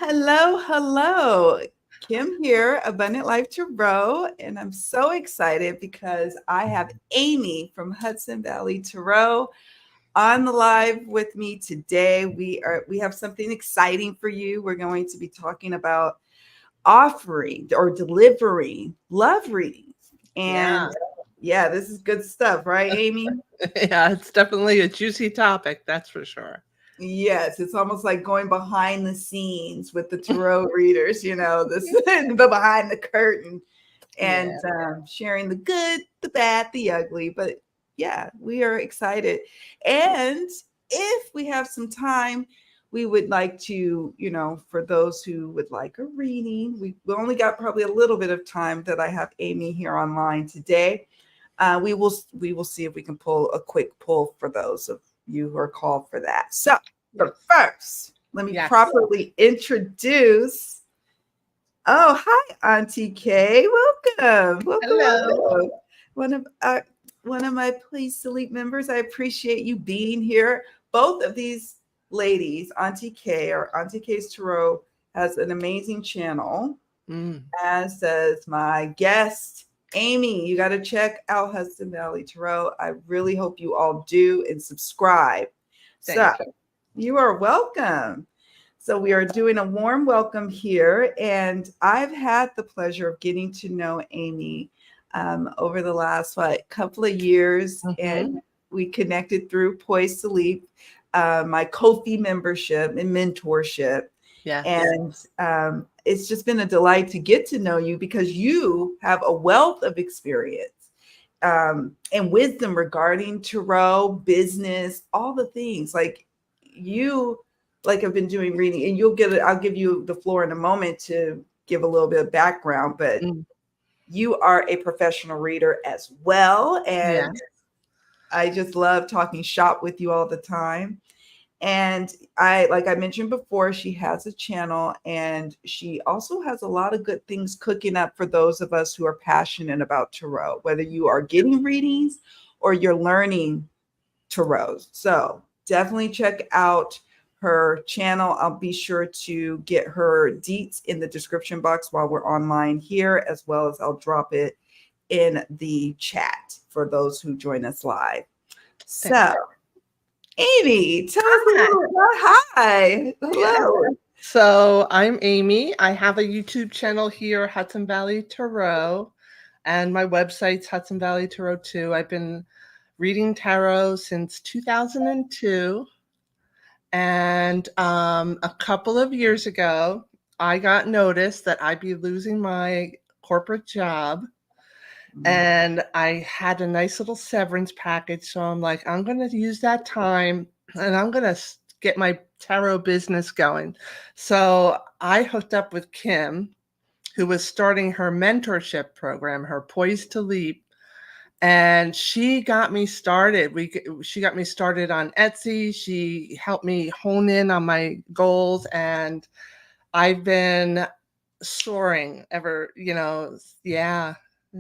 Hello, hello. Kim here, Abundant Life Tarot, and I'm so excited because I have Amy from Hudson Valley Tarot on the live with me today. We have something exciting for you. We're going to be talking about offering or delivering love readings. Yeah. And yeah, this is good stuff, right, Amy? Yeah, it's definitely a juicy topic, that's for sure. Yes, it's almost like going behind the scenes with the tarot readers, this the behind the curtain and Yeah. sharing the good, the bad, the ugly. But yeah, we are excited. And if we have some time, we would like to, for those who would like a reading, we only got probably a little bit of time that I have Amy here online today. We will see if we can pull a quick pull for those of you who are called for that. So, but first, let me Yes. properly introduce. Oh, hi, Auntie Kay. Welcome, welcome, Hello. welcome. One of my Please Delete members. I appreciate you being here. Both of these ladies, Auntie Kay or Auntie Kay's Tarot, has an amazing channel. As does my guest, Amy. You got to check out Hudson Valley Tarot. I really hope you all do and subscribe. Thank So you are welcome. So we are doing a warm welcome here, and I've had the pleasure of getting to know Amy over the last couple of years, and we connected through Poised to Leap, my Ko-fi membership and mentorship. Yes. And it's just been a delight to get to know you because you have a wealth of experience and wisdom regarding tarot, business, all the things. Like you, have been doing reading, and I'll give you the floor in a moment to give a little bit of background, but you are a professional reader as well. And I just love talking shop with you all the time. And like I mentioned before, she has a channel, and she also has a lot of good things cooking up for those of us who are passionate about tarot, whether you are getting readings or you're learning tarot. So definitely check out her channel. I'll be sure to get her deets in the description box while we're online here, as well as I'll drop it in the chat for those who join us live. So Amy, tell us a little about hi. Hello. Yeah. So I'm Amy. I have a YouTube channel here, Hudson Valley Tarot, and my website's Hudson Valley Tarot too. I've been reading tarot since 2002. And a couple of years ago, I got notice that I'd be losing my corporate job. And I had a nice little severance package. So I'm like, I'm going to use that time and I'm going to get my tarot business going. So I hooked up with Kim, who was starting her mentorship program, her Poised to Leap. And she got me started. She got me started on Etsy. She helped me hone in on my goals. And I've been soaring ever, yeah.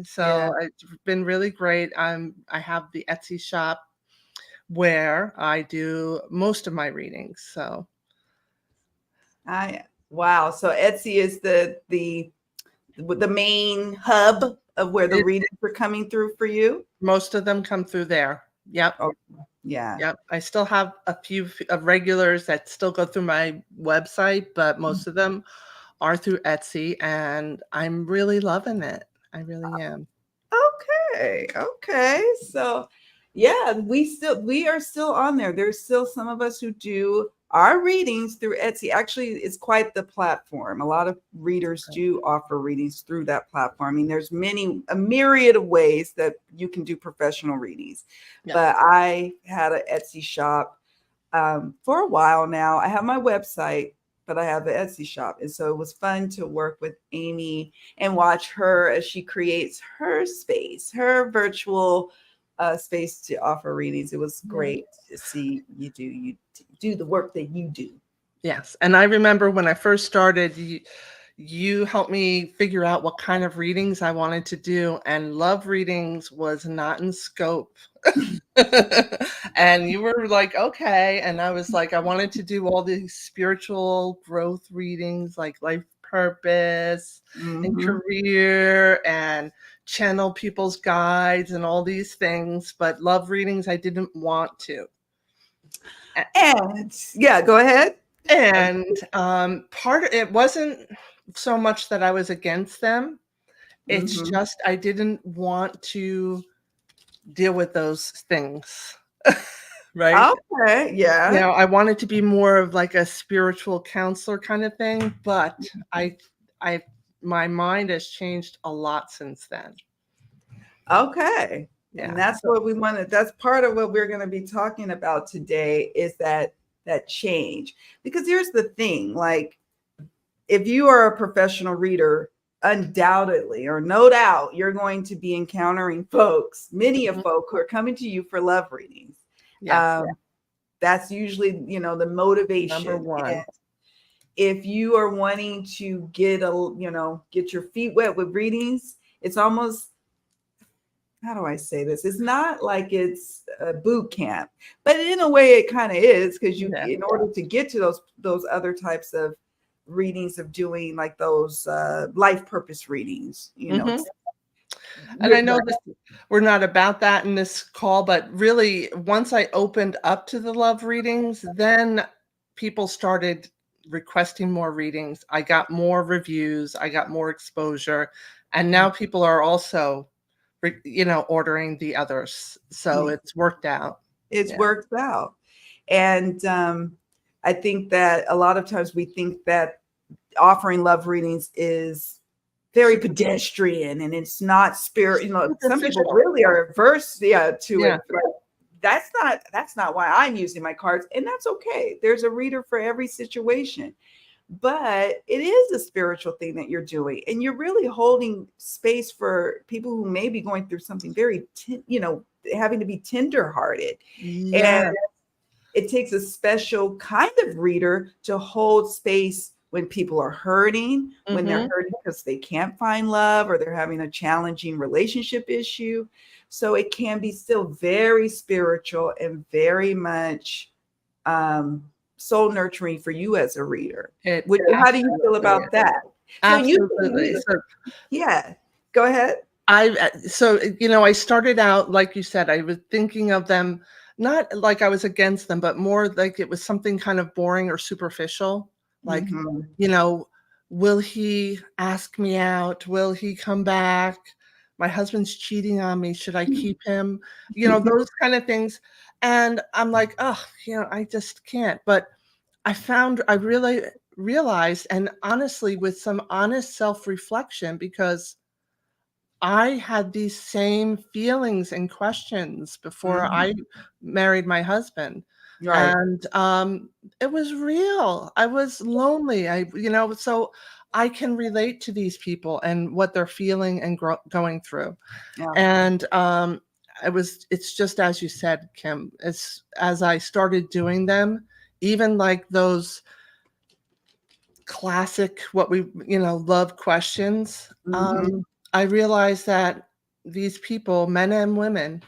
So it's been really great. I have the Etsy shop where I do most of my readings. So Wow. So Etsy is the main hub of where the readings are coming through for you. Most of them come through there. Yep. Oh, yeah. Yep. I still have a few of regulars that still go through my website, but most of them are through Etsy, and I'm really loving it. I really am. Okay. So yeah, we are still on there. There's still some of us who do our readings through Etsy. Actually, it's quite the platform. A lot of readers do offer readings through that platform. I mean, there's a myriad of ways that you can do professional readings. Yeah. But I had an Etsy shop for a while now. I have my website, but I have the Etsy shop. And so it was fun to work with Amy and watch her as she creates her space, her virtual space to offer readings. It was great to see you do the work that you do. Yes. And I remember when I first started, you helped me figure out what kind of readings I wanted to do, and love readings was not in scope. And you were like, okay. And I was like, I wanted to do all these spiritual growth readings, like life purpose and Mhm. career, and channel people's guides and all these things. But love readings, I didn't want to. And yeah, go ahead. And part of it wasn't so much that I was against them. It's Mhm. just I didn't want to deal with those things. Right? Okay, You yeah. know, I wanted to be more of like a spiritual counselor kind of thing, but I my mind has changed a lot since then. Okay. And Yeah. that's what we wanted. That's part of what we're going to be talking about today is that change. Because here's the thing, like if you are a professional reader, undoubtedly or no doubt you're going to be encountering folks, many of Mhm. folk who are coming to you for love readings. Yes. Um, that's usually, the Number motivation. And one. if you are wanting to get your feet wet with readings, it's almost, how do I say this? It's not like it's a boot camp, but in a way it kind of is, because Yeah. in order to get to those other types of readings, of doing like those life purpose readings, Mhm. And you're I know this we're not about that in this call, but really once I opened up to the love readings, then people started requesting more readings. I got more reviews, I got more exposure, and now people are also ordering the others. So it's worked out. it's Yeah. worked out. And I think that a lot of times we think that offering love readings is very pedestrian and it's not spirit. Some people Superficial. really are averse, to Yeah. it. Like, that's not why I'm using my cards, and that's okay. There's a reader for every situation. But it is a spiritual thing that you're doing, and you're really holding space for people who may be going through something very, having to be tenderhearted. And Yeah. it takes a special kind of reader to hold space when people are hurting, when they're Mhm. hurting because they can't find love or they're having a challenging relationship issue. So it can be still very spiritual and very much soul nurturing for you as a reader. It How do you feel absolutely is. about that? So you can Absolutely. read. So Yeah, go ahead. I started out, like you said, I was thinking of them not like I was against them, but more like it was something kind of boring or superficial. Like, Mhm. you know, will he ask me out? Will he come back? My husband's cheating on me. Should I keep him? Those kind of things. And I'm like, oh, I just can't. But I really realized, and honestly, with some honest self reflection, because I had these same feelings and questions before I Mhm. married my husband, Right. and, it was real. I was lonely. So I can relate to these people and what they're feeling and going through. Yeah. And, it's just as you said, Kim, as I started doing them, even like those classic, what we, love questions, Mhm. I realized that these people, men and women,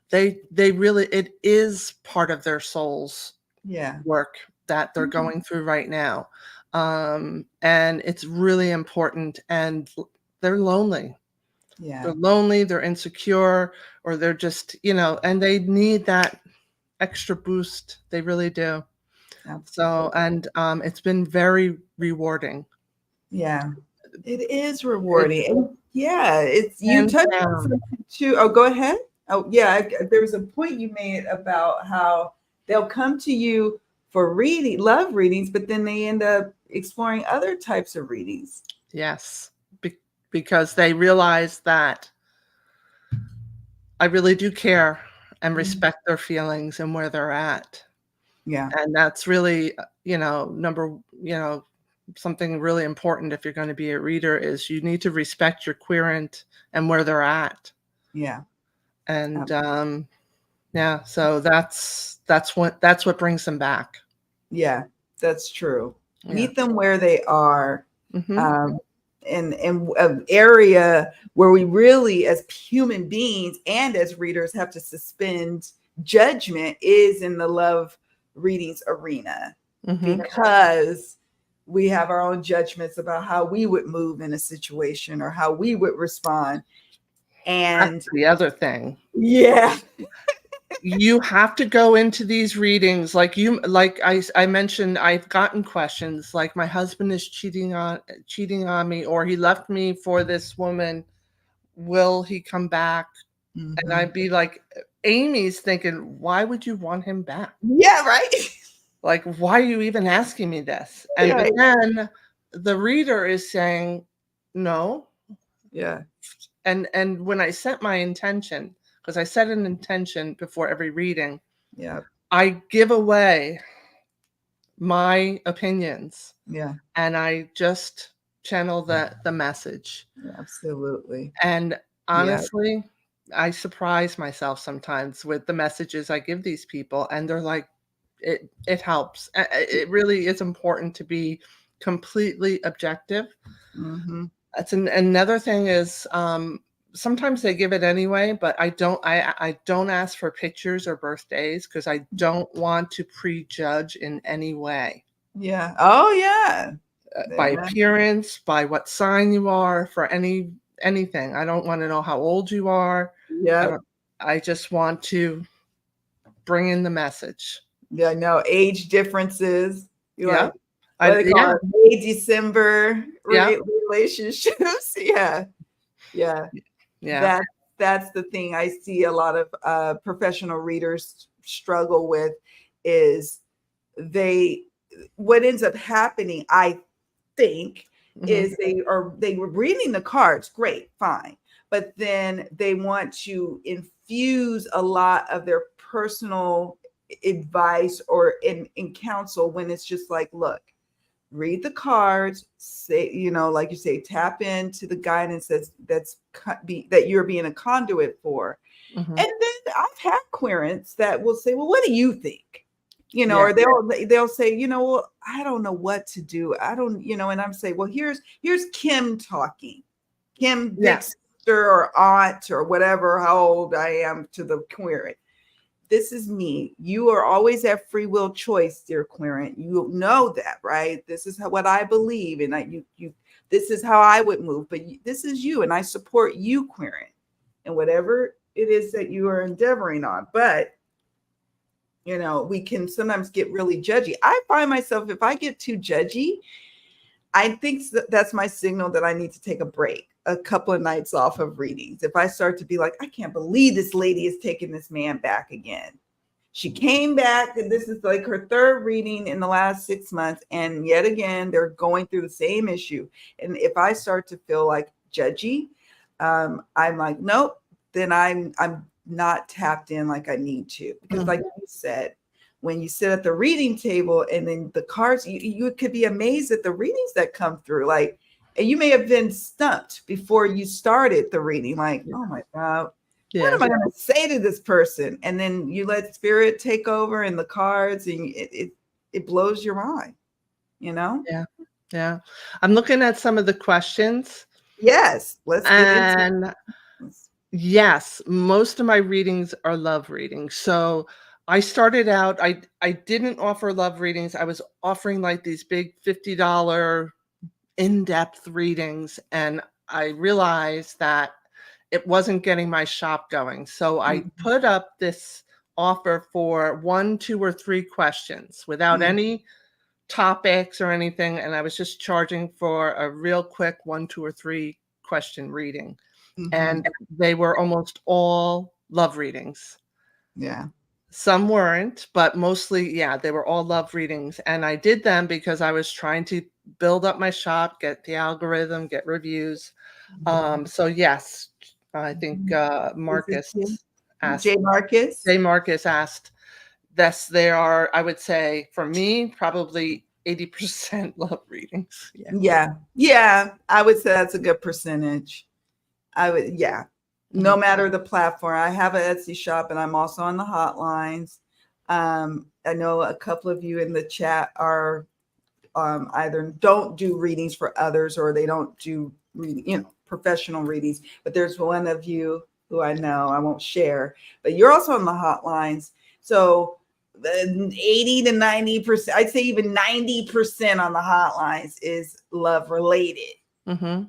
they really, it is part of their souls Yeah. work that they're Mhm. going through right now. And it's really important, and they're lonely. Yeah. They're lonely, they're insecure, or they're just, and they need that extra boost. They really do. So, Absolutely. and it's been very rewarding. Yeah. It is It's rewarding. And yeah, it's you hands touched on down. something too. Oh, go ahead. Oh, yeah. There was a point you made about how they'll come to you for love readings, but then they end up exploring other types of readings. Yes, because they realize that I really do care and Mhm. respect their feelings and where they're at. Yeah. And that's really, something really important if you're going to be a reader is you need to respect your querent and where they're at. Yeah. And ab- yeah, so that's what brings them back. Yeah. That's true. Yeah. Meet them where they are. Hmm. Um, in an area where we really, as human beings and as readers, have to suspend judgment is in the love readings arena, Mhm. because we have our own judgments about how we would move in a situation or how we would respond. That's And the other thing. yeah, You have to go into these readings like I mentioned, I've gotten questions like my husband is cheating on me, or he left me for this woman. Will he come back? And mhm. I'd be like, Amy's thinking, why would you want him back? Yeah, right. Like, why are you even asking me this? And Yeah, but then the reader is saying, no. yeah, And when I set my intention, because I set an intention before every reading, yeah, I give away my opinions yeah, and I just channel the message. absolutely. And Yeah. honestly, I surprise myself sometimes with the messages I give these people, and they're like, it helps. It really is important to be completely objective. Hmm. That's another thing is sometimes they give it anyway, but I don't ask for pictures or birthdays because I don't want to prejudge in any way. Yeah. Oh, yeah. By Yeah. appearance, by what sign you are, for anything. I don't want to know how old you are. I Yeah. don't I just want to bring in the message. Yeah. No age differences. You Yeah. like what they call Yeah, it, May December yeah, relationships. Yeah. Yeah. yeah. That that's the thing I see a lot of professional readers struggle with is they what ends up happening, I think, Mhm. is they were reading the cards, great, fine, but then they want to infuse a lot of their personal advice or in counsel when it's just like, look, read the cards, say, like you say, tap into the guidance that you're being a conduit for. Mhm. And then I've had querents that will say, well, what do you think? Yeah, Or they'll say, well, I don't know what to do. I don't, and I'm saying, well, here's Kim talking. Kim, big yeah, sister or aunt or whatever, how old I am to the querent. This is me. You are always at free will choice, dear querent. You know that, right? This is what I believe, and this is how I would move. But this is you, and I support you, querent, and whatever it is that you are endeavoring on. But we can sometimes get really judgy. I find myself, if I get too judgy, I think that's my signal that I need to take a break, a couple of nights off of readings. If I start to be like, I can't believe this lady is taking this man back again. She came back, and this is like her third reading in the last 6 months. And yet again, they're going through the same issue. And if I start to feel like judgy, I'm like, nope, then I'm not tapped in like I need to. Because like mhm, you said, when you sit at the reading table and then the cards, you could be amazed at the readings that come through. Like, and you may have been stumped before you started the reading, like, oh my God, what yeah, am I going to say to this person? And then you let spirit take over and the cards, and it blows your mind, you know? yeah, yeah. I'm looking at some of the questions, Yes, let's get into and this. yes, most of my readings are love readings. So I started out, I didn't offer love readings. I was offering like these big $50 in-depth readings, and I realized that it wasn't getting my shop going. So I Mhm, put up this offer for 1, 2, or 3 questions without mhm, any topics or anything, and I was just charging for a real quick 1, 2, or 3 question reading. mhm. And they were almost all love readings. Yeah. Some weren't, but mostly, yeah, they were all love readings, and I did them because I was trying to build up my shop, get the algorithm, get reviews. So yes, I think, Mhm. Is it Kim? asked J. Marcus? J. Marcus asked, "Thus, they are, I would say, for me, probably 80% love readings." Yeah. Yeah. Yeah. I would say that's a good percentage. I would, yeah. No Mhm. matter the platform. I have an Etsy shop and I'm also on the hotlines. I know a couple of you in the chat are either don't do readings for others or they don't do professional readings. But there's one of you who I know I won't share, but you're also on the hotlines. So 80 to 90%, I'd say even 90% on the hotlines is love related. Mm-hmm.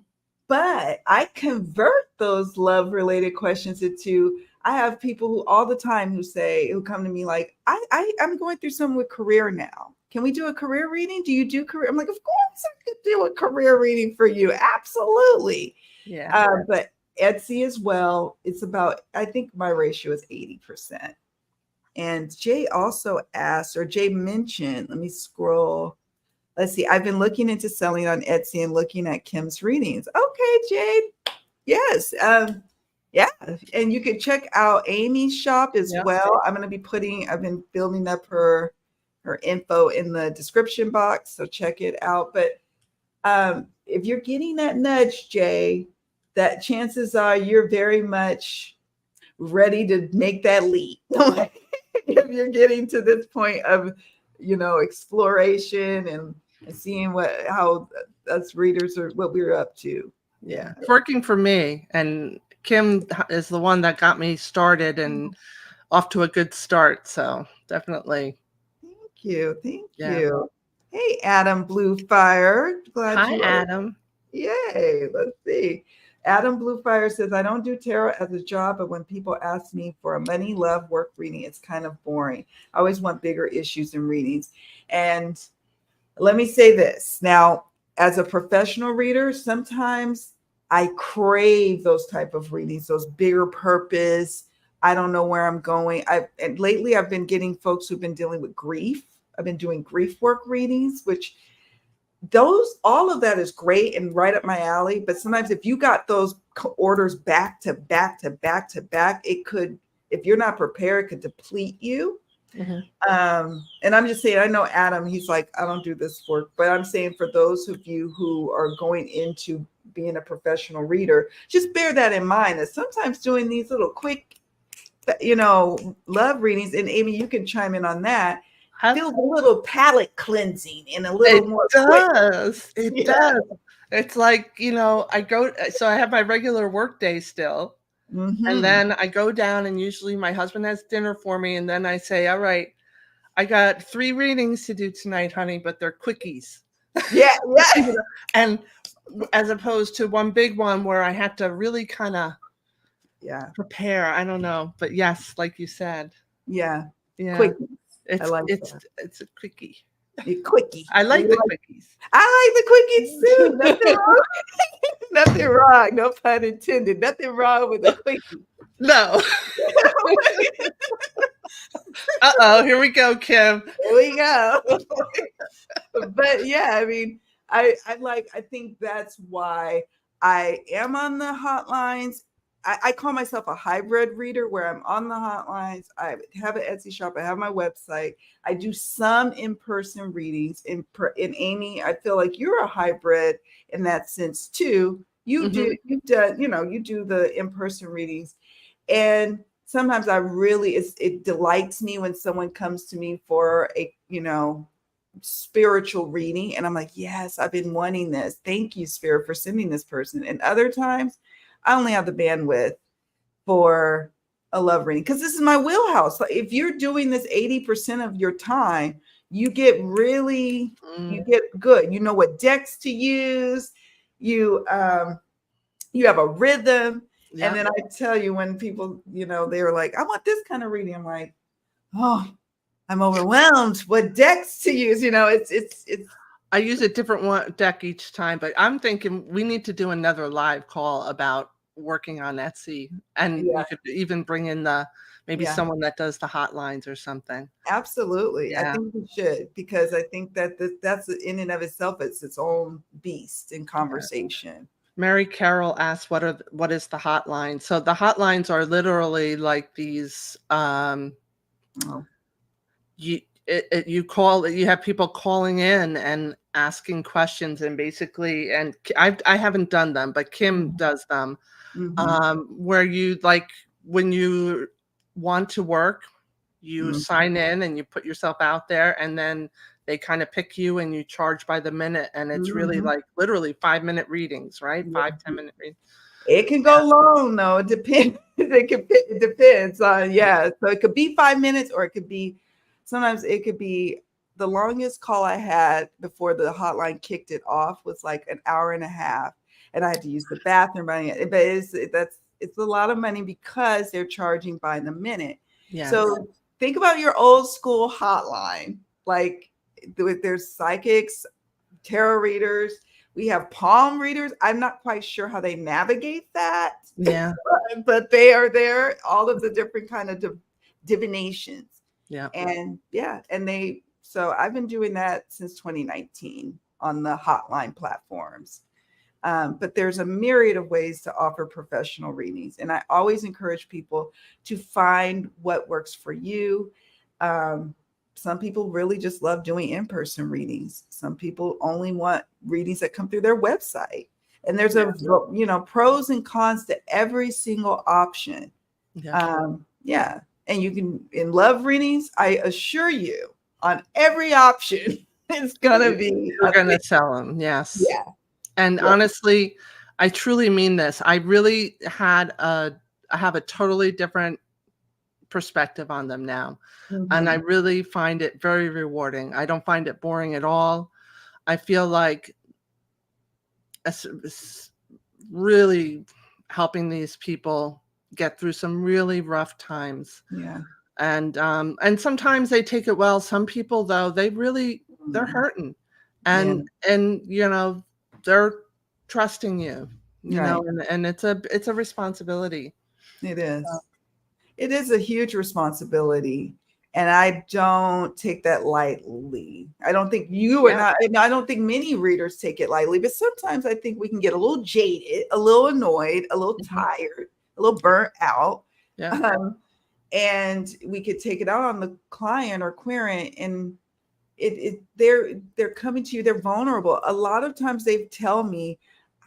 But I convert those love related questions into, I have people who all the time who come to me like, I'm going through something with career now. Can we do a career reading? Do you do career? I'm like, of course I could do a career reading for you. Absolutely. Yeah. But Etsy as well, it's about, I think my ratio is 80%. And Jay also asked, or Jay mentioned, let me scroll. Let's see. I've been looking into selling on Etsy and looking at Kim's readings. Okay, Jade. Yes. Yeah. And you can check out Amy's shop as well. I've been building up her info in the description box. So check it out. But if you're getting that nudge, Jay, that chances are you're very much ready to make that leap. If you're getting to this point of, exploration and seeing how us readers are, what we're up to. Yeah. It's working for me. And Kim is the one that got me started and off to a good start. So definitely. Thank you. Thank you. Hey, Adam Bluefire. Glad Hi, you are. Adam. Yay. Let's see. Adam Bluefire says, I don't do tarot as a job, but when people ask me for a money, love, work reading, it's kind of boring. I always want bigger issues in readings. And let me say this. Now, as a professional reader, sometimes I crave those type of readings, those bigger purpose. I don't know where I'm going. And lately I've been getting folks who've been dealing with grief. I've been doing grief work readings, which all of that is great and right up my alley. But sometimes if you got those orders back to back to back to back, it could, if you're not prepared, it could deplete you. Mm-hmm. And I'm just saying, I know Adam, he's like, I don't do this work, but I'm saying for those of you who are going into being a professional reader, just bear that in mind, that sometimes doing these little quick, love readings, and Amy, you can chime in on that, feels a little palate cleansing and a little more does. Quick. It does. It's like, so I have my regular work day still. Mm-hmm. And then I go down and usually my husband has dinner for me. And then I say, all right, I got 3 readings to do tonight, honey, but they're quickies. Yeah. And as opposed to one big one where I had to really kind of prepare. I don't know. But yes, like you said. Yeah. Quickies. It's a quickie. Quickie. I like the quickies. I like the quickies too. Nothing wrong. Nothing wrong. No pun intended. Nothing wrong with a quickie. No. Uh-oh, here we go, Kim. Here we go. But yeah, I mean, I think that's why I am on the hotlines. I call myself a hybrid reader where I'm on the hotlines. I have an Etsy shop. I have my website. I do some in-person readings. In Amy, I feel like you're a hybrid in that sense too. You do the in-person readings. And sometimes it delights me when someone comes to me for a, spiritual reading. And I'm like, yes, I've been wanting this. Thank you, Spirit, for sending this person. And other times I only have the bandwidth for a love reading because this is my wheelhouse. Like if you're doing this 80% of your time, you get you get good. You know what decks to use. You have a rhythm. Yeah. And then I tell you when people, they're like, I want this kind of reading. I'm like, oh, I'm overwhelmed. What decks to use? It's. I use a different deck each time, but I'm thinking we need to do another live call about working on Etsy, and you could even bring in someone that does the hotlines or something. Absolutely, I think we should, because I think that that's in and of itself, it's its own beast in conversation. Mary Carroll asked, "What is the hotline?" So the hotlines are literally like these. You have people calling in and asking questions, and basically, and I haven't done them, but Kim does them, where you, like, when you want to work, you sign in and you put yourself out there, and then they kind of pick you and you charge by the minute, and it's really like literally 5-minute readings, right? 5-10 minute readings. It can go long though. It depends. It depends on, yeah. So it could be 5 minutes, or it could be, sometimes it could be, the longest call I had before the hotline kicked it off was like an hour and a half. And I had to use the bathroom. But it's a lot of money because they're charging by the minute. Yes. So think about your old school hotline. Like there's psychics, tarot readers. We have palm readers. I'm not quite sure how they navigate that. Yeah. But they are there, all of the different kind of divinations. Yeah. And yeah, so I've been doing that since 2019 on the hotline platforms. But there's a myriad of ways to offer professional readings. And I always encourage people to find what works for you. Some people really just love doing in-person readings. Some people only want readings that come through their website. And there's pros and cons to every single option. Yeah. And you can, in love readings, I assure you, on every option, it's gonna be, you're gonna sell them. Yes. Yeah. And honestly, I truly mean this. I really I have a totally different perspective on them now. Mm-hmm. And I really find it very rewarding. I don't find it boring at all. I feel like it's really helping these people get through some really rough times. Yeah. And sometimes they take it well. Some people though, they're hurting. And they're trusting you, and it's a responsibility. It is. It is a huge responsibility. And I don't take that lightly. I don't think you are not, and I don't think many readers take it lightly, but sometimes I think we can get a little jaded, a little annoyed, a little tired, a little burnt out. Yeah. And we could take it out on the client or querent, and they're coming to you, they're vulnerable. A lot of times they tell me,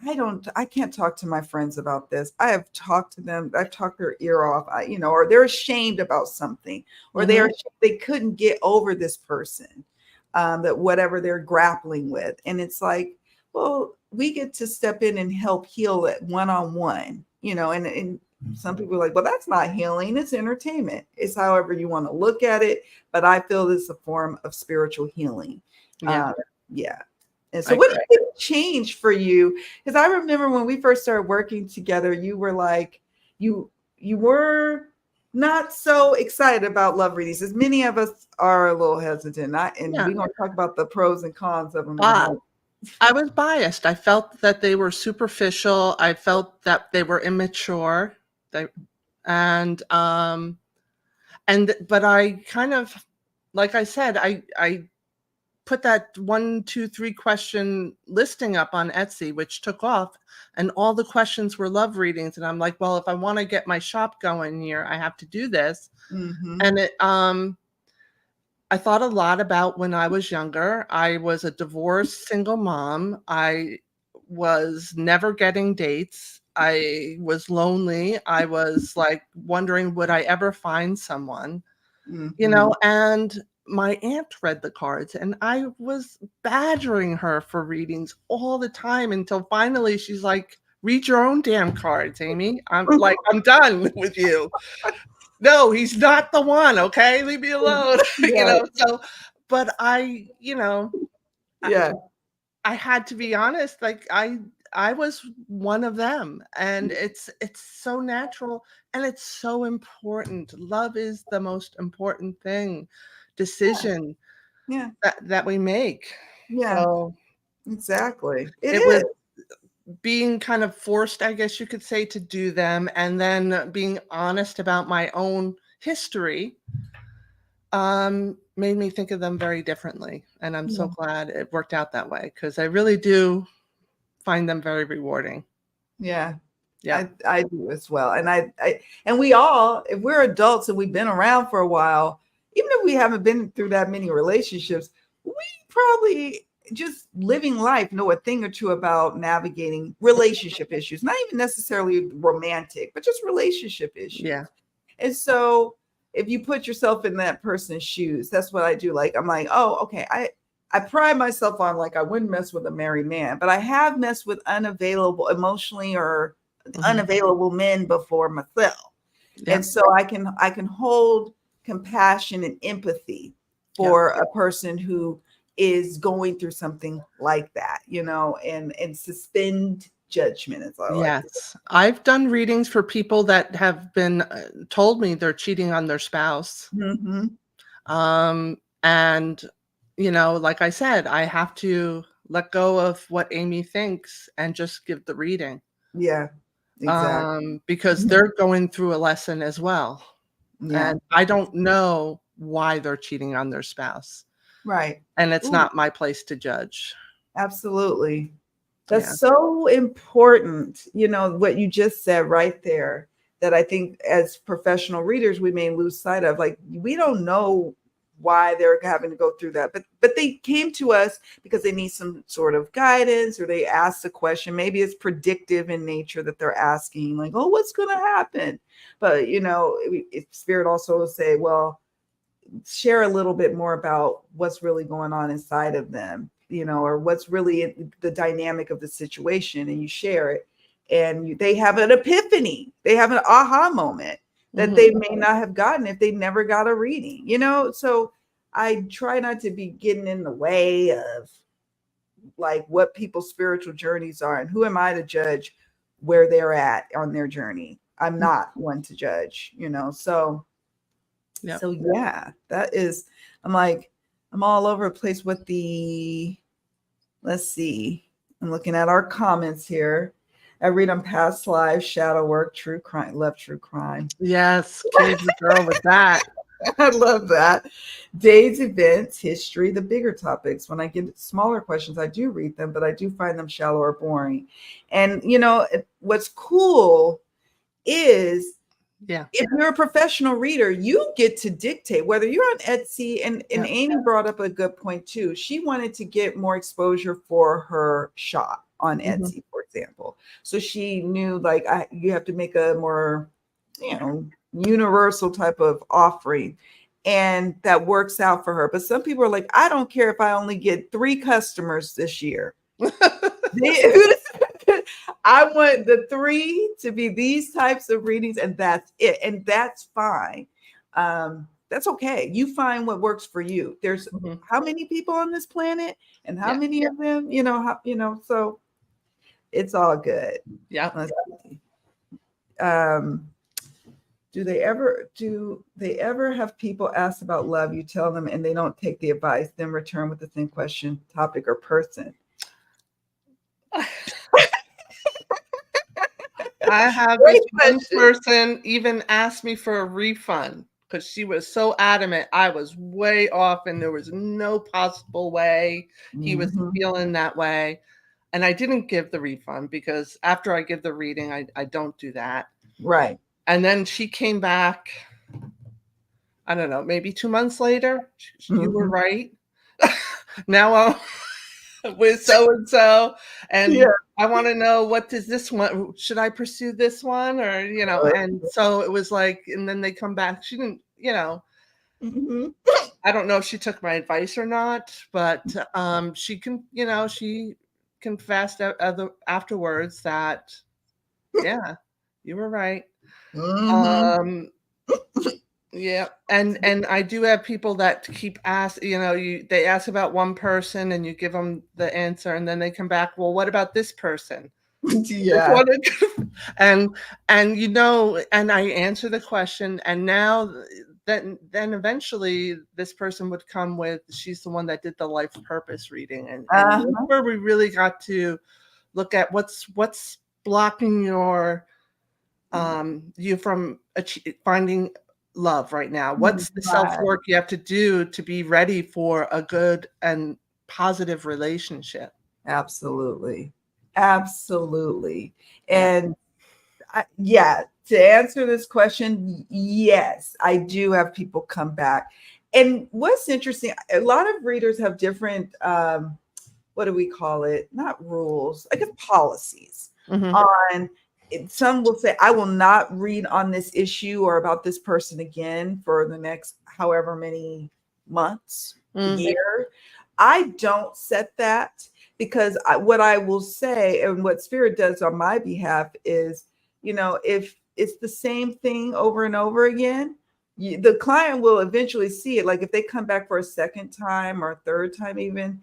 I can't talk to my friends about this. I have talked to them, I've talked their ear off, or they're ashamed about something, or they couldn't get over this person, that whatever they're grappling with. And it's like, well, we get to step in and help heal it one-on-one, and some people are like, well, that's not healing, it's entertainment. It's however you want to look at it. But I feel this is a form of spiritual healing. Yeah. And so what did it change for you? Because I remember when we first started working together, you were like, you were not so excited about love readings, as many of us are a little hesitant. We're going to talk about the pros and cons of them. I was biased. I felt that they were superficial. I felt that they were immature. But I kind of, like I said, I put that 1, 2, 3 question listing up on Etsy, which took off, and all the questions were love readings. And I'm like, well, if I want to get my shop going here, I have to do this. Mm-hmm. And I thought a lot about when I was younger. I was a divorced single mom. I was never getting dates. I was lonely. I was like wondering, would I ever find someone? Mm-hmm. And my aunt read the cards, and I was badgering her for readings all the time until finally she's like, read your own damn cards, Amy. I'm like, I'm done with you. No, he's not the one. Okay. Leave me alone. But I had to be honest. Like I was one of them, and it's so natural, and it's so important. Love is the most important decision that we make. So, exactly. It was being kind of forced, I guess you could say, to do them, and then being honest about my own history made me think of them very differently. And I'm so glad it worked out that way, because I really do find them very rewarding. Yeah. I do as well. And and we all, if we're adults and we've been around for a while, even if we haven't been through that many relationships, we probably just living life know a thing or two about navigating relationship issues, not even necessarily romantic, but just relationship issues. Yeah. And so if you put yourself in that person's shoes, that's what I do. Like, I'm like, oh, okay. I pride myself on, like, I wouldn't mess with a married man, but I have messed with unavailable, emotionally or unavailable men before myself. Yep. And so I can hold compassion and empathy for a person who is going through something like that, and suspend judgment, as I like to say. Yes. I've done readings for people that have been told me they're cheating on their spouse. Mm-hmm. And, like I said, I have to let go of what Amy thinks and just give the reading. Yeah, exactly. Because they're going through a lesson as well. Yeah. And I don't know why they're cheating on their spouse. Right. And it's Ooh, not my place to judge. absolutely. Yeah. That's so important, what you just said right there, that I think as professional readers, we may lose sight of. Like, we don't know why they're having to go through that, but they came to us because they need some sort of guidance, or they asked a question. Maybe it's predictive in nature that they're asking, like, oh, what's going to happen? But, Spirit also will say, well, share a little bit more about what's really going on inside of them, or what's really the dynamic of the situation, and you share it, and they have an epiphany, they have an aha moment that they may not have gotten if they never got a reading, so I try not to be getting in the way of like what people's spiritual journeys are, and who am I to judge where they're at on their journey. I'm not one to judge, so Yep. So yeah, that is, I'm all over the place with let's see. I'm looking at our comments here. I read on past lives, shadow work, true crime, love true crime. Yes, crazy girl with that. I love that. Days, events, history, the bigger topics. When I get smaller questions, I do read them, but I do find them shallow or boring. And what's cool is, if you're a professional reader, you get to dictate whether you're on Etsy. And Amy brought up a good point too. She wanted to get more exposure for her shop on Etsy, for example. So she knew, like, you have to make a more, universal type of offering. And that works out for her. But some people are like, I don't care if I only get 3 customers this year. I want the 3 to be these types of readings, and that's it. And that's fine. That's okay. You find what works for you. There's how many people on this planet, and how many of them, so it's all good. Yeah. Do they ever have people ask about love? You tell them and they don't take the advice, then return with the same question, topic, or person. I have this one person even asked me for a refund because she was so adamant I was way off and there was no possible way he was feeling that way. And I didn't give the refund because after I give the reading, I don't do that. Right. And then she came back, I don't know, maybe 2 months later. You were right. Now with so-and-so, and I want to know, what does this one, should I pursue this one, or and so it was like, and then they come back, she didn't, I don't know if she took my advice or not, but she can, she confessed afterwards that you were right. Yeah, and I do have people that keep asking, they ask about one person and you give them the answer, and then they come back, well, what about this person? Yeah. And and I answer the question, and now then eventually this person would come with, she's the one that did the life purpose reading, and that's where we really got to look at what's blocking your you from finding love right now. What's the self-work you have to do to be ready for a good and positive relationship? Absolutely. And to answer this question, yes, I do have people come back. And what's interesting, a lot of readers have different what do we call it? Not rules, I guess policies on. Some will say, I will not read on this issue or about this person again for the next however many months, year. I don't set that, because what I will say, and what Spirit does on my behalf, is if it's the same thing over and over again, the client will eventually see it. Like if they come back for a second time or a third time, even,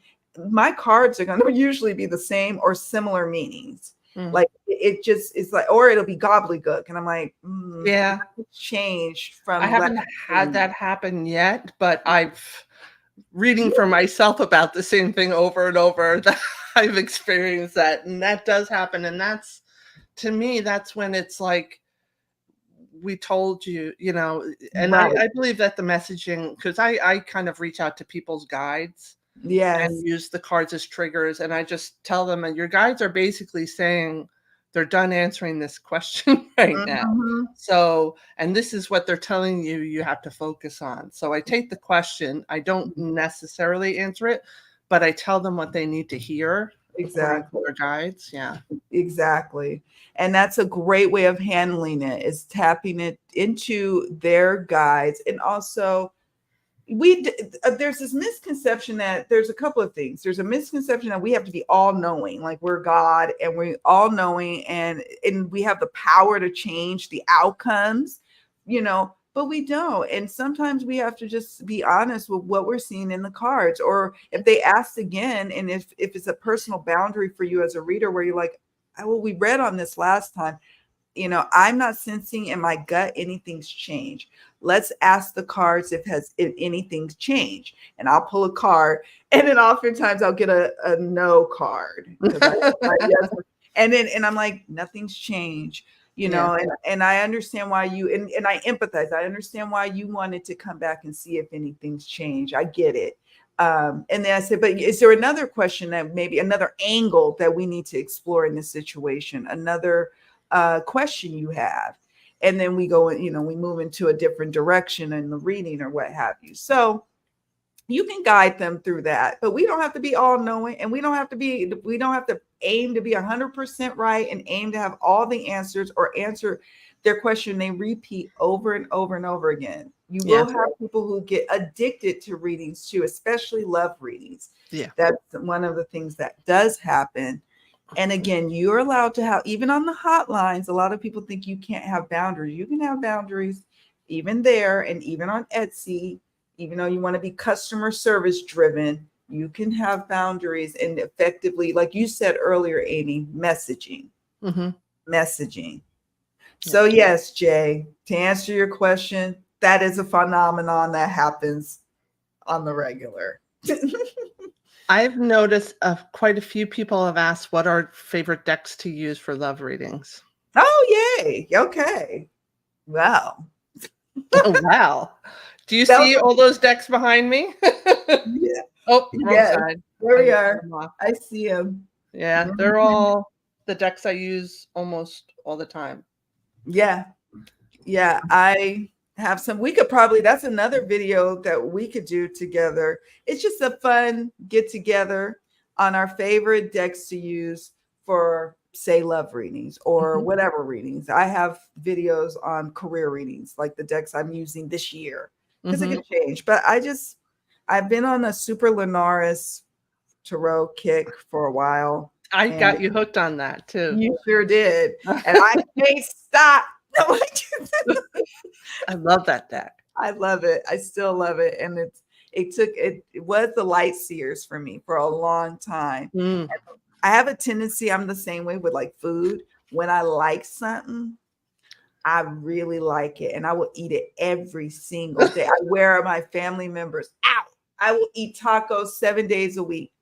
my cards are going to usually be the same or similar meanings. Like it just is like, or it'll be gobbledygook. And I'm like, Yeah. changed from. I haven't had that happen yet, but reading for myself about the same thing over and over, that I've experienced that. And that does happen. And that's, to me, that's when it's like, we told you, and Right. I believe that the messaging, because I kind of reach out to people's guides. Yes. And use the cards as triggers. And I just tell them, and your guides are basically saying they're done answering this question right now. So, and this is what they're telling you you have to focus on. So I take the question. I don't necessarily answer it, but I tell them what they need to hear. Exactly. Their guides. Yeah. Exactly. And that's a great way of handling it, is tapping it into their guides. And also, there's this misconception that there's a couple of things. There's a misconception that we have to be all knowing, like we're God and we're all knowing, and we have the power to change the outcomes, but we don't. And sometimes we have to just be honest with what we're seeing in the cards. Or if they ask again, and if it's a personal boundary for you as a reader where you're like, well, we read on this last time, I'm not sensing in my gut anything's changed. Let's ask the cards if anything's changed. And I'll pull a card, and then oftentimes I'll get a no card. And I'm like, nothing's changed, and I understand why you, and I empathize. I understand why you wanted to come back and see if anything's changed. I get it. And then I said, but is there another question, that maybe another angle that we need to explore in this situation? Another question you have? And then we go, we move into a different direction in the reading or what have you. So you can guide them through that, but we don't have to be all knowing, and we don't have to aim to be 100% right and aim to have all the answers or answer their question they repeat over and over and over again. You will have people who get addicted to readings too, especially love readings. Yeah. That's one of the things that does happen. And again, you're allowed to have, even on the hotlines, a lot of people think you can't have boundaries. You can have boundaries even there, and even on Etsy, even though you want to be customer service driven, you can have boundaries and effectively, like you said earlier, Amy, messaging. Messaging. So yes, Jay, to answer your question, that is a phenomenon that happens on the regular. I've noticed quite a few people have asked what are favorite decks to use for love readings. Oh, yay. Okay. Wow. Oh, wow. Do you see all those decks behind me? Yeah. Oh, wrong side. There we are. I see them. Yeah, they're all the decks I use almost all the time. Yeah. Yeah. I have some. We could probably, that's another video that we could do together. It's just a fun get together on our favorite decks to use for, say, love readings or whatever readings. I have videos on career readings, like the decks I'm using this year, because it can change. But I've been on a Super Linares Tarot kick for a while. I got you hooked on that too. You sure did. And I can't stop. I love that deck. I love it. I still love it. And it was the light seers for me for a long time. I have a tendency, I'm the same way with like food. When I like something, I really like it, and I will eat it every single day. I wear my family members out. I will eat tacos 7 days a week.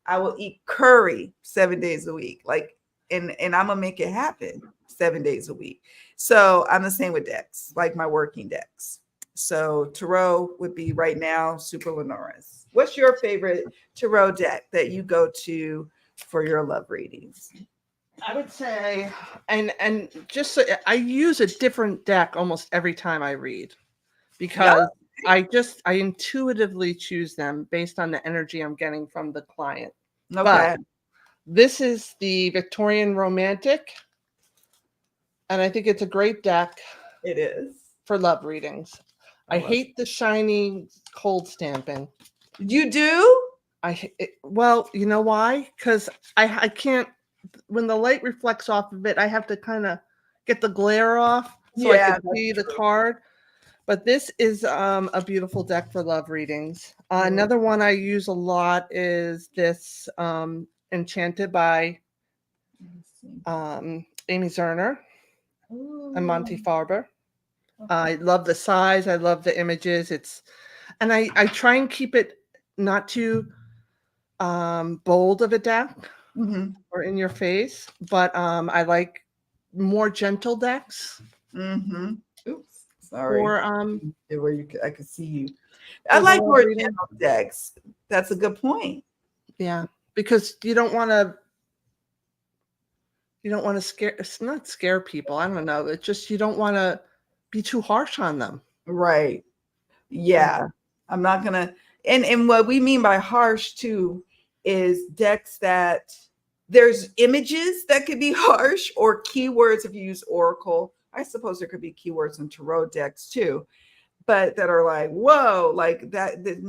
I will eat curry 7 days a week. Like, and I'm gonna make it happen 7 days a week. So I'm the same with decks, like my working decks. So tarot would be right now Super Linares. What's your favorite tarot deck that you go to for your love readings? I would say, and just so, I use a different deck almost every time I read, because I intuitively choose them based on the energy I'm getting from the client. Okay. But this is the Victorian Romantic, and I think it's a great deck. It is. For love readings. I hate the shiny cold stamping. You do? Well, you know why? Because I can't, when the light reflects off of it, I have to kind of get the glare off so I Yeah, could see the card. But this is a beautiful deck for love readings. Another one I use a lot is this Enchanted by Amy Zerner and Monty Farber. I love the size. I love the images. And I try and keep it not too bold of a deck or in your face, but I like more gentle decks. Oops, sorry. For Where I could see you. I for the like love more reading. gentle decks. That's a good point. Yeah, because you don't want to scare. It's not scare people. I don't know. It's just you don't want to be too harsh on them. Right. Yeah. I'm not gonna. And what we mean by harsh too is decks that there's images that could be harsh, or keywords if you use Oracle. I suppose there could be keywords in tarot decks too, but that are like, whoa, like that, it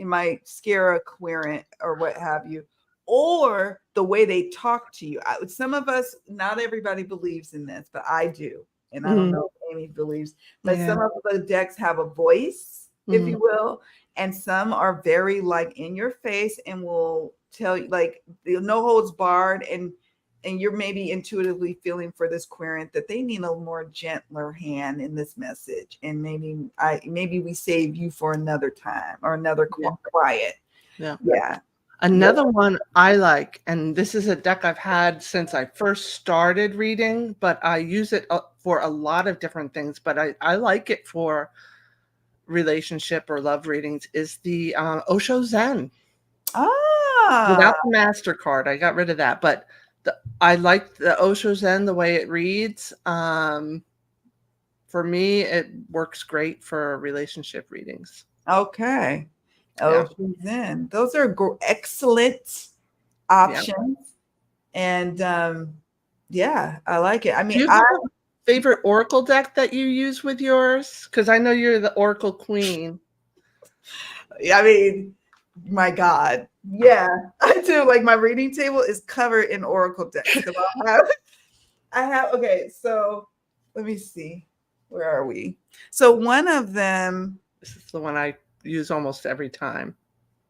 might scare a querent or what have you, or the way they talk to you. Some of us, not everybody believes in this, but I do. And I don't know if Amy believes, but some of the decks have a voice, if you will, and some are very like in your face and will tell you, like, no holds barred, and you're maybe intuitively feeling for this querent that they need a more gentler hand in this message, and maybe we save you for another time or another quiet. Yeah. Another one I like, and this is a deck I've had since I first started reading, but I use it for a lot of different things, but I like it for relationship or love readings, is the Osho Zen. Without the MasterCard, I got rid of that, but I like the Osho Zen, the way it reads. For me, it works great for relationship readings. Okay. Osho Zen. Those are excellent options. And yeah, I like it. I mean, do you have a favorite Oracle deck that you use with yours? Because I know you're the Oracle queen. I mean, my God. Yeah, I do. Like, my reading table is covered in Oracle decks. Because I have, okay, so let me see. Where are we? So one of them. This is the one I use almost every time.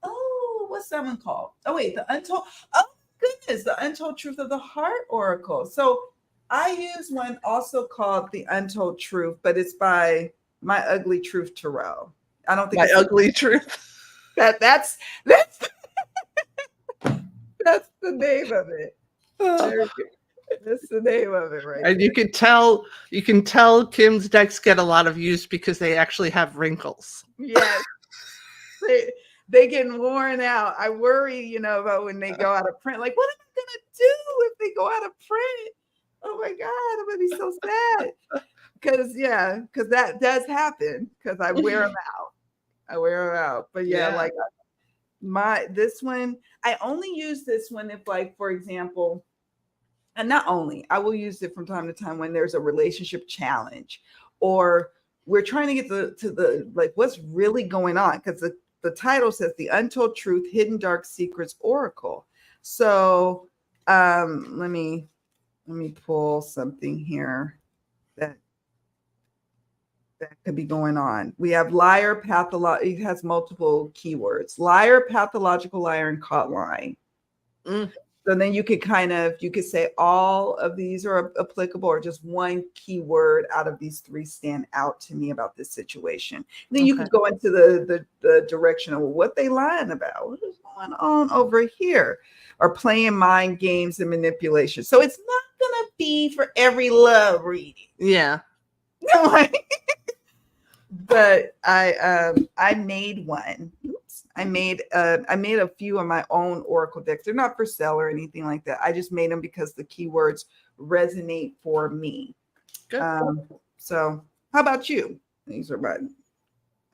Oh, what's that one called? Oh, wait, the Untold. Oh, goodness, the Untold Truth of the Heart Oracle. So I use one also called the Untold Truth, but it's by My Ugly Truth Tarot. I don't think My Ugly Truth. That's that's the name of it. That's the name of it, right? And you can tell Kim's decks get a lot of use because they actually have wrinkles. Yes. They getting worn out. I worry, about when they go out of print. Like, what am I gonna do if they go out of print? Oh my God, I'm gonna be so sad. Because that does happen. Because I wear them out. But like this one, I only use this one if, like, for example, and not only, I will use it from time to time when there's a relationship challenge, or we're trying to get to the like what's really going on, because the title says The Untold Truth, Hidden Dark Secrets Oracle. So let me pull something here that could be going on. We have liar, it has multiple keywords: liar, pathological liar, and caught lying. So then you could say all of these are applicable, or just one keyword out of these three stand out to me about this situation. And then you could go into the direction of what they lying about, what is going on over here, or playing mind games and manipulation. So it's not gonna be for every love reading. Yeah. But I made one. I made a few of my own Oracle decks. They're not for sale or anything like that. I just made them because the keywords resonate for me. Good. So how about you? These are mine.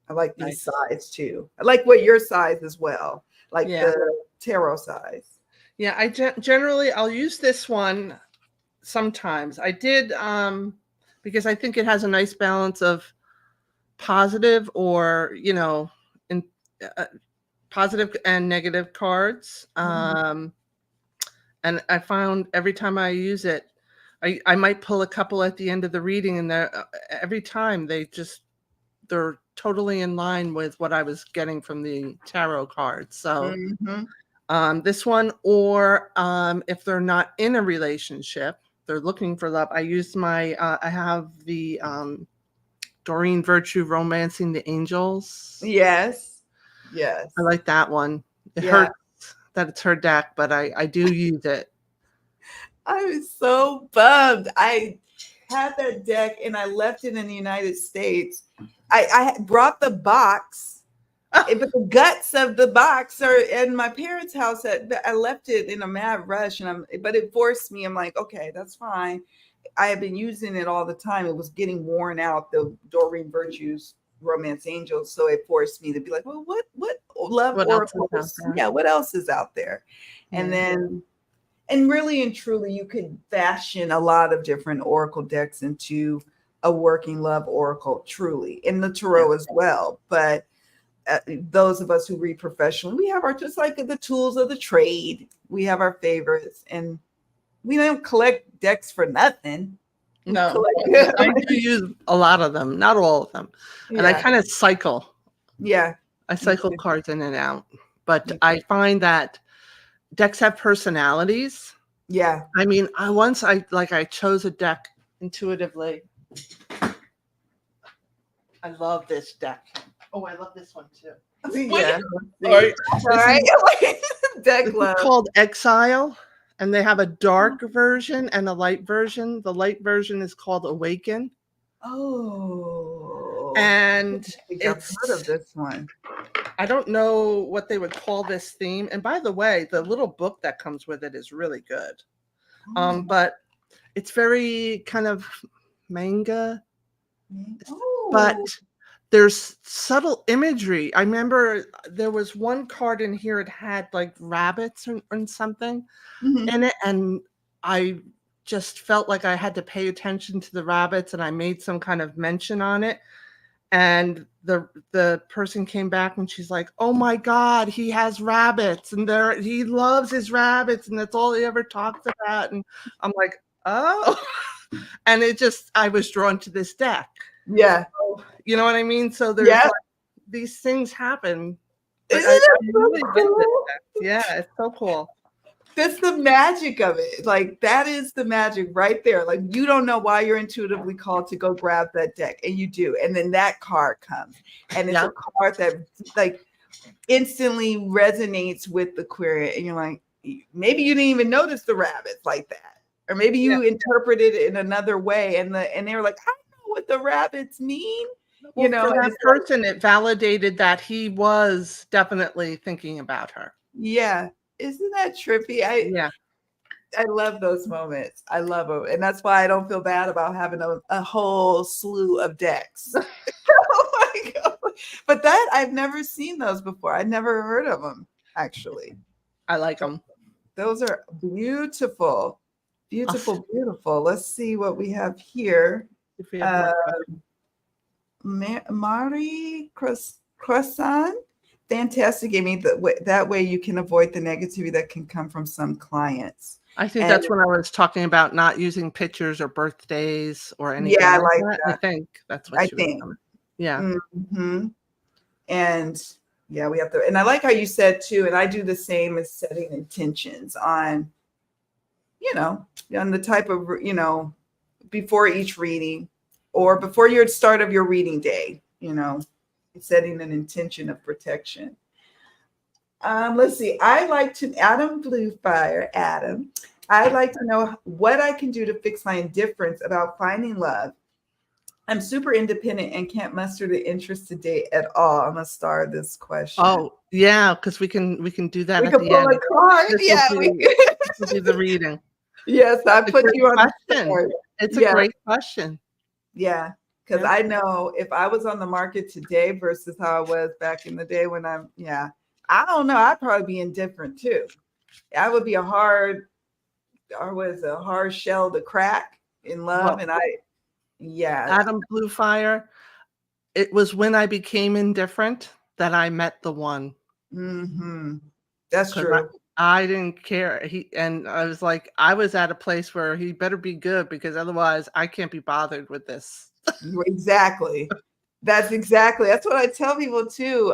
I like these size too. I like what your size as well, like the tarot size. Yeah, I generally I'll use this one sometimes. I did because I think it has a nice balance of positive or positive and negative cards. And I found every time I use it, I might pull a couple at the end of the reading, and every time they're totally in line with what I was getting from the tarot cards. So this one, or if they're not in a relationship, they're looking for love. I use I have the Doreen Virtue, Romancing the Angels. Yes. Yes. I like that one. It hurts that it's her deck, but I do use it. I was so bummed. I had that deck and I left it in the United States. I brought the box, but the guts of the box are in my parents' house. I left it in a mad rush, but it forced me. I'm like, okay, that's fine. I have been using it all the time. It was getting worn out, the Doreen Virtue's Romance Angels. So it forced me to be like, well, what love oracles? Yeah, what else is out there? And then, and really and truly, you could fashion a lot of different oracle decks into a working love oracle, truly, in the tarot as well. But those of us who read professionally, we have just like the tools of the trade. We have our favorites, and we don't collect decks for nothing. No, I do use a lot of them, not all of them. And I kind of cycle. Yeah. I cycle cards in and out. But I find that decks have personalities. Yeah. I mean, I chose a deck intuitively. I love this deck. Oh, I love this one too. Yeah. All right. Deck love. It's called Exile, and they have a dark version and a light version. The light version is called Awaken. Oh. And I've heard of this one. I don't know what they would call this theme. And by the way, the little book that comes with it is really good. But it's very kind of manga. But there's subtle imagery. I remember there was one card in here, it had like rabbits and something in it, and I just felt like I had to pay attention to the rabbits, and I made some kind of mention on it. And the person came back and she's like, oh my God, he has rabbits, and he loves his rabbits, and that's all he ever talks about. And I'm like, oh. And I was drawn to this deck. Yeah. So, you know what I mean? So there's like, these things happen. Isn't it really cool? Yeah, it's so cool. That's the magic of it. Like, that is the magic right there. Like, you don't know why you're intuitively called to go grab that deck, and you do. And then that card comes, and it's a card that like instantly resonates with the query. And you're like, maybe you didn't even notice the rabbits like that, or maybe you interpreted it in another way. And they were like, I know what the rabbits mean. Well, for that person, it validated that he was definitely thinking about her. Yeah. Isn't that trippy? I love those moments. I love them. And that's why I don't feel bad about having a whole slew of decks. Oh my God. But I've never seen those before. I never heard of them, actually. I like them. Those are beautiful. Beautiful, beautiful. Let's see what we have here. Mari Croissant. Fantastic, Amy. That way you can avoid the negativity that can come from some clients. I think that's when I was talking about not using pictures or birthdays or anything. Yeah, I like that. I think that's what she was doing. Yeah. Mm-hmm. And yeah, we have to. And I like how you said too, and I do the same as setting intentions on, on the type of, before each reading or before your start of your reading day, setting an intention of protection. Let's see. I'd like to know what I can do to fix my indifference about finding love. I'm super independent and can't muster the interest to date at all. I'm a star of this question. Oh, yeah, because we can do that. We can pull a card. Yeah, we can do the reading. Yes, I put you on the card. It's a great question. Yeah. Because I know if I was on the market today versus how I was back in the day when I don't know, I'd probably be indifferent too. I would be a hard shell to crack in love. And Adam Bluefire, it was when I became indifferent that I met the one. Mm-hmm. That's true. I didn't care. And I was like, I was at a place where he better be good because otherwise I can't be bothered with this. Exactly. That's what I tell people too.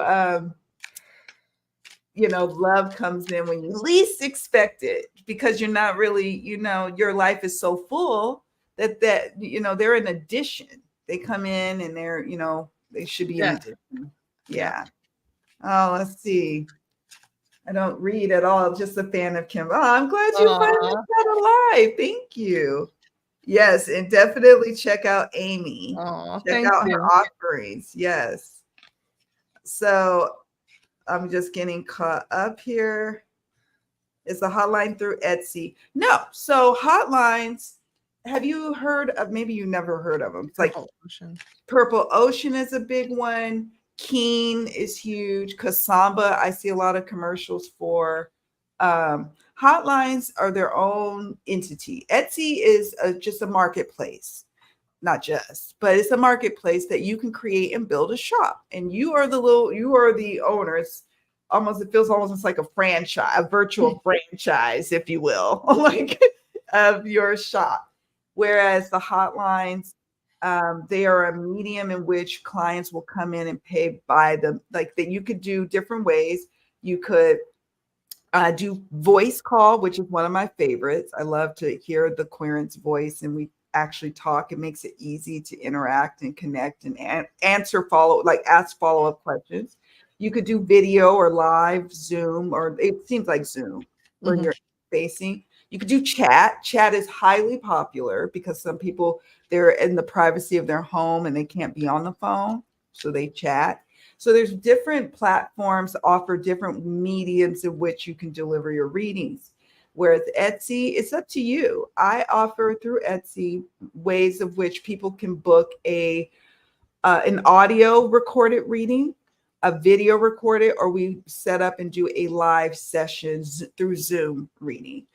Love comes in when you least expect it because you're not really, your life is so full that they're an addition. They come in and they should be an Yeah. addition. Yeah. Yeah. Oh, let's see. I don't read at all. Just a fan of Kim. Oh, I'm glad you finally Aw. got alive. Thank you. Yes, and definitely check out Amy. Aw, Check thank out her you. offerings. Yes. So I'm just getting caught up here. Is the hotline through Etsy? No. So hotlines, have you heard of, maybe you never heard of them. It's like Purple Ocean. Purple Ocean is a big one. Keen is huge. Kasamba, I see a lot of commercials for. Hotlines are their own entity. Etsy is just a marketplace, not just, but it's a marketplace that you can create and build a shop. And you are the owners. Almost, it feels almost like a franchise, a virtual franchise, if you will, like of your shop. Whereas the hotlines, they are a medium in which clients will come in and pay by them. Like that, you could do different ways. You could do voice call, which is one of my favorites. I love to hear the querent's voice and we actually talk. It makes it easy to interact and connect and ask follow-up questions. You could do video or live Zoom, or it seems like Zoom when you're facing. You could do chat. Chat is highly popular because some people, they're in the privacy of their home and they can't be on the phone, so they chat. So there's different platforms that offer different mediums in which you can deliver your readings. Whereas Etsy, it's up to you. I offer through Etsy ways of which people can book an audio recorded reading, a video recorded, or we set up and do a live session through Zoom reading.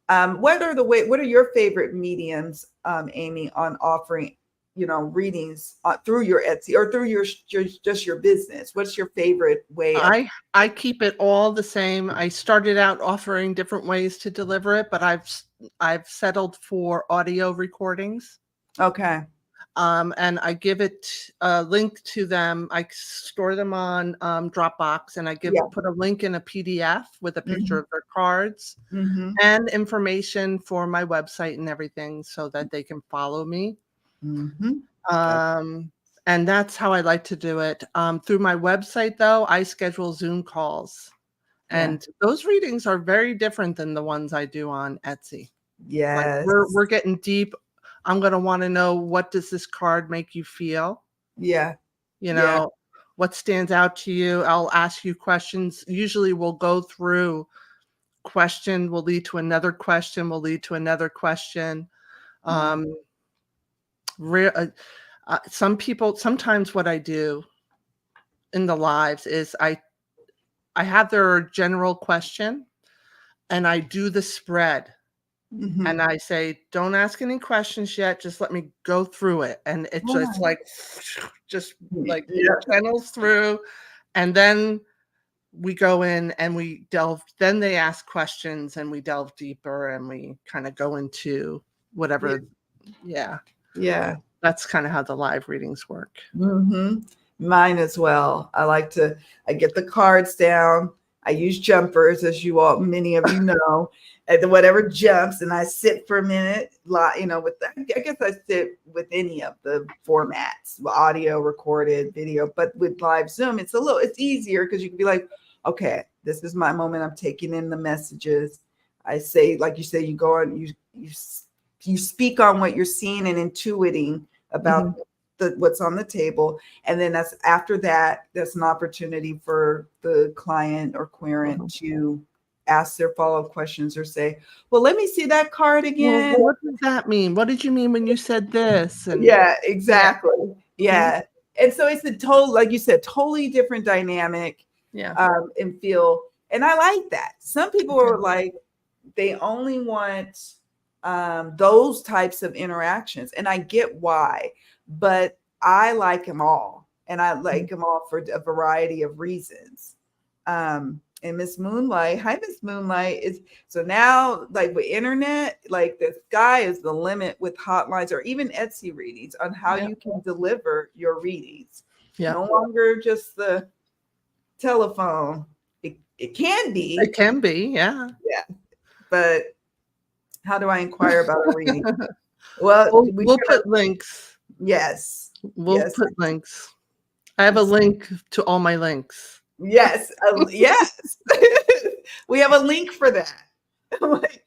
What are your favorite mediums, Amy, on offering readings through your Etsy or through just your business? What's your favorite way of? I keep it all the same. I started out offering different ways to deliver it, but I've settled for audio recordings. Okay. And I give it a link to them. I store them on Dropbox, and I put a link in a PDF with a picture of their cards and information for my website and everything, so that they can follow me. And that's how I like to do it. Through my website, though, I schedule Zoom calls. And those readings are very different than the ones I do on Etsy. Yes. Like we're getting deep. I'm going to want to know, what does this card make you feel? Yeah. What stands out to you? I'll ask you questions. Usually we'll go through question, will lead to another question, will lead to another question. Sometimes what I do in the lives is I have their general question and I do the spread. And I say, don't ask any questions yet. Just let me go through it. And it's like, just like channels through. And then we go in and we delve. Then they ask questions and we delve deeper and we kind of go into whatever. Yeah. That's kind of how the live readings work. Mine as well. I get the cards down. I use jumpers, as many of you know, and whatever jumps, and I sit for a minute, I guess I sit with any of the formats, audio, recorded, video, but with live Zoom, it's easier because you can be like, okay, this is my moment. I'm taking in the messages. I say, like you say, you go on, you speak on what you're seeing and intuiting about what's on the table. And then that's an opportunity for the client or querent to ask their follow-up questions or say, well, let me see that card again. Well, what does that mean? What did you mean when you said this? And exactly. And so it's like you said, totally different dynamic and feel. And I like that. Some people are like, they only want those types of interactions. And I get why, but I like them all. And I like them all for a variety of reasons. And Miss Moonlight, hi Miss Moonlight, is so now like with internet, like the sky is the limit with hotlines or even Etsy readings on how Yeah. you can deliver your readings. Yeah. No longer just the telephone. It can It be, can be. Yeah. yeah, but how do I inquire about a reading? Well, we We'll gotta, put links. yes, We'll yes, put links. I have a link to all my links. yes, yes. We have a link for that. Like,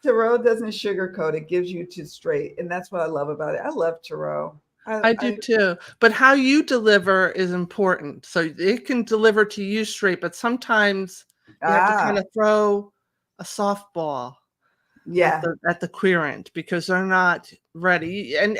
tarot doesn't sugarcoat; it gives you to straight, and that's what I love about it. I love tarot. I do too. But how you deliver is important. So it can deliver to you straight, but sometimes you have to kind of throw a softball yeah, at the querent because they're not ready. And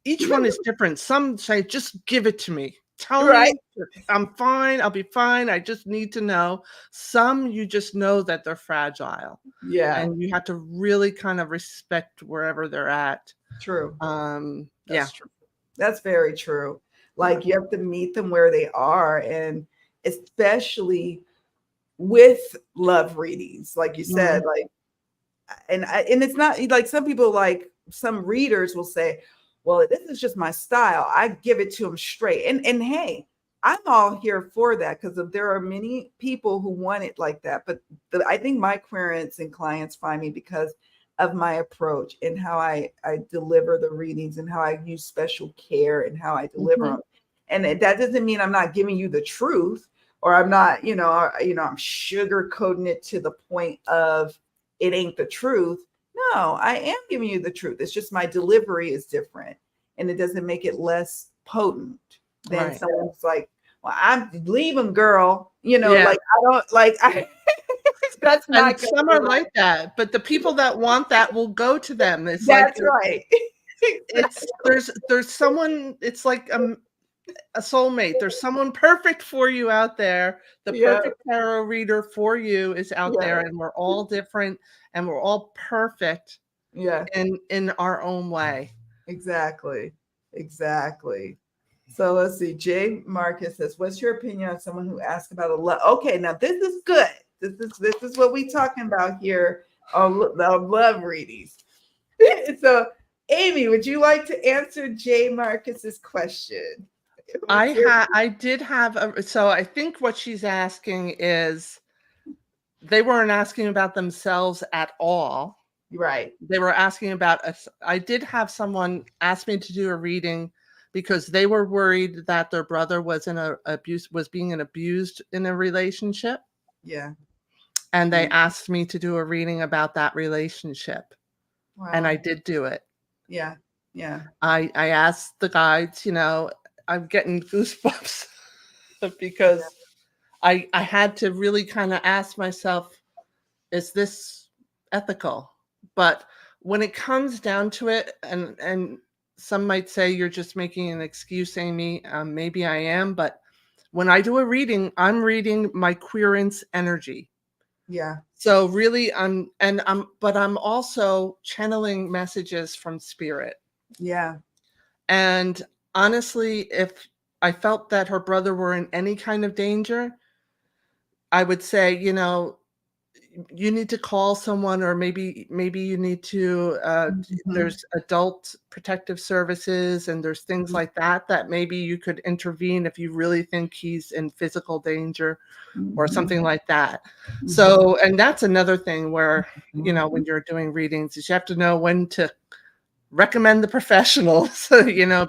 each one is different. Some say, just give it to me. Tell right, me I'm fine. I'll be fine. I just need to know. Some you just know that they're fragile. yeah, And you have to really kind of respect wherever they're at. true. Yeah. That's true. That's very true. Like you have to meet them where they are, and especially with love readings, like you said, Mhm. like, and it's not like some people, like some readers will say, well, this is just my style, I give it to them straight, and hey, I'm all here for that because there are many people who want it like that, but I think my querents and clients find me because of my approach and how I deliver the readings and how I use special care and how I deliver Mhm. them. And that doesn't mean I'm not giving you the truth, or I'm not, I'm sugarcoating it to the point of it ain't the truth. No, I am giving you the truth. It's just my delivery is different, and it doesn't make it less potent than Right. someone's like, well, I'm leaving, girl. Yeah. Like I don't like I that's And not gonna some be are right. like that, but the people that want that will go to them. It's like That's right. it's Exactly. there's someone, it's like a soulmate. There's someone perfect for you out there. The Yeah, perfect tarot reader for you is out yeah, there, and we're all different and we're all perfect yeah. in our own way. Exactly. Exactly. So let's see. Jay Marcus says, "What's your opinion on someone who asks about a love?" Okay, now this is good. This is what we talking about here on love readings. So, Amy, would you like to answer Jay Marcus's question? I did have so I think what she's asking is they weren't asking about themselves at all. Right. They were asking about us. I did have someone ask me to do a reading because they were worried that their brother was was being abused in a relationship, Yeah. and they Yeah. asked me to do a reading about that relationship, and I Wow. did do it. Yeah. Yeah. I asked the guides, I'm getting goosebumps because I had to really kind of ask myself, is this ethical? But when it comes down to it, and some might say you're just making an excuse, Amy. Maybe I am, but when I do a reading, I'm reading my querent's energy. Yeah. So really, but I'm also channeling messages from spirit. Yeah. And honestly, if I felt that her brother were in any kind of danger, I would say, you need to call someone, or maybe you need to Mhm. there's adult protective services, and there's things Mhm. like that maybe you could intervene if you really think he's in physical danger or Mhm. something like that. Mhm. So, and that's another thing where, when Mhm. you're doing readings, is you have to know when to recommend the professionals,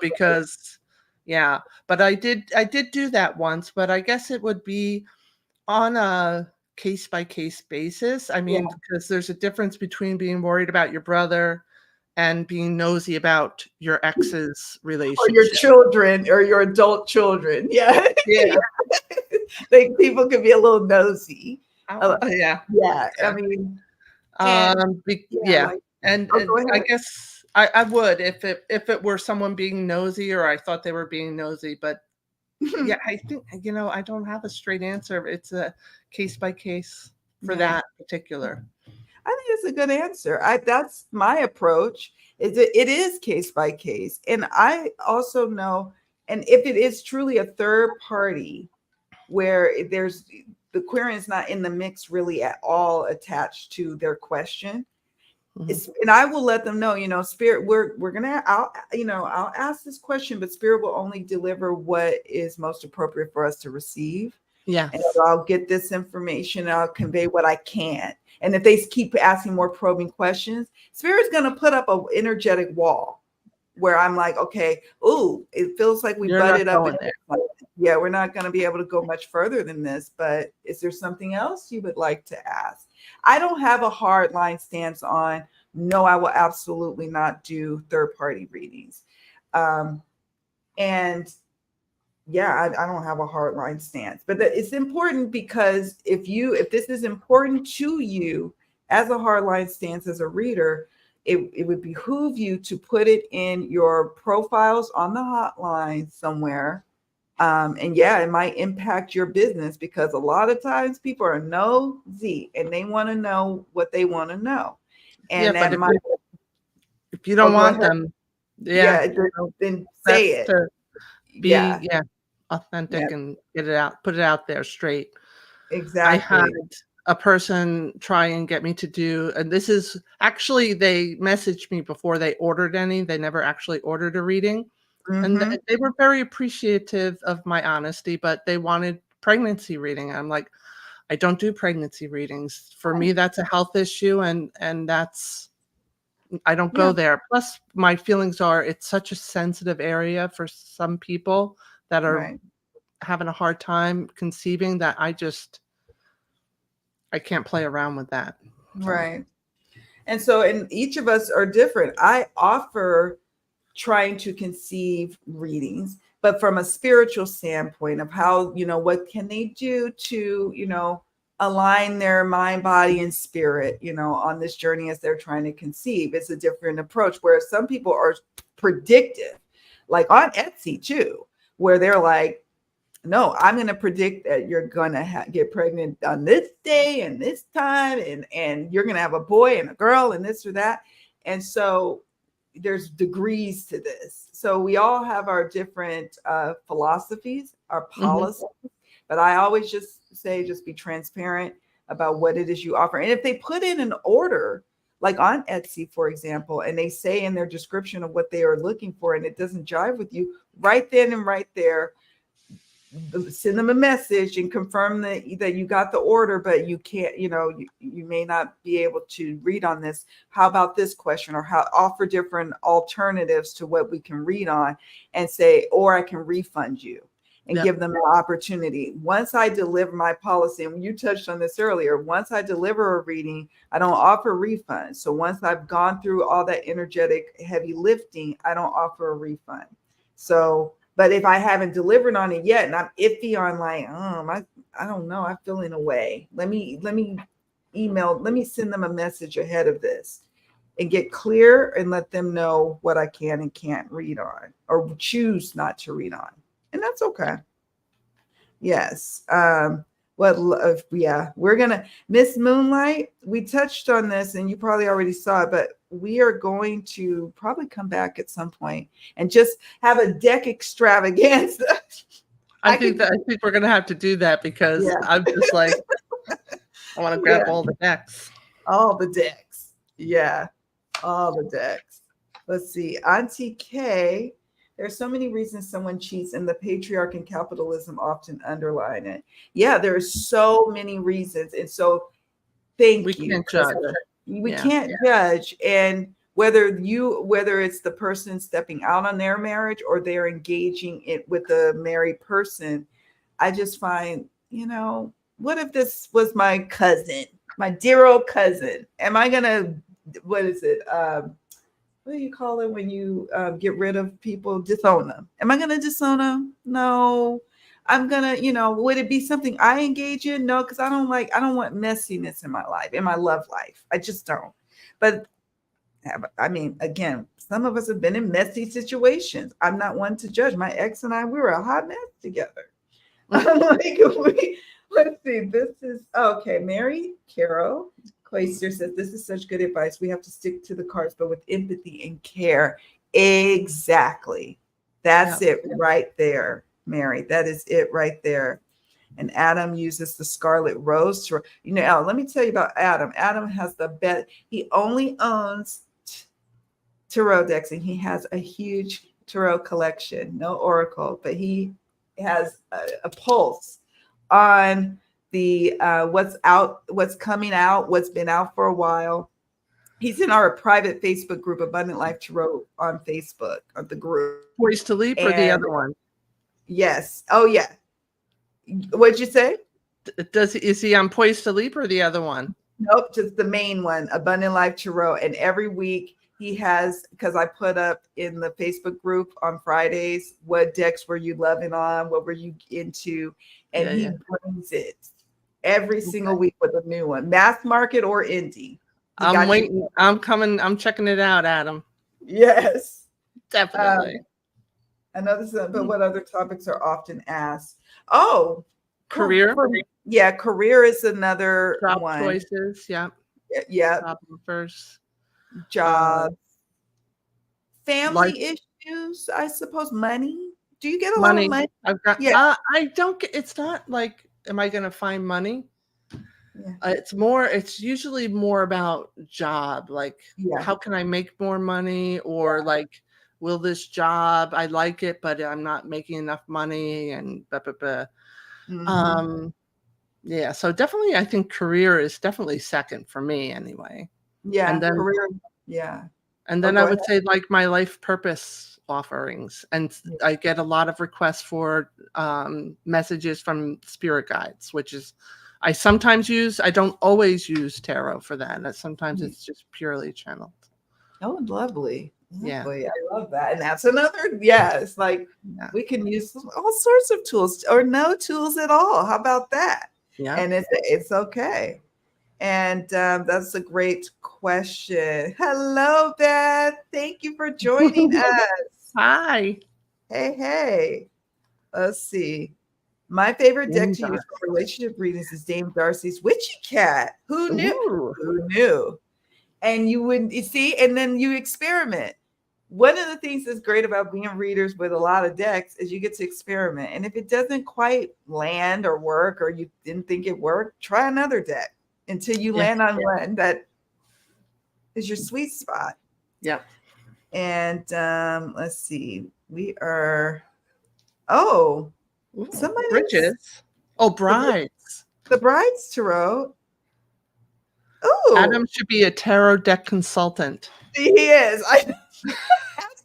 because yeah. But I did do that once, but I guess it would be on a case by case basis. I Yeah. mean, because there's a difference between being worried about your brother and being nosy about your ex's Or your relationship. children or your adult children. Yeah. Yeah. Like people can be a little nosy. Yeah. Yeah. I Yeah. mean, and yeah, Yeah. like, oh, And go I ahead. guess I would if it were someone being nosy, or I thought they were being nosy. But yeah, I think, I don't have a straight answer. It's a case by case for Yeah. that particular. I think it's a good answer. That's my approach. It is case by case. And I also know, and if it is truly a third party where there's the Aquarian is not in the mix really at all attached to their question. And I will let them know, Spirit, we're gonna, I'll ask this question, but Spirit will only deliver what is most appropriate for us to receive. Yeah. And so I'll get this information, I'll convey what I can. And if they keep asking more probing questions, Spirit's gonna put up an energetic wall where I'm like, okay, it feels like we butted up. Yeah, we're not going to be able to go much further than this, but is there something else you would like to ask? I don't have a hard line stance on, no, I will absolutely not do third-party readings. And yeah, I don't have a hard line stance, but it's important because if this is important to you as a hard line stance as a reader, it would behoove you to put it in your profiles on the hotline somewhere. And yeah, it might impact your business because a lot of times people are nosy and they want to know what they want to know. And yeah, but if you don't want them, then say it. Be authentic and get it out, put it out there straight. Exactly. I had a person try and get me to do, and this is actually, they messaged me before they ordered any. They never actually ordered a reading. And they were very appreciative of my honesty, but they wanted pregnancy reading. I'm like, I don't do pregnancy readings. For me, that's a health issue, and that's, I don't go there. Plus, my feelings are, it's such a sensitive area for some people that are having a hard time conceiving, that I can't play around with that. Right. And so, and each of us are different. I offer trying to conceive readings, but from a spiritual standpoint of how, what can they do to, align their mind, body, and spirit, on this journey as they're trying to conceive. It's a different approach, whereas some people are predictive, like on Etsy too, where they're like, no, I'm going to predict that you're going to get pregnant on this day and this time, and you're going to have a boy and a girl and this or that. And so there's degrees to this. So we all have our different philosophies, our policies, but I always just say, just be transparent about what it is you offer. And if they put in an order, like on Etsy, for example, and they say in their description of what they are looking for, and it doesn't jive with you, right then and right there, send them a message and confirm that you got the order, but you can't, you may not be able to read on this. How about this question? Or offer different alternatives to what we can read on, and say, or I can refund you, and give them an opportunity. Once I deliver my policy, and you touched on this earlier, once I deliver a reading, I don't offer refunds. So once I've gone through all that energetic heavy lifting, I don't offer a refund. So, but if I haven't delivered on it yet, and I'm iffy on like, I don't know, I'm feeling away. Let me send them a message ahead of this and get clear and let them know what I can and can't read on, or choose not to read on. And that's okay. Yes. We're gonna, Miss Moonlight, we touched on this and you probably already saw it, but we are going to probably come back at some point and just have a deck extravaganza. I think we're gonna have to do that, because I'm just like, I want to grab all the decks. All the decks. Yeah. All the decks. Let's see. Auntie K, there's so many reasons someone cheats, and the patriarch and capitalism often underline it. Yeah, there are so many reasons. And so we can't judge. We can't judge. And whether it's the person stepping out on their marriage or they're engaging it with a married person, I just find, what if this was my cousin, my dear old cousin? Am I gonna, what is it? What do you call it when you get rid of people? Disown them. Am I going to disown them? No. I'm going to, would it be something I engage in? No, because I don't want messiness in my life, in my love life. I just don't. But I mean, again, some of us have been in messy situations. I'm not one to judge. My ex and I, we were a hot mess together. I'm like, let's see, this is, okay, Mary Carol Clayster says, this is such good advice. We have to stick to the cards, but with empathy and care. Exactly. That's it right there, Mary. That is it right there. And Adam uses the Scarlet Rose Tarot. You know, let me tell you about Adam. Adam has the best. He only owns tarot decks, and he has a huge tarot collection. No oracle, but he has a pulse on the what's out, what's coming out, what's been out for a while. He's in our private Facebook group, Abundant Life Tarot, on Facebook, on the group. Poised to Leap or the other one? Yes. Oh yeah. What'd you say? Is he on Poised to Leap or the other one? Nope, just the main one, Abundant Life Tarot. And every week he has, because I put up in the Facebook group on Fridays, what decks were you loving on? What were you into? And he brings it every single week with a new one, mass market or indie. I'm waiting. I'm coming. I'm checking it out, Adam. Yes, definitely. I know this, but what other topics are often asked? Oh, career. Career is another job one. Choices. Yeah. Job offers. Jobs. Family issues, I suppose. Money. Do you get a lot of money? I've got. I don't get. It's not like, am I going to find money? Yeah. It's usually more about job, like how can I make more money, or like, will this job, I like it, but I'm not making enough money, and blah, blah, blah. Yeah, so definitely I think career is definitely second for me anyway. Yeah, and then career. And then I would say like my life purpose offerings, and I get a lot of requests for messages from spirit guides, which is I sometimes use. I don't always use tarot for that. Sometimes it's just purely channeled. Oh, lovely. Yeah, I love that. And that's another, it's like we can use all sorts of tools or no tools at all. How about that? Yeah. And it's okay. And that's a great question. Hello, Beth. Thank you for joining us. Hi. Hey. Let's see. My favorite deck to use for relationship readings is Dame Darcy's Witchy Cat. Who knew? Ooh. Who knew? And you see, and then you experiment. One of the things that's great about being readers with a lot of decks is you get to experiment. And if it doesn't quite land or work, or you didn't think it worked, try another deck until you land on one that is your sweet spot. Yeah. And let's see. We are somebody Bridges. Brides. The Brides Tarot. Oh, Adam should be a tarot deck consultant. He is.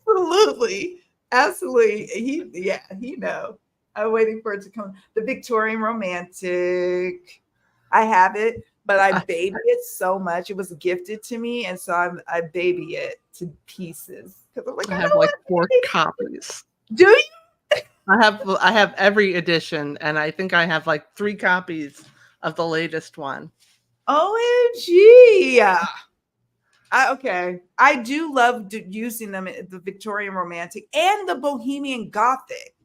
Absolutely. He know. I'm waiting for it to come. The Victorian Romantic. I have it, but I baby it so much. It was gifted to me, and so I baby it to pieces. Because I'm like, I have like 4 copies. Do you? I have every edition, and I think I have like 3 copies of the latest one. OMG. Okay. I do love using them, the Victorian Romantic and the Bohemian Gothic.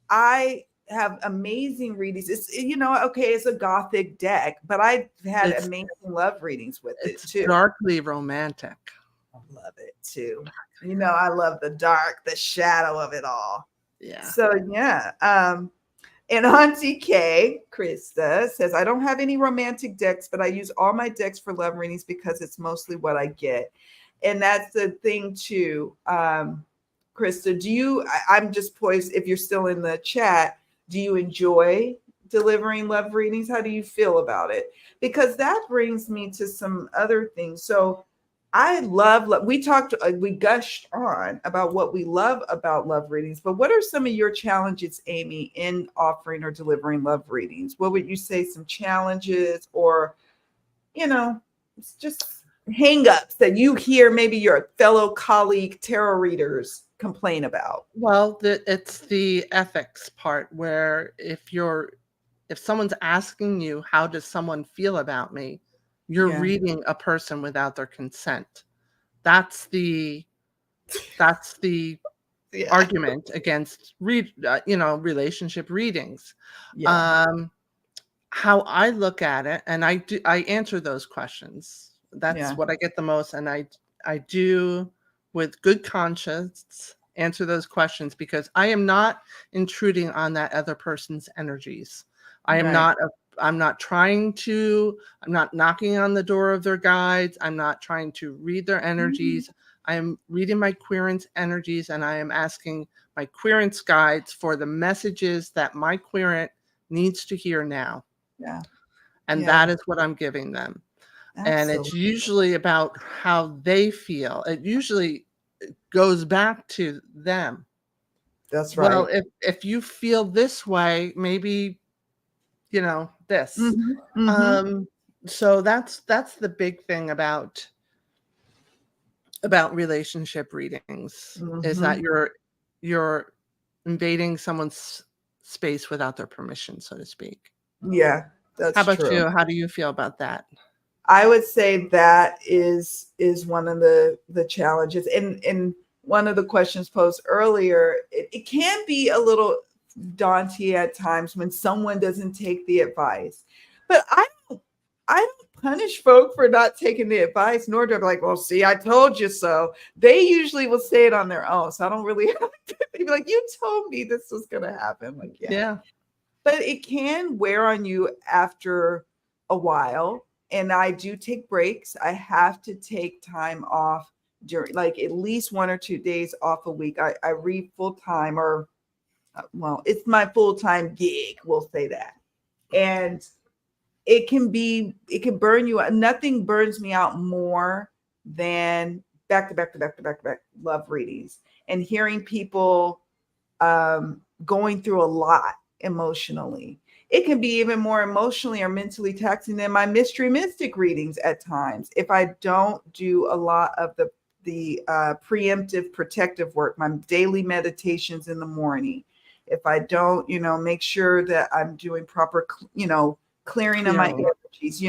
I have amazing readings. It's, it's a Gothic deck, but I've had amazing love readings with it too. Darkly romantic. I love it too. I love the dark, the shadow of it all. Yeah. So and Auntie K, Krista, says, I don't have any romantic decks, but I use all my decks for love readings because it's mostly what I get. And that's the thing too. Krista, I'm just poised, if you're still in the chat, do you enjoy delivering love readings? How do you feel about it? Because that brings me to some other things. So I we gushed on about what we love about love readings, but what are some of your challenges, Amy, in offering or delivering love readings? What would you say some challenges, or, it's just hangups that you hear maybe your fellow colleague tarot readers complain about? Well, it's the ethics part, where if someone's asking you, how does someone feel about me? You're reading a person without their consent. That's the argument against relationship readings. How I look at it, and I answer those questions. That's what I get the most, and I do with good conscience answer those questions, because I am not intruding on that other person's energies. Right. I'm not knocking on the door of their guides. I'm not trying to read their energies. I am reading my querent's energies, and I am asking my querent's guides for the messages that my querent needs to hear now. Yeah. And Yeah. that is what I'm giving them. And it's Absolutely. usually about how they feel. It usually goes back to them. That's Well, right. if you feel this way, maybe, this. Hmm. Hmm. Um, so that's the big thing about relationship readings, is that Hmm. you're invading someone's space without their permission, so to speak. Yeah, How that's about true. you? How do you feel about that? I would say that is one of the challenges. And one of the questions posed earlier, it can be a little daunting at times when someone doesn't take the advice. But I don't punish folk for not taking the advice, nor do I be like, well, see, I told you so. They usually will say it on their own. So I don't really have to be like, you told me this was gonna happen. Like, yeah. Yeah. But it can wear on you after a while. And I do take breaks. I have to take time off during, like, at least 1 or 2 days off a week. I read full time, or well, it's my full time gig. We'll say that. And it can burn you out. Nothing burns me out more than back to back to back to back to back love readings and hearing people going through a lot emotionally. It can be even more emotionally or mentally taxing than my mystery mystic readings at times if I don't do a lot of the preemptive protective work, my daily meditations in the morning. If I don't, make sure that I'm doing proper, clearing of my Clearing. energies,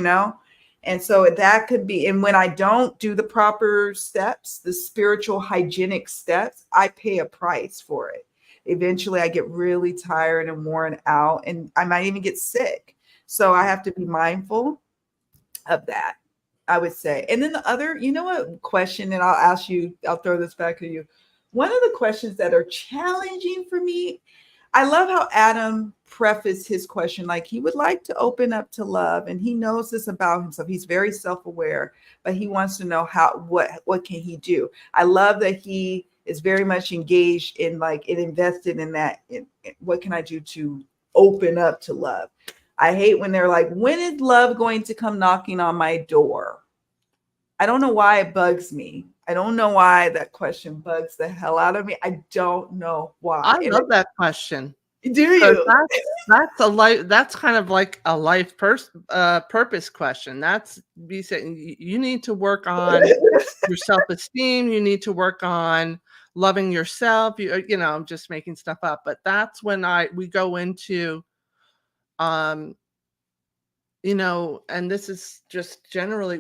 And so that could be, and when I don't do the proper steps, the spiritual hygienic steps, I pay a price for it. Eventually I get really tired and worn out, and I might even get sick. So I have to be mindful of that, I would say. And then the other, what question, and I'll ask you, I'll throw this back to you. One of the questions that are challenging for me, I love how Adam prefaced his question like he would like to open up to love, and he knows this about himself. He's very self-aware, but he wants to know what can he do. I love that he is very much engaged in like and invested in that. In what can I do to open up to love? I hate when they're like, when is love going to come knocking on my door? I don't know why it bugs me. I don't know why that question bugs the hell out of me. I don't know I why. And love that question. do Because you? that's kind of like a life purpose question. That's be saying you need to work on your self-esteem, you need to work on loving yourself. I'm just making stuff up, but that's when we go into um and this is just generally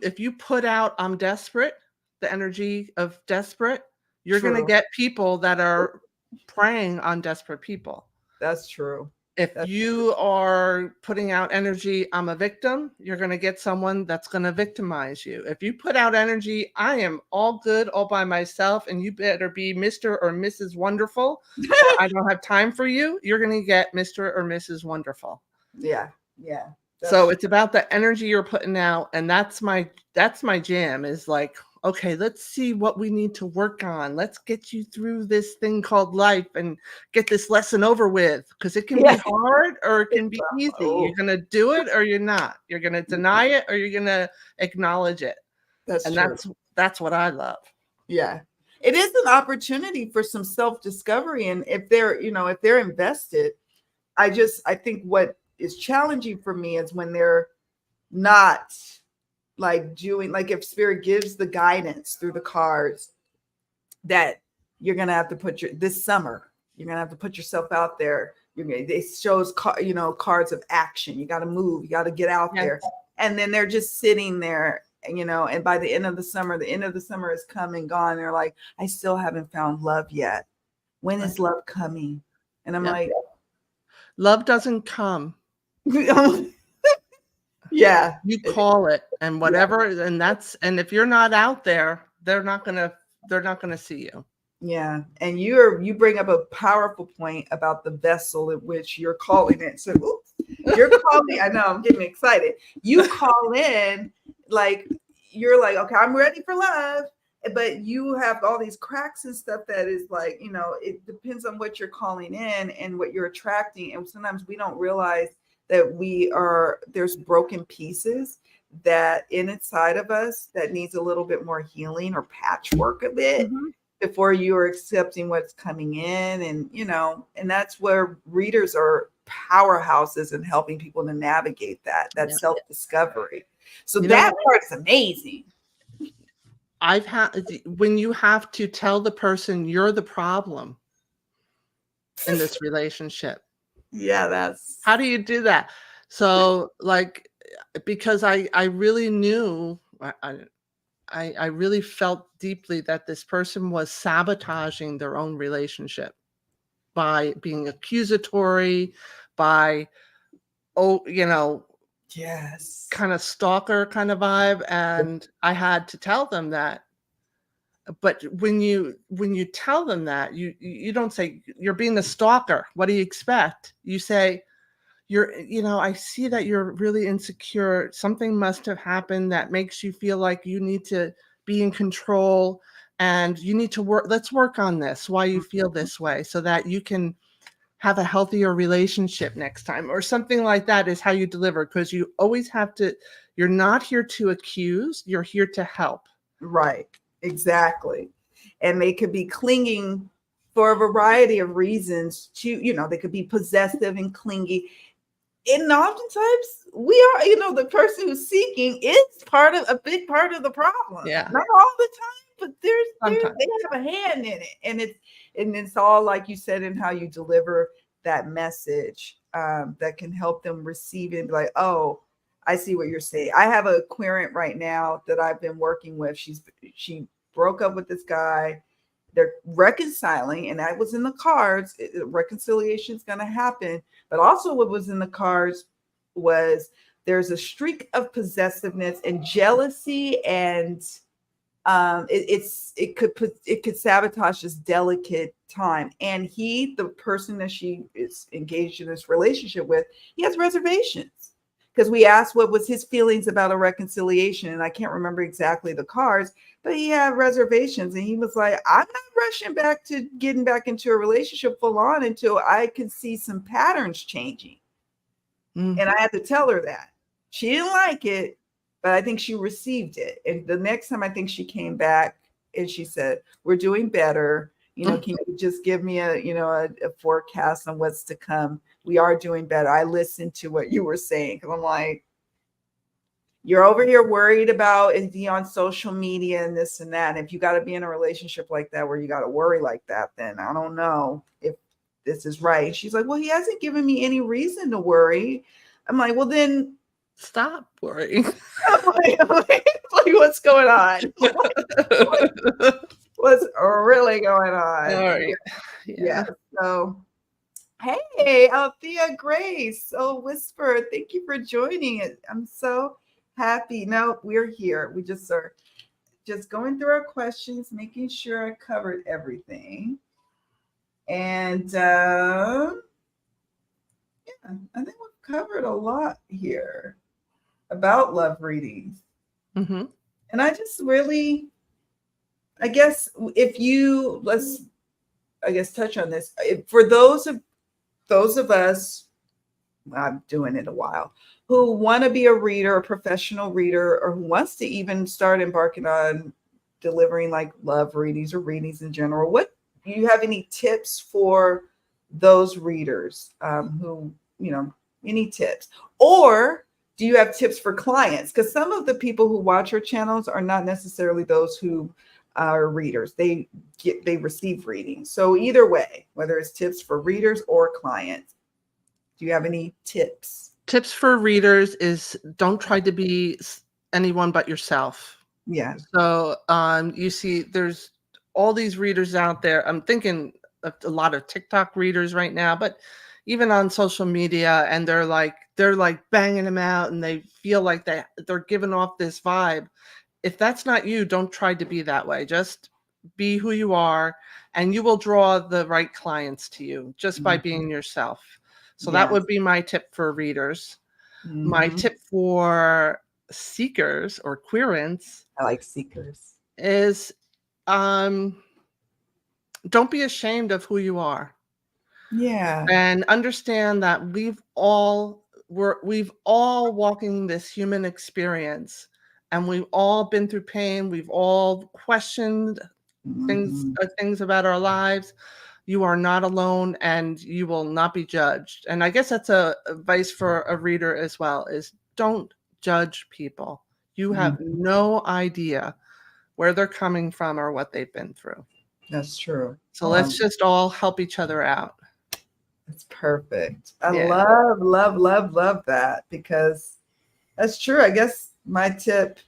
if you put out I'm desperate, the energy of desperate, you're going to True. get people that are preying on desperate people. That's true. If That's you are putting out energy, I'm a victim, you're going to get someone that's going to victimize you. If you put out energy, I am all good all by myself, and you better be Mr. or Mrs. Wonderful, or I don't have time for you, you're going to get Mr. or Mrs. Wonderful. yeah. Yeah. So it's about the energy you're putting out, and that's my jam, is like, okay, let's see what we need to work on. Let's get you through this thing called life and get this lesson over with, because it can be Yeah. hard or it can be easy. Oh, You're going to do it or you're not. You're going to deny it or you're going to acknowledge it. that's And true. that's what I love. Yeah. It is an opportunity for some self-discovery. And if they're invested, I think what is challenging for me is when they're not like doing, like if spirit gives the guidance through the cards that you're going to have to this summer, you're going to have to put yourself out there. It shows, cards of action. You got to move, you got to get out Yeah. there. And then they're just sitting there, and by the end of the summer has come and gone. They're like, I still haven't found love yet. When is love coming? And I'm like, love doesn't come. yeah, You call it, and whatever, and if you're not out there, they're not gonna see you. Yeah. And you bring up a powerful point about the vessel in which you're calling it. So You're calling. I know, I'm getting excited. You call in like you're like, okay, I'm ready for love. But you have all these cracks and stuff that is like, it depends on what you're calling in and what you're attracting. And sometimes we don't realize that there's broken pieces that inside of us that needs a little bit more healing or patchwork of it before you are accepting what's coming in. And that's where readers are powerhouses in helping people to navigate that self-discovery. So that part is amazing. I've had, when you have to tell the person you're the problem in this relationship. Yeah, how do you do that? So like, because I really knew, I really felt deeply that this person was sabotaging their own relationship by being accusatory, by, yes, kind of stalker kind of vibe. And I had to tell them that. But when you tell them that, you don't say you're being a stalker. What do you expect? You say, I see that you're really insecure. Something must have happened that makes you feel like you need to be in control, and you need to work. Let's work on this, why you feel this way, so that you can have a healthier relationship next time, or something like that is how you deliver. Because you always have to, you're not here to accuse, you're here to help. Right. Exactly. And they could be clinging for a variety of reasons to, they could be possessive and clingy. And oftentimes we are, the person who's seeking is a big part of the problem. Yeah. Not all the time, but they have a hand in it. And it's all, like you said, in how you deliver that message that can help them receive it and be like, oh, I see what you're saying. I have a querent right now that I've been working with. She broke up with this guy. They're reconciling, and that was in the cards. Reconciliation is going to happen. But also what was in the cards was there's a streak of possessiveness and jealousy, and it could sabotage this delicate time. And the person that she is engaged in this relationship with, he has reservations. Because we asked what was his feelings about a reconciliation, and I can't remember exactly the cards, but he had reservations, and he was like, I'm not rushing back to getting back into a relationship full on until I can see some patterns changing. And I had to tell her that. She didn't like it, but I think she received it. And the next time I think she came back and she said, we're doing better. Can you just give me a forecast on what's to come? We are doing better. I listened to what you were saying, because I'm like, you're over here worried about is he on social media and this and that. And if you got to be in a relationship like that where you got to worry like that, then I don't know if this is right. She's like, well, he hasn't given me any reason to worry. I'm like, well, then stop worrying. What's going on? What's really going on? All right. Yeah. So, hey, Althea Grace. So Whisper, thank you for joining it. I'm so happy. No, we're here. We just are just going through our questions, making sure I covered everything. And I think we've covered a lot here about love readings. Mm-hmm. And I just really, I guess, let's touch on this. For those of us, I'm doing it a while, who want to be a reader, a professional reader, or who wants to even start embarking on delivering like love readings or readings in general, what do you have any tips for those readers who, any tips? Or do you have tips for clients? Because some of the people who watch your channels are not necessarily those who are readers. They receive readings. So either way, whether it's tips for readers or clients, do you have any tips? Tips for readers is don't try to be anyone but yourself. Yeah. So you see there's all these readers out there. I'm thinking of a lot of TikTok readers right now, but even on social media, and they're like banging them out, and they feel like they're giving off this vibe. If that's not you, don't try to be that way. Just be who you are, and you will draw the right clients to you just by being yourself. So that Yes. would be my tip for readers. My Mhm. tip for seekers or querents I like seekers. is um, don't be ashamed of who you are, Yeah. and understand that we've all walking this human experience, and we've all been through pain. We've all questioned Mhm. things about our lives. You are not alone, and you will not be judged. And I guess that's a advice for a reader as well, is don't judge people. You have Mhm. no idea where they're coming from or what they've been through. That's true. So Oh, let's just all help each other out. that's perfect. I Yeah. love, love, love, love that, because that's true. I guess my tip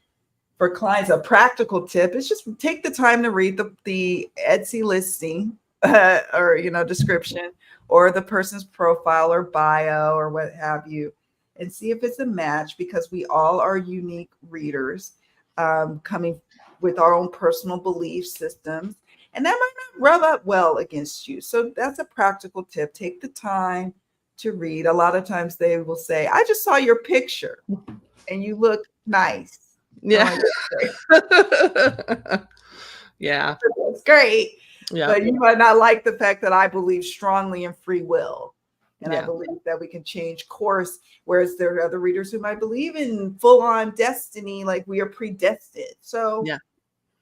for clients, a practical tip, is just take the time to read the Etsy listing or description, or the person's profile or bio or what have you, and see if it's a match, because we all are unique readers, coming with our own personal belief systems, and that might not rub up well against you. So that's a practical tip. Take the time to read. A lot of times they will say, I just saw your picture and you look nice. I'm Yeah. like, okay, Yeah. that's great. Yeah. But you might not like the fact that I believe strongly in free will. And I Yeah. believe that we can change course. Whereas there are other readers who might believe in full on destiny, like we are predestined. So, Yeah.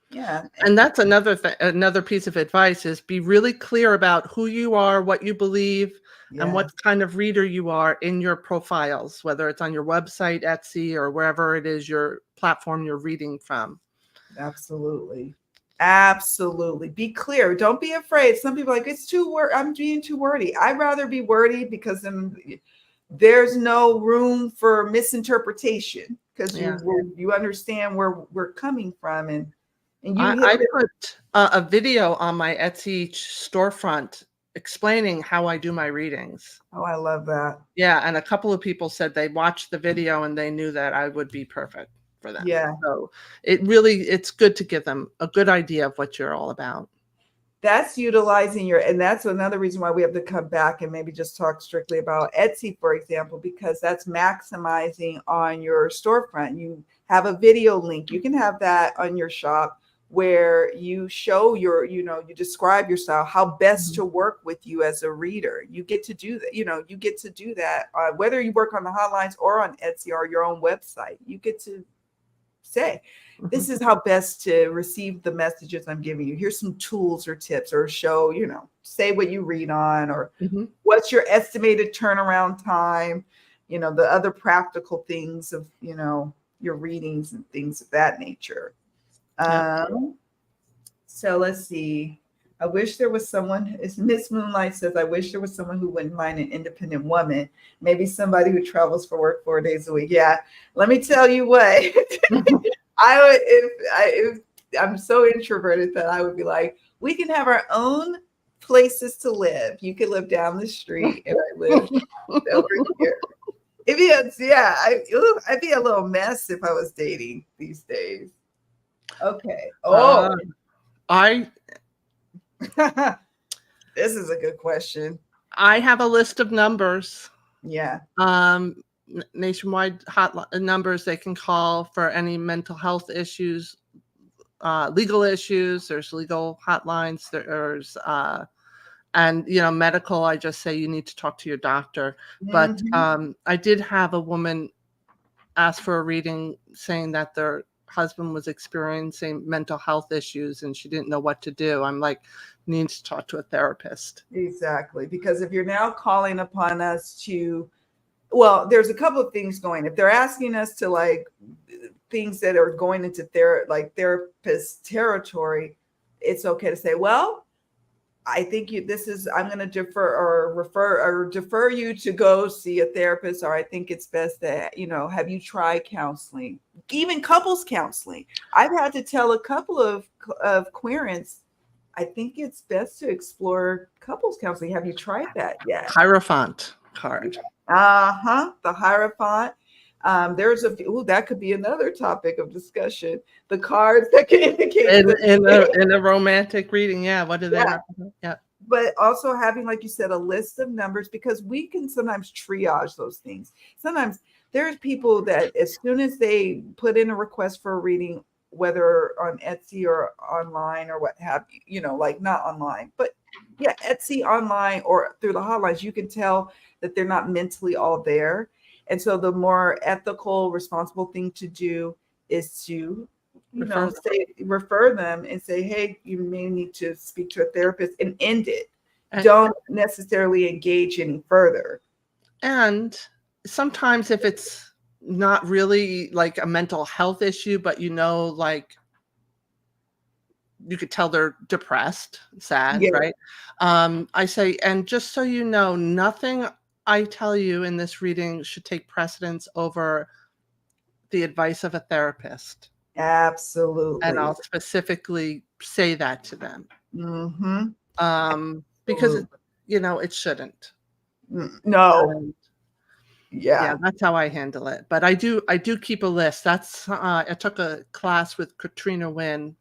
yeah. And that's another piece of advice, is be really clear about who you are, what you believe, and what Yes, kind of reader you are in your profiles, whether it's on your website, Etsy, or wherever it is your platform you're reading from. absolutely. Absolutely. Be clear. Don't be afraid. Some people are like, it's too word. I'm being too wordy. I'd rather be wordy, because then there's no room for misinterpretation, because Yeah. you understand where we're coming from, and you hit I it. put a video on my Etsy storefront explaining how I do my readings. Oh, I love that. Yeah, and a couple of people said they watched the video and they knew that I would be perfect for them. Yeah. So it's good to give them a good idea of what you're all about. That's utilizing and that's another reason why we have to come back and maybe just talk strictly about Etsy, for example, because that's maximizing on your storefront. You have a video link. You can have that on your shop where you show you describe your style, how best to work with you as a reader. You get to do that. You get to do that, whether you work on the hotlines or on Etsy or your own website. You get to say, this is how best to receive the messages I'm giving you. Here's some tools or tips, or show, say what you read on, or Mhm. what's your estimated turnaround time, the other practical things of, your readings and things of that nature. Yeah. So let's see. I wish there was someone, as Miss Moonlight says, I wish there was someone who wouldn't mind an independent woman, maybe somebody who travels for work 4 days a week. Yeah, let me tell you what, I would, if I'm so introverted that I would be like, we can have our own places to live. You can live down the street and I live over here. I'd be a little mess if I was dating these days. Okay. Oh, I this is a good question. I have a list of numbers, Yeah. nationwide hotline numbers they can call for any mental health issues, legal issues. There's legal hotlines. There's and medical. I just say you need to talk to your doctor. But Mhm. I did have a woman ask for a reading, saying that their husband was experiencing mental health issues and she didn't know what to do. I'm like, you need to talk to a therapist. Exactly. Because if you're now calling upon us to, well, there's a couple of things going. If they're asking us to, like, things that are going into therapist territory, it's okay to say, well, I think I'm going to defer you to go see a therapist, or I think it's best that, have you tried counseling, even couples counseling. I've had to tell a couple of querents, I think it's best to explore couples counseling. Have you tried that yet? Hierophant card. The Hierophant. That could be another topic of discussion. The cards that can indicate In a romantic reading, yeah. What do they represent? Yeah. but also having, like you said, a list of numbers, because we can sometimes triage those things. Sometimes there's people that as soon as they put in a request for a reading, whether on Etsy or online or what have you, like not online, but yeah, Etsy, online, or through the hotlines, you can tell that they're not mentally all there. And so the more ethical, responsible thing to do is to, refer them and say, hey, you may need to speak to a therapist, and end it. Don't necessarily engage any further. And sometimes if it's not really like a mental health issue, but like you could tell they're depressed, sad, right? I say, and just so you know, nothing I tell you in this reading should take precedence over the advice of a therapist. Absolutely. And I'll specifically say that to them. Because it shouldn't. No. Yeah, that's how I handle it. But I do keep a list. That's I took a class with Katrina Wynn,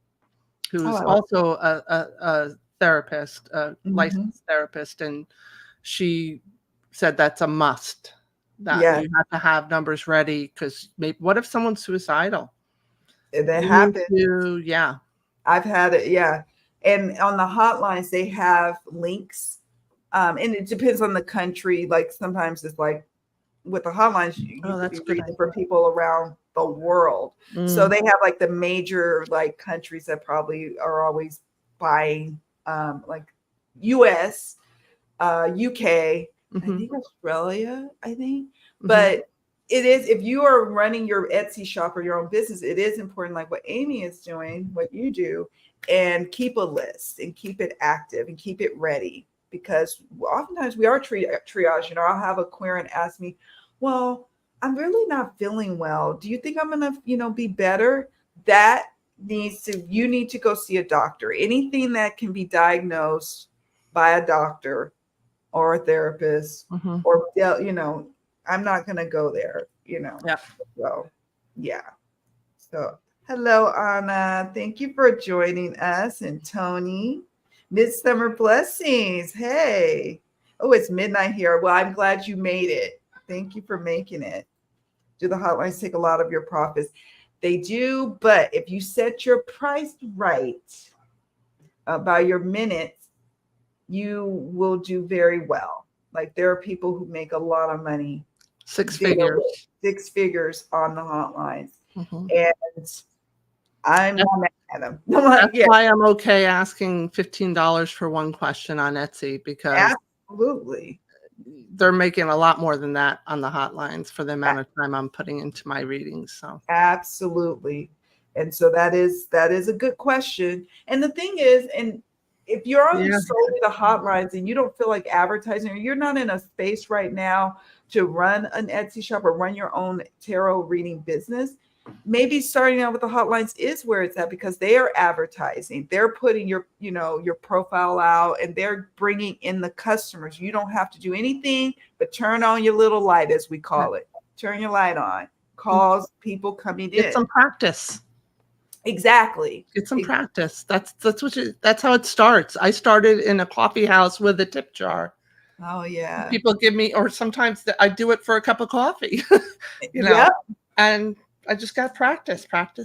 who's also a therapist, a licensed therapist, and she said that's a must. That you have to have numbers ready, because maybe what if someone's suicidal? That happens. Yeah. I've had it. Yeah. And on the hotlines, they have links. And it depends on the country. Like sometimes it's like with the hotlines, you could be reading for people around the world. So they have like the major like countries that probably are always buying, like US, UK, I think Australia, but it is, if you are running your Etsy shop or your own business, it is important, like what Amy is doing, what you do, and keep a list and keep it active and keep it ready, because oftentimes we are triage. I'll have a querent ask me, well, I'm really not feeling well. Do you think I'm going to, be better? You need to go see a doctor. Anything that can be diagnosed by a doctor or a therapist, or, I'm not going to go there, Yeah. So, yeah. So, hello, Anna. Thank you for joining us. And Tony, Midsummer Blessings. Hey. Oh, it's midnight here. Well, I'm glad you made it. Thank you for making it. Do the hotlines take a lot of your profits? They do, but if you set your price right by your minutes, you will do very well. Like there are people who make a lot of money. Six figures on the hotlines. And I'm not mad at them. That's why I'm okay asking $15 for one question on Etsy, because absolutely they're making a lot more than that on the hotlines for the amount of time I'm putting into my readings. So absolutely. And so that is a good question. And the thing is, and if you're on solely the hotlines and you don't feel like advertising, or you're not in a space right now to run an Etsy shop or run your own tarot reading business, maybe starting out with the hotlines is where it's at, because they are advertising. They're putting your profile out, and they're bringing in the customers. You don't have to do anything but turn on your little light, as we call it. Turn your light on. Cause people coming in. Get some practice. Exactly. Get some practice. That's how it starts. I started in a coffee house with a tip jar. Oh yeah. People give me, or sometimes I do it for a cup of coffee. And I just got practice. And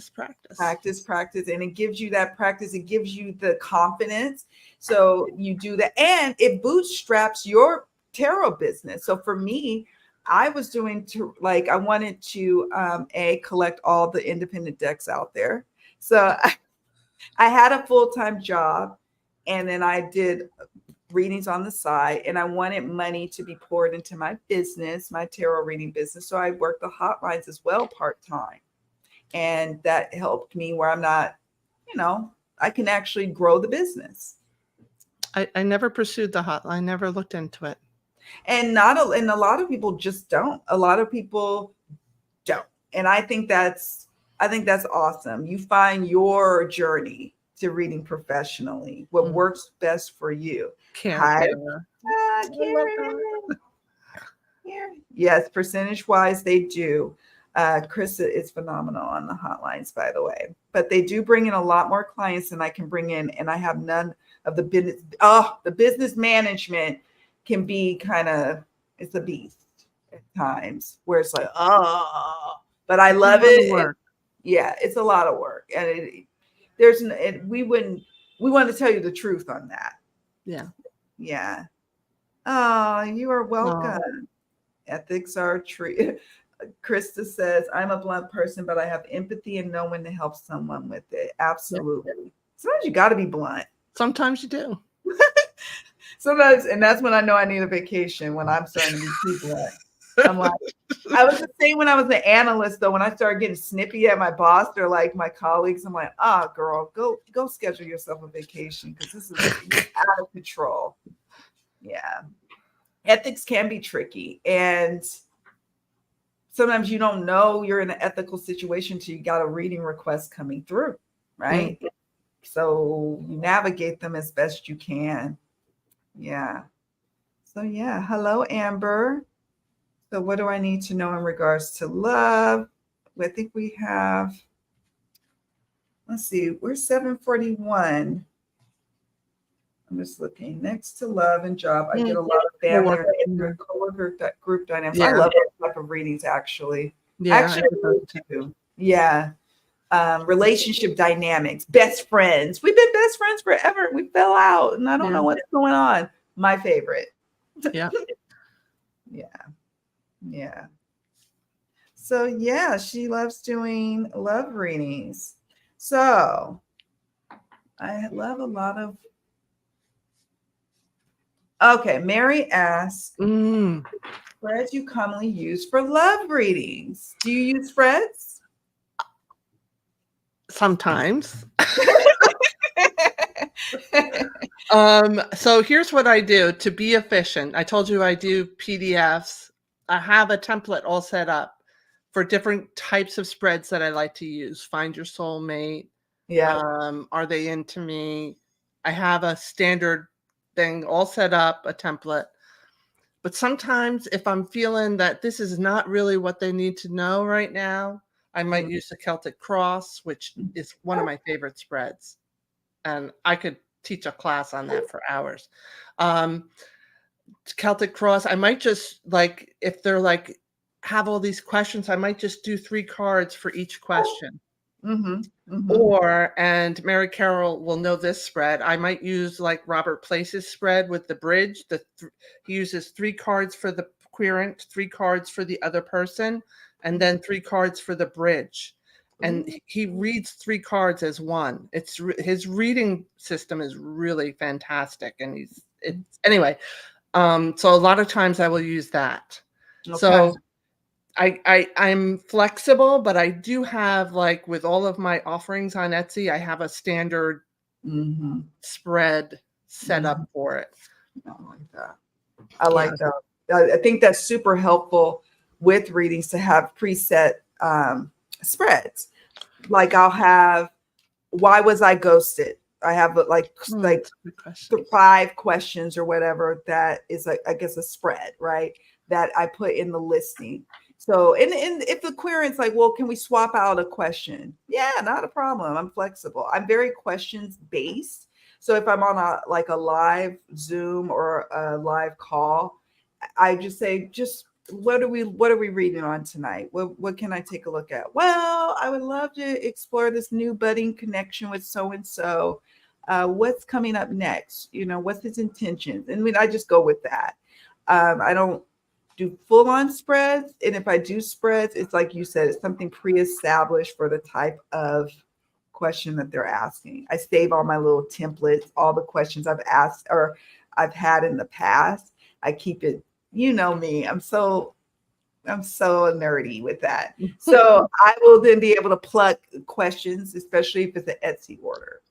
it gives you that practice. It gives you the confidence. So you do that, and it bootstraps your tarot business. So for me, I was doing I wanted to collect all the independent decks out there. So I had a full-time job, and then I did readings on the side, and I wanted money to be poured into my business, my tarot reading business. So I worked the hotlines as well part-time. And that helped me where I'm not, I can actually grow the business. I never pursued the hotline, never looked into it. And a lot of people just don't. A lot of people don't. And I think that's awesome. You find your journey to reading professionally, what works best for you. Karen. Yes, percentage wise, they do. Krista is phenomenal on the hotlines, by the way. But they do bring in a lot more clients than I can bring in, and I have none of the business. Oh, the business management can be kind of, it's a beast at times where it's like, oh, but I love it. Yeah, it's a lot of work, and we want to tell you the truth on that. Yeah. Yeah. Oh, you are welcome. Oh. Ethics are true. Krista says, I'm a blunt person, but I have empathy and know when to help someone with it. Absolutely. Yeah. Sometimes you got to be blunt. Sometimes you do. Sometimes, and that's when I know I need a vacation, when I'm starting to be too blunt. I'm like, I was the same when I was an analyst, though. When I started getting snippy at my boss or like my colleagues, I'm like, girl, go schedule yourself a vacation because this is out of control. Yeah. Ethics can be tricky. And sometimes you don't know you're in an ethical situation till you got a reading request coming through, right? Mm-hmm. So you navigate them as best you can. Yeah. So yeah. Hello, Amber. So what do I need to know in regards to love? I think we have, let's see, we're 741. I'm just looking. Next to love and job, I get a lot of family or coworker group dynamics. Yeah. I love that type of readings, actually. Yeah, actually, too. Yeah. Relationship dynamics, best friends. We've been best friends forever. We fell out, and I don't know what's going on. My favorite. Yeah. Yeah. Yeah. So yeah, she loves doing love readings. So I love a lot of. Okay, Mary asks, spreads you commonly use for love readings. Do you use spreads? Sometimes. So here's what I do to be efficient. I told you I do PDFs. I have a template all set up for different types of spreads that I like to use. Find your soulmate. Yeah. Are they into me? I have a standard thing all set up, a template. But sometimes if I'm feeling that this is not really what they need to know right now, I might use the Celtic Cross, which is one of my favorite spreads. And I could teach a class on that for hours. Celtic Cross, I might just like, if they're like, have all these questions, I might just do 3 cards for each question. Or, and Mary Carroll will know this spread, I might use like Robert Place's spread with the bridge. He uses 3 cards for the querent, 3 cards for the other person, and then 3 cards for the bridge. And he reads 3 cards as one. His reading system is really fantastic. And anyway. So a lot of times I will use that. Okay. So I'm flexible, but I do have, like with all of my offerings on Etsy, I have a standard spread set up for it. I like that. I like that. I think that's super helpful with readings to have preset spreads. Like I'll have, why was I ghosted? I have like 5 questions or whatever that is like, I guess, a spread, right? That I put in the listing. So, and if the querent's like, well, can we swap out a question? Yeah, not a problem. I'm flexible. I'm very questions based. So if I'm on a live Zoom or a live call, I just say, what are we reading on tonight? What can I take a look at? Well, I would love to explore this new budding connection with so-and-so. What's coming up next? What's his intentions? And I just go with that. I don't do full-on spreads. And if I do spreads, it's like you said, it's something pre-established for the type of question that they're asking. I save all my little templates, all the questions I've asked or I've had in the past. I keep it, you know me, I'm so nerdy with that. So I will then be able to pluck questions, especially if it's an Etsy order.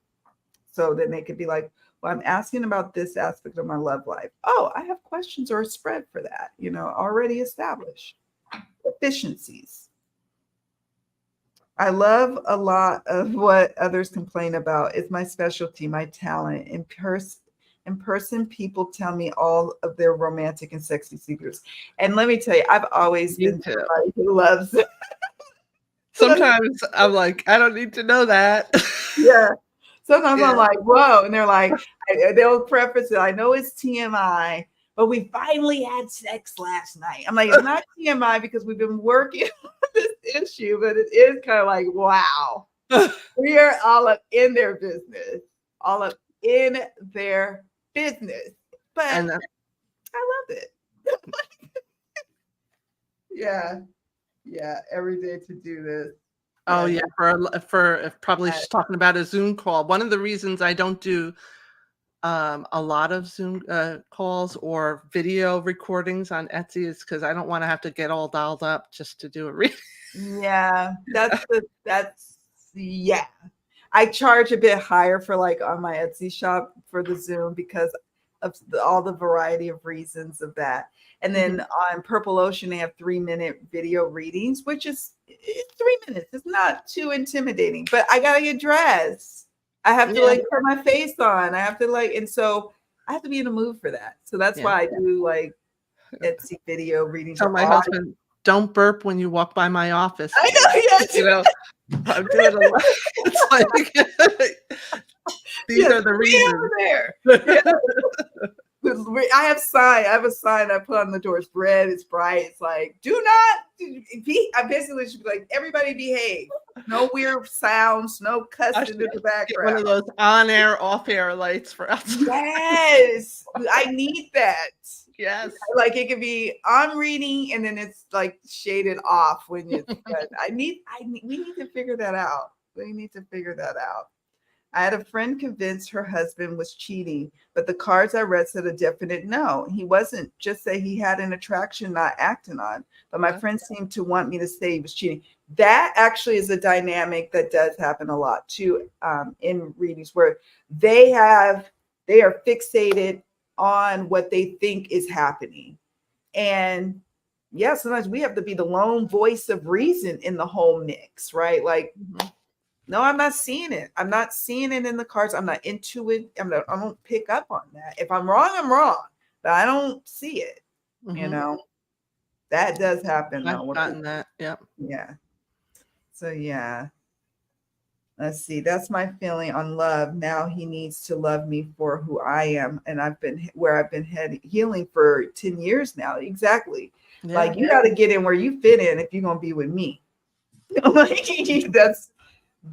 So then they could be like, well, I'm asking about this aspect of my love life. Oh, I have questions or a spread for that, already established. Efficiencies. I love a lot of what others complain about. It's my specialty, my talent. In person, people tell me all of their romantic and sexy secrets. And let me tell you, I've always been somebody who loves Sometimes I'm like, I don't need to know that. Yeah. Sometimes Yeah. I'm like, whoa. And they're like, they'll preface it. I know it's TMI, but we finally had sex last night. I'm like, it's not TMI because we've been working on this issue, but it is kind of like, wow. We are all up in their business, all up in their business. But And I love it. Yeah. Yeah. Every day to do this. oh Yeah. yeah, for probably I- she's talking about a Zoom call. One of the reasons I don't do a lot of Zoom calls or video recordings on Etsy is because I don't want to have to get all dialed up just to do a reading. Yeah. Yeah. I charge a bit higher for like on my Etsy shop for the Zoom because of all the variety of reasons of that. And then on Purple Ocean, they have 3-minute video readings, which is it's 3 minutes. It's not too intimidating, but I gotta get dressed. I have to Yeah. like put my face on. I have to like, and so I have to be in the mood for that. So that's Yeah. why I do like Etsy video readings Tell or my husband, don't burp when you walk by my office. I know, yes. You know, I'm doing a lot. It's like these are the reasons. Over there. Yeah. I have a sign I put on the door. It's red, it's bright. It's like, do not be. I basically should be like, everybody behave. No weird sounds, no cussing in the Get one of background. those on-air, off-air lights for us. Yes, I need that. Yes. Like it could be on reading and then it's like shaded off when you. We need to figure that out. We need to figure that out. I had a friend convinced her husband was cheating, but the cards I read said a definite no. He wasn't, just say he had an attraction not acting on. But my friend seemed to want me to say he was cheating. That actually is a dynamic that does happen a lot too in readings where they are fixated on what they think is happening. And yeah, sometimes we have to be the lone voice of reason in the whole mix, right? Like, no, I'm not seeing it. I'm not seeing it in the cards. I'm not into it. I don't pick up on that. If I'm wrong, I'm wrong, but I don't see it. You know, that does happen though. I've gotten that. Yeah. Yeah. So yeah. Let's see. That's my feeling on love. Now he needs to love me for who I am, and I've been healing for 10 years now. Exactly. Yeah. Like you got to get in where you fit in if you're gonna be with me. Like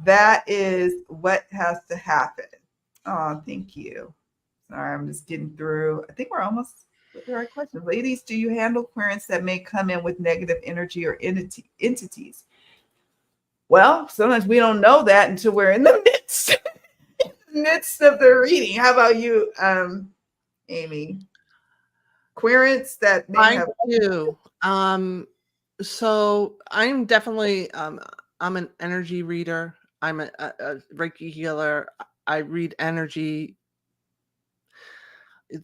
that is what has to happen. Oh, thank you. Sorry, I'm just getting through. I think we're almost with the right question. Ladies, do you handle querents that may come in with negative energy or entities? Well, sometimes we don't know that until we're in the midst of the reading. How about you, Amy? Querents that may have. do. So I'm definitely I'm an energy reader. I'm a Reiki healer. I read energy.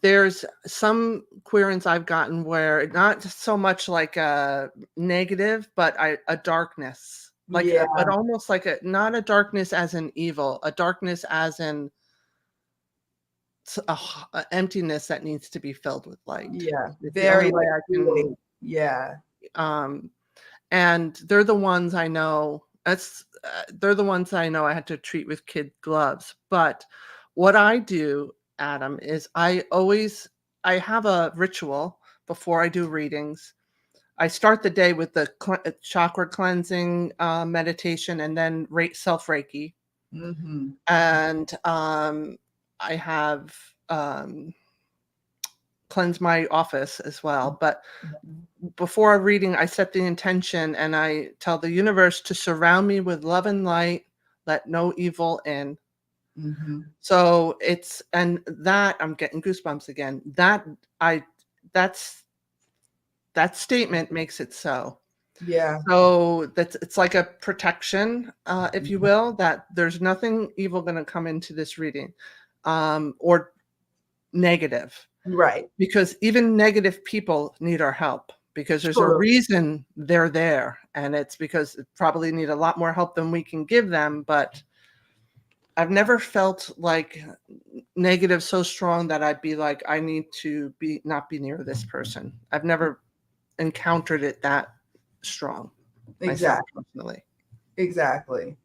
There's some querents I've gotten where not so much like a negative, but a darkness, like Yeah. but almost like not a darkness as in evil, a darkness as in a emptiness that needs to be filled with light. Yeah. It's the Very only way I can. Yeah. And they're the ones I know. They're the ones I know I had to treat with kid gloves. But what I do, Adam, is I have a ritual before I do readings. I start the day with the chakra cleansing meditation, and then self Reiki, and I have cleanse my office as well. But before a reading, I set the intention and I tell the universe to surround me with love and light, let no evil in. So and that I'm getting goosebumps again. That statement makes it so. Yeah. So it's like a protection, if you will, that there's nothing evil going to come into this reading, or negative. Right. Because even negative people need our help, because there's a reason they're there, and it's because they probably need a lot more help than we can give them. But I've never felt like negative so strong that I'd be like, I need to not be near this person. I've never encountered it that strong. Exactly. Myself, personally. Exactly.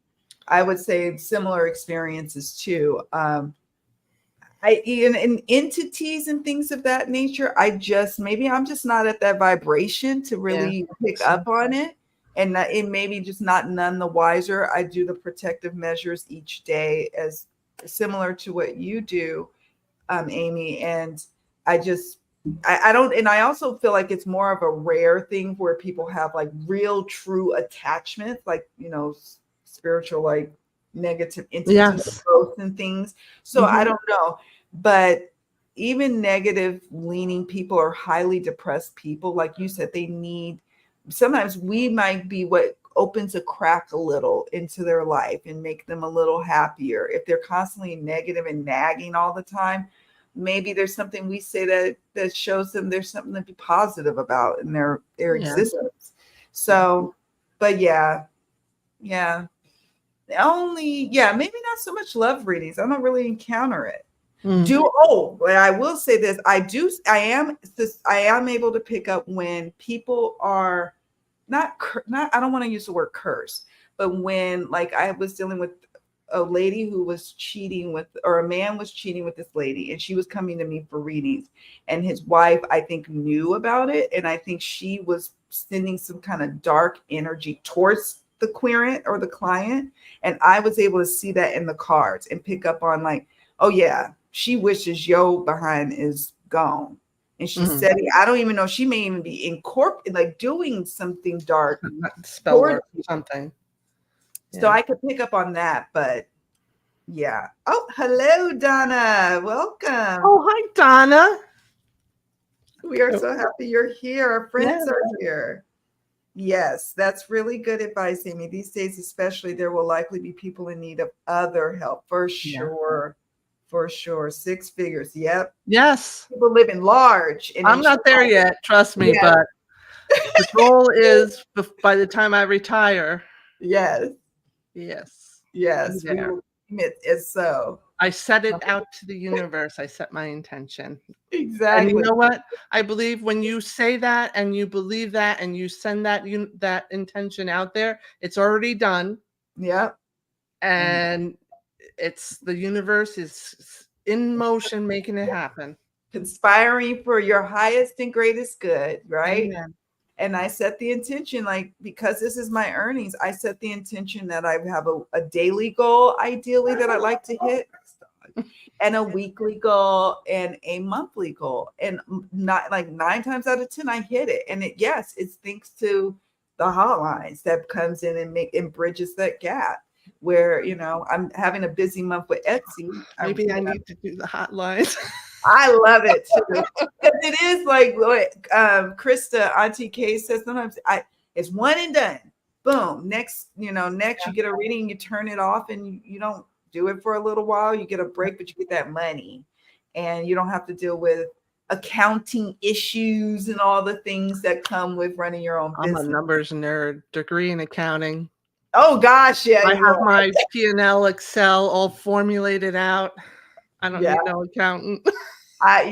I would say similar experiences too. In entities and things of that nature, maybe I'm just not at that vibration to really pick up on it. And it maybe just not none the wiser. I do the protective measures each day as similar to what you do, Amy. And I don't, and I also feel like it's more of a rare thing where people have like real true attachments, like, spiritual, like negative entities, ghosts and things. So I don't know, but even negative leaning people or highly depressed people, like you said, sometimes we might be what opens a crack a little into their life and make them a little happier. If they're constantly negative and nagging all the time, maybe there's something we say that shows them there's something to be positive about in their existence. So, but maybe not so much love readings. I don't really encounter it. But I will say this. I am able to pick up when people are not, I don't want to use the word curse, but when, like, I was dealing with a lady who was cheating with, or a man was cheating with this lady, and she was coming to me for readings, and his wife, I think, knew about it. And I think she was sending some kind of dark energy towards the querent or the client. And I was able to see that in the cards and pick up on, like, oh yeah, she wishes yo behind is gone. And she said, I don't even know, she may even be like doing something dark, spell work or something. So I could pick up on that, but yeah. Oh, hello, Donna. Welcome. Oh, hi, Donna. We are so happy you're here. Our friends are here. Yes, that's really good advice, Amy. These days, especially, there will likely be people in need of other help, for sure. For sure. 6 figures. Yep. Yes. People living large. I'm not there yet, trust me, but the goal is by the time I retire. Yes. Yes. Yes. We will commit as so. I set it out to the universe. I set my intention. Exactly. And you know what? I believe when you say that and you believe that and you send that intention out there, it's already done. Yep. And it's the universe is in motion, making it happen. Conspiring for your highest and greatest good, right? Amen. And I set the intention, like, because this is my earnings, I set the intention that I have a daily goal, ideally, that I'd like to hit, and a weekly goal and a monthly goal. And not like 9 times out of 10, I hit it. And it's thanks to the hotlines that comes in and bridges that gap. Where, I'm having a busy month with Etsy. Maybe I need to do the hotlines. I love it too. Because it is like what Krista, Auntie K says sometimes, it's one and done. Boom. Next you get a reading, you turn it off, and you don't do it for a little while. You get a break, but you get that money. And you don't have to deal with accounting issues and all the things that come with running your own business. I'm a numbers nerd, degree in accounting. Oh gosh, yeah. I have my P&L Excel all formulated out. I don't need no accountant. I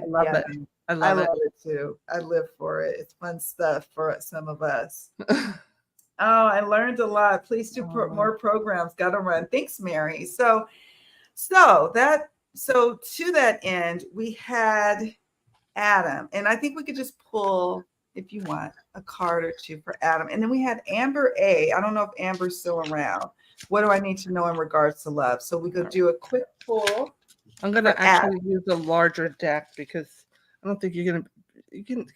love it. I love it too. I live for it. It's fun stuff for some of us. Oh, I learned a lot. Please do more programs. Got to run. Thanks, Mary. So to that end, we had Adam, and I think we could just pull, if you want, a card or two for Adam. And then we had Amber A. I don't know if Amber's still around. What do I need to know in regards to love? So we could do a quick pull. I'm going to actually use a larger deck because I don't think you're going to.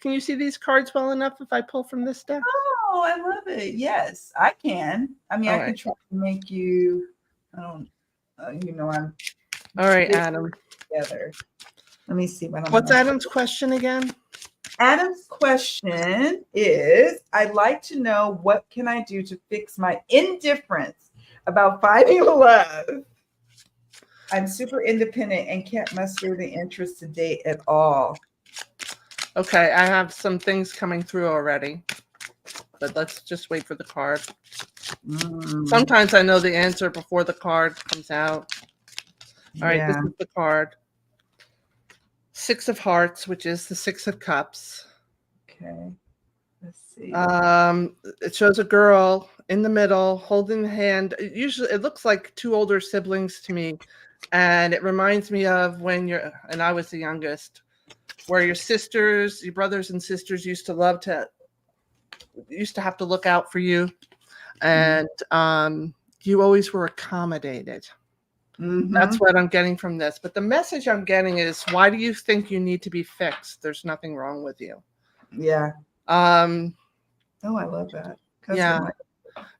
Can you see these cards well enough if I pull from this deck? Oh, I love it. Yes, I can. I mean, I can try to make you. I'm. All right, Adam. Together. Let me see. What's Adam's question again? Adam's question is, I'd like to know, what can I do to fix my indifference about finding love? I'm super independent and can't muster the interest to date at all. Okay, I have some things coming through already, but let's just wait for the card. Sometimes I know the answer before the card comes out. All right, this is the card. 6 of Hearts, which is the 6 of Cups. Okay, let's see. It shows a girl in the middle, holding the hand. Usually it looks like two older siblings to me. And it reminds me of when and I was the youngest, where your brothers and sisters used to have to look out for you. And you always were accommodated. That's what I'm getting from this. But the message I'm getting is, why do you think you need to be fixed? There's nothing wrong with you. Yeah. Oh, I love that. Yeah.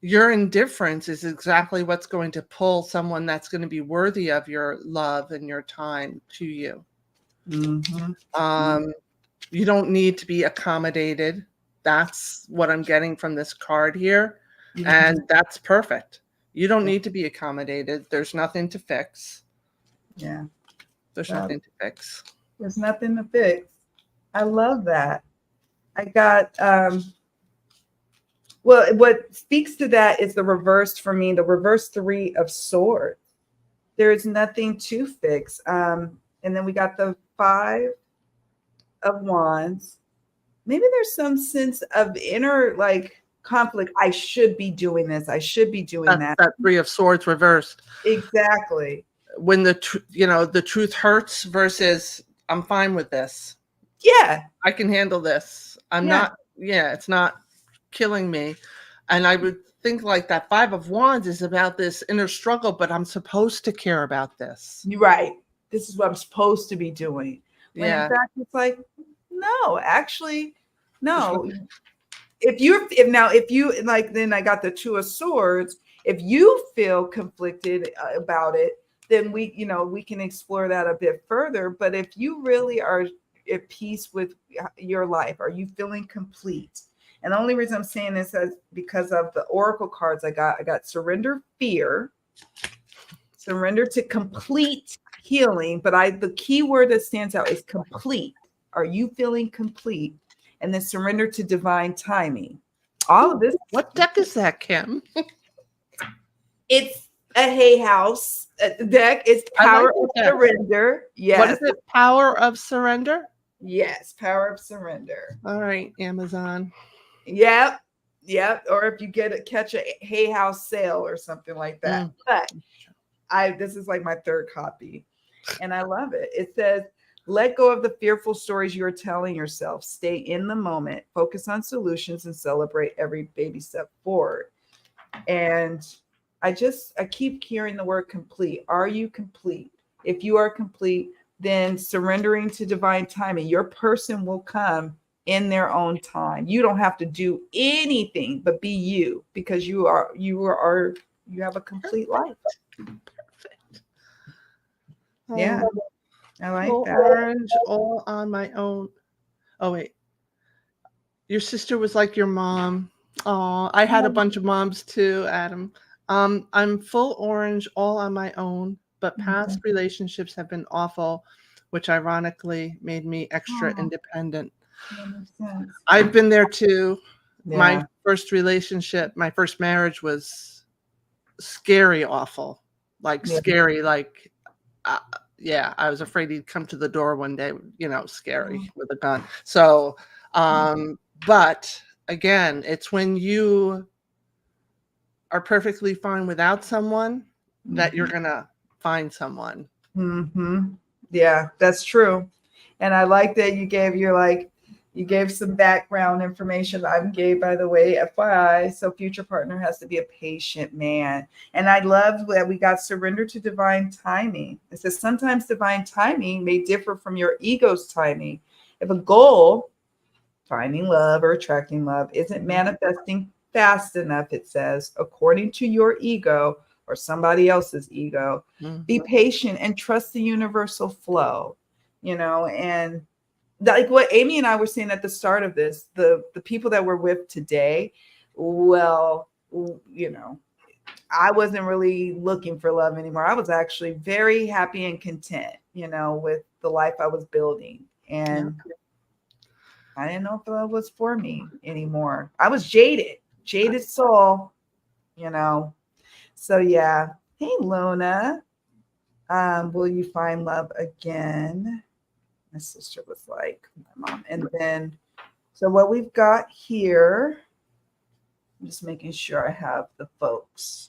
Your indifference is exactly what's going to pull someone that's going to be worthy of your love and your time to you. You don't need to be accommodated. That's what I'm getting from this card here. And that's perfect. You don't need to be accommodated. There's nothing to fix. Yeah. There's nothing to fix. There's nothing to fix. I love that. I got, well, what speaks to that is the reverse for me, the reverse 3 of Swords. There is nothing to fix. And then we got the 5 of Wands. Maybe there's some sense of inner conflict. I should be doing this. I should be doing that. That 3 of Swords reversed. Exactly. When the truth hurts versus I'm fine with this. Yeah. I can handle this. It's not killing me. And I would think like that 5 of Wands is about this inner struggle, but I'm supposed to care about this. You're right. This is what I'm supposed to be doing. When in fact, it's like, no, actually, no. If you then I got the 2 of Swords. If you feel conflicted about it, then we can explore that a bit further. But if you really are at peace with your life, are you feeling complete? And the only reason I'm saying this is because of the oracle cards I got surrender, fear, surrender to complete healing. But the key word that stands out is complete. Are you feeling complete? And then surrender to divine timing. All of this. What deck is that, Kim? It's a Hay House deck. It's Power of Surrender. Yes. What is it? Power of Surrender? Yes, Power of Surrender. All right, Amazon. Yep. Or if you catch a Hay House sale or something like that. But this is like my 3rd copy, and I love it. It says, let go of the fearful stories you are telling yourself. Stay in the moment, focus on solutions, and celebrate every baby step forward. And I keep hearing the word complete. Are you complete? If you are complete, then surrendering to divine timing. Your person will come in their own time. You don't have to do anything but be you, because you have a complete life. Perfect. Yeah. I like that. Orange, all on my own. Oh, wait. Your sister was like your mom. Oh, I had a bunch of moms too, Adam. I'm full orange, all on my own, but past relationships have been awful, which ironically made me extra independent. I've been there too. Yeah. My first relationship, my first marriage was scary, awful, scary, I was afraid he'd come to the door one day, scary with a gun. So, but again, it's when you are perfectly fine without someone that you're going to find someone. Yeah, that's true. And I like that you gave some background information. I gave, by the way, FYI. So future partner has to be a patient man. And I love that we got surrender to divine timing. It says sometimes divine timing may differ from your ego's timing. If a goal, finding love or attracting love, isn't manifesting fast enough, it says, according to your ego or somebody else's ego, be patient and trust the universal flow, and like what Amy and I were saying at the start of this, the people that we're with today, well, I wasn't really looking for love anymore. I was actually very happy and content, with the life I was building. And I didn't know if love was for me anymore. I was jaded soul, So yeah. Hey, Luna. Will you find love again? My sister was like my mom. And then, so what we've got here, I'm just making sure I have the folks.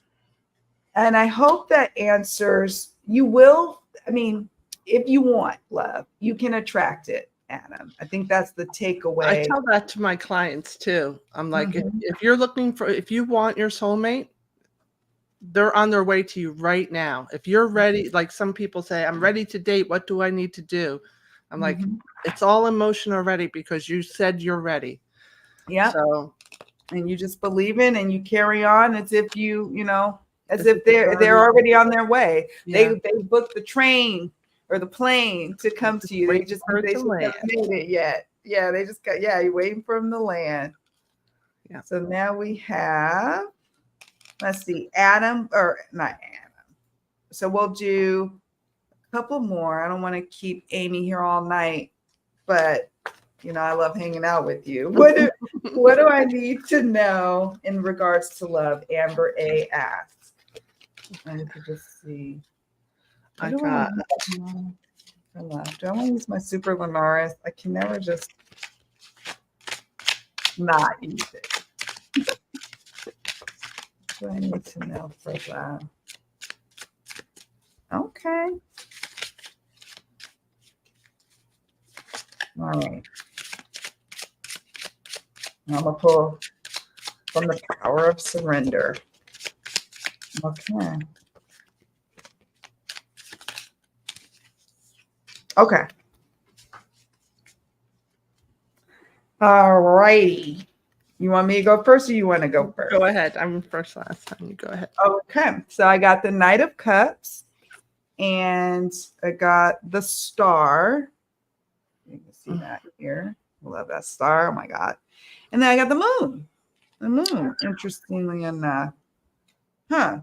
And I hope that answers. You will, I mean, if you want love, you can attract it, Adam. I think that's the I takeaway. tell that to my clients too. I'm like, Mhm. if you're looking for, if you want your soulmate, they're on their way to you right now. If you're ready, like some people say, I'm ready to date. What do I need to do? I'm like, Mhm. it's all in motion already because you said you're ready. Yep. So And you just believe in and you carry on as if as as if if it's they're already on their way. yeah, They booked the train or the plane to come just to you. waiting for it They to just land. haven't made it yet. Yeah, they just got you're waiting for them to land. Yeah. So now we have, let's see, Adam, or not Adam. So we'll do a couple more. I don't want to keep Amy here all night, but I love hanging out with you. What do I need to know in regards to love? Amber A asks. I have to just see. I got For love? Do I want to use my Super Linares? I can never just not use it. What do I need to know for love? Okay. All right. I'm going to pull from the power of surrender. Okay. Okay. All righty. You want me to go first or you want to go first? Go ahead. I'm first last time. You go ahead. Okay. So I got the Knight of Cups and I got the Star. You can see that here. I love that star. Oh my God. And then I got the moon. The moon, interestingly enough. Huh.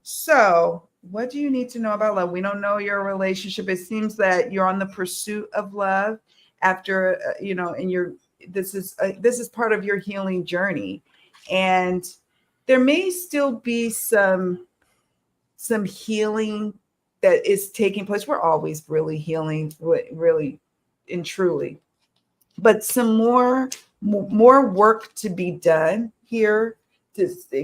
So, what do you need to know about love? We don't know your relationship. It seems that you're on the pursuit of love after, and this is part of your healing journey. And there may still be some healing that is taking place. We're always really healing, really and truly, but some more work to be done here,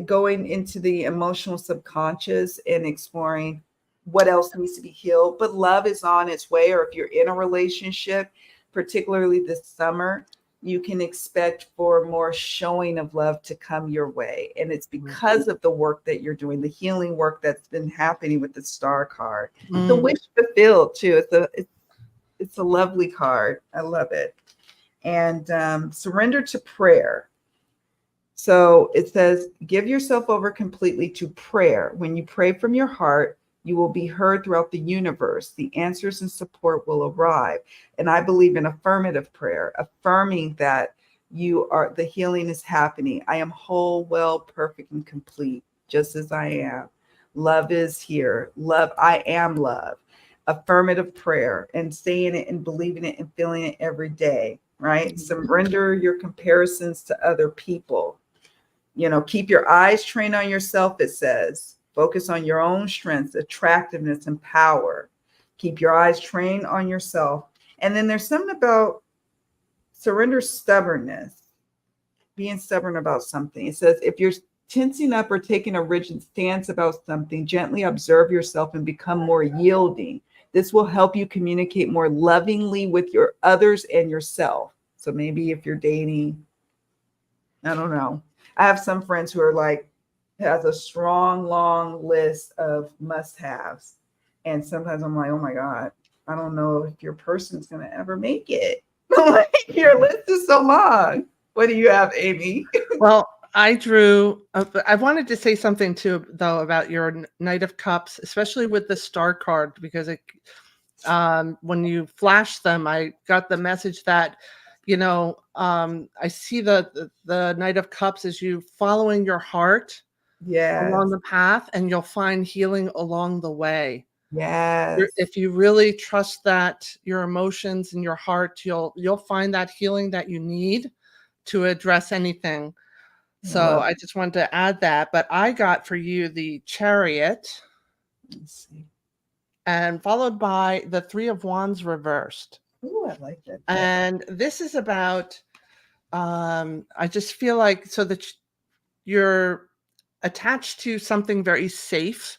going into the emotional subconscious and exploring what else needs to be healed. But love is on its way. Or if you're in a relationship, particularly this summer, you can expect for more showing of love to come your way. And it's because of the work that you're doing, the healing work that's been happening with the Star card. The wish fulfilled too. It's a lovely card. I love it. And surrender to prayer. So it says, give yourself over completely to prayer. When you pray from your heart, you will be heard throughout the universe. The answers and support will arrive. And I believe in affirmative prayer, affirming that the healing is happening. I am whole, well, perfect, and complete, just as I am. Love is here. Love, I am love. Affirmative prayer and saying it and believing it and feeling it every day, right? Surrender your comparisons to other people. Keep your eyes trained on yourself, it says. Focus on your own strengths, attractiveness, and power. Keep your eyes trained on yourself. And then there's something about surrender stubbornness, being stubborn about something. It says, if you're tensing up or taking a rigid stance about something, gently observe yourself and become more yielding. This will help you communicate more lovingly with your others and yourself. So maybe if you're dating, I don't know. I have some friends who are like, has a strong, long list of must-haves. And sometimes I'm like, oh my God, I don't know if your person's going to ever make it. Like, your list is so long. What do you have, Amy? Well, I wanted to say something too, though, about your Knight of Cups, especially with the Star card, because when you flash them, I got the message that, I see the Knight of Cups as you following your heart along the path, and you'll find healing along the way. Yes. If you really trust that your emotions and your heart, you'll find that healing that you need to address anything. So I just wanted to add that. But I got for you the Chariot, Let's see. and followed by the Three of Wands reversed. Oh, I like that. And this is about, I just feel like, so you're attached to something very safe,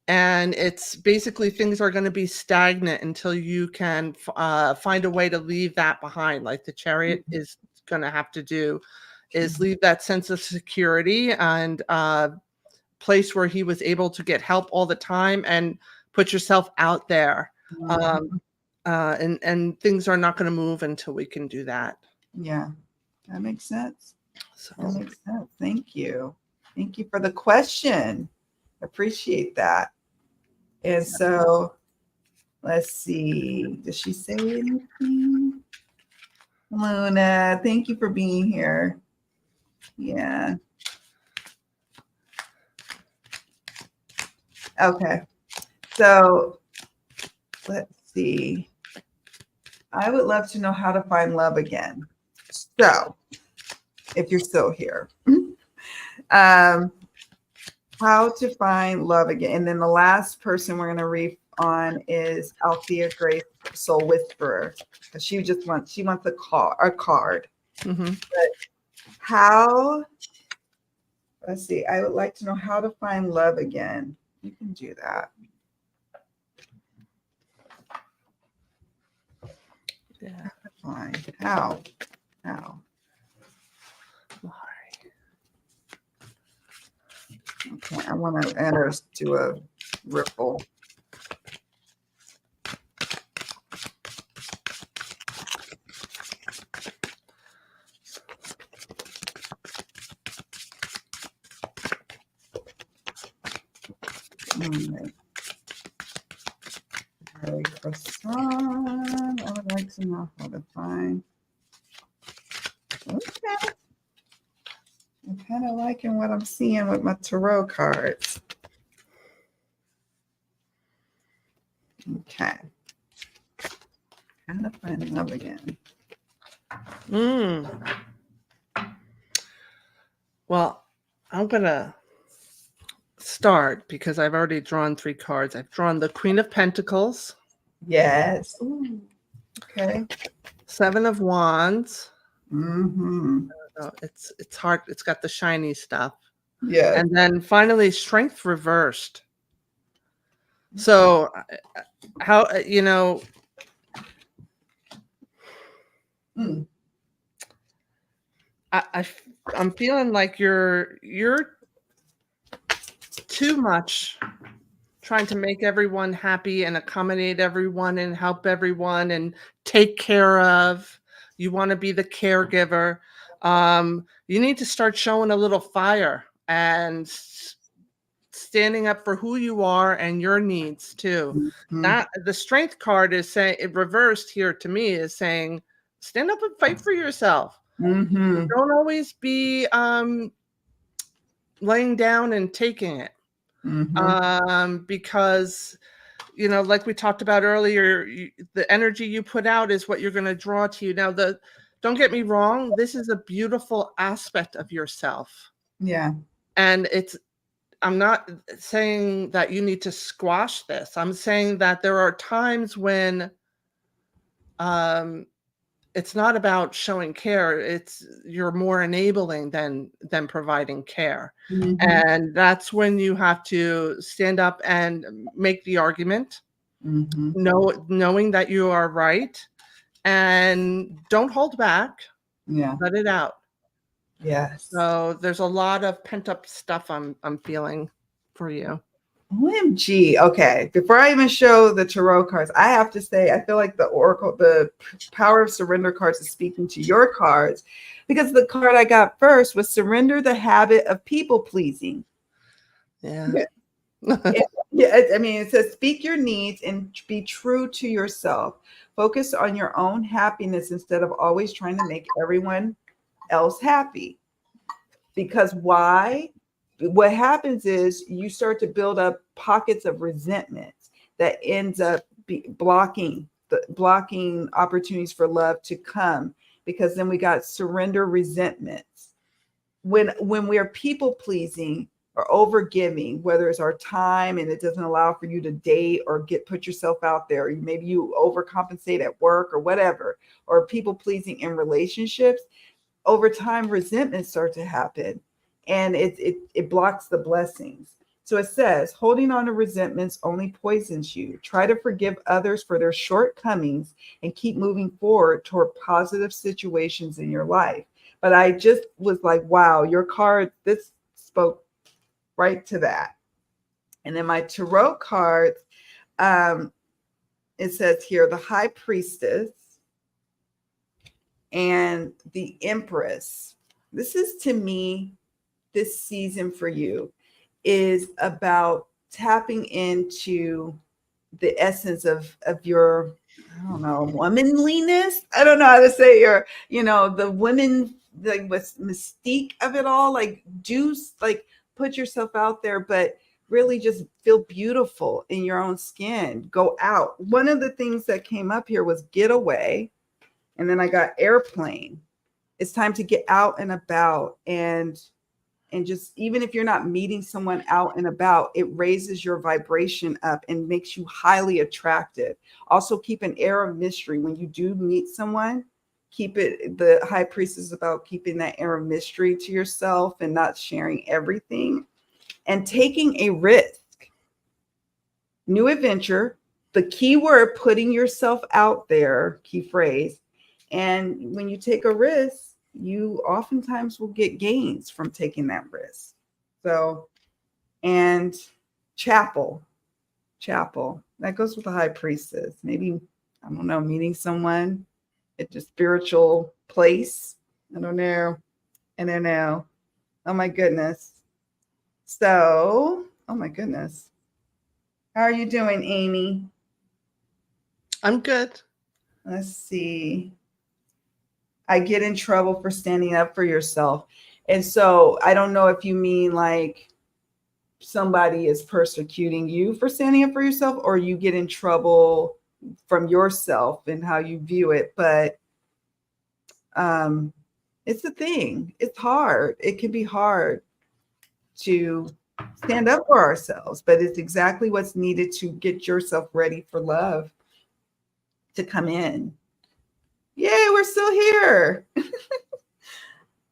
and it's basically things are going to be stagnant until you can find a way to leave that behind, like the Chariot is going to have to do, is leave that sense of security and place where he was able to get help all the time and put yourself out there. And things are not going to move until we can do that. Yeah, that makes sense. So that makes sense. Thank you. Thank you for the question. Appreciate that. And so let's see. Does she say anything? Luna, thank you for being here. Yeah. Okay. So let's see. I would love to know how to find love again. So if you're still here, how to find love again. And then the last person we're going to read on is Althea Grace, Soul Whisperer. She wants a card. But how, let's see, I would like to know how to find love again. You can do that. Yeah. Fine. How? Okay, I want to enter to a ripple. Very croissant. I would like to know how to find. Okay. I'm kind of liking what I'm seeing with my tarot cards. Okay. How to find love again. Well, I'm going to start because I've already drawn 3 cards. I've drawn the Queen of Pentacles. Yes. Ooh. Okay. 7 of Wands. Mm-hmm. It's hard. It's got the shiny stuff. Yeah. And then finally, Strength reversed. So how, I'm feeling like you're too much trying to make everyone happy and accommodate everyone and help everyone and take care of. You want to be the caregiver. You need to start showing a little fire and standing up for who you are and your needs too. That the Strength card is saying, it reversed here to me, is saying stand up and fight for yourself. Don't always be laying down and taking it. Because like we talked about earlier, the energy you put out is what you're going to draw to you. Now, don't get me wrong, this is a beautiful aspect of yourself. Yeah. And I'm not saying that you need to squash this. I'm saying that there are times when it's not about showing care. You're more enabling than providing care. And that's when you have to stand up and make the argument, knowing that you are right, and don't hold back. Yeah. Let it out. Yes. So there's a lot of pent up stuff I'm feeling for you. OMG. Okay. Before I even show the tarot cards, I have to say, I feel like the Power of Surrender cards is speaking to your cards, because the card I got first was Surrender the Habit of People Pleasing. Yeah. Yeah. I mean, it says speak your needs and be true to yourself. Focus on your own happiness instead of always trying to make everyone else happy. Because why? What happens is you start to build up pockets of resentment that ends up blocking opportunities for love to come, because then we got surrender resentments. When we are people pleasing or over giving, whether it's our time and it doesn't allow for you to date or put yourself out there, or maybe you overcompensate at work or whatever, or people pleasing in relationships, over time resentments start to happen. and it blocks the blessings. So it says, holding on to resentments only poisons you. Try to forgive others for their shortcomings and keep moving forward toward positive situations in your life. But I just was like, wow, your card, this spoke right to that. And then my tarot cards, it says here, the High Priestess and the Empress. This is, to me, this season for you is about tapping into the essence of your, I don't know, womanliness. I don't know how to say your, the women, like with mystique of it all, like like put yourself out there, but really just feel beautiful in your own skin. Go out. One of the things that came up here was get away. And then I got airplane. It's time to get out and about, and just, even if you're not meeting someone out and about, it raises your vibration up and makes you highly attractive. Also, keep an air of mystery when you do meet someone. Keep it, the High Priestess is about keeping that air of mystery to yourself and not sharing everything, and taking a risk. New adventure, the key word, putting yourself out there, key phrase. And when you take a risk, you oftentimes will get gains from taking that risk. So, and chapel, that goes with the High Priestess. Maybe, I don't know, meeting someone at a spiritual place. I don't know. Oh my goodness. So, oh my goodness. How are you doing, Amy? I'm good. Let's see. I get in trouble for standing up for yourself. And so I don't know if you mean like somebody is persecuting you for standing up for yourself, or you get in trouble from yourself and how you view it. But it's a thing. It's hard. It can be hard to stand up for ourselves, but it's exactly what's needed to get yourself ready for love to come in. Yay, we're still here.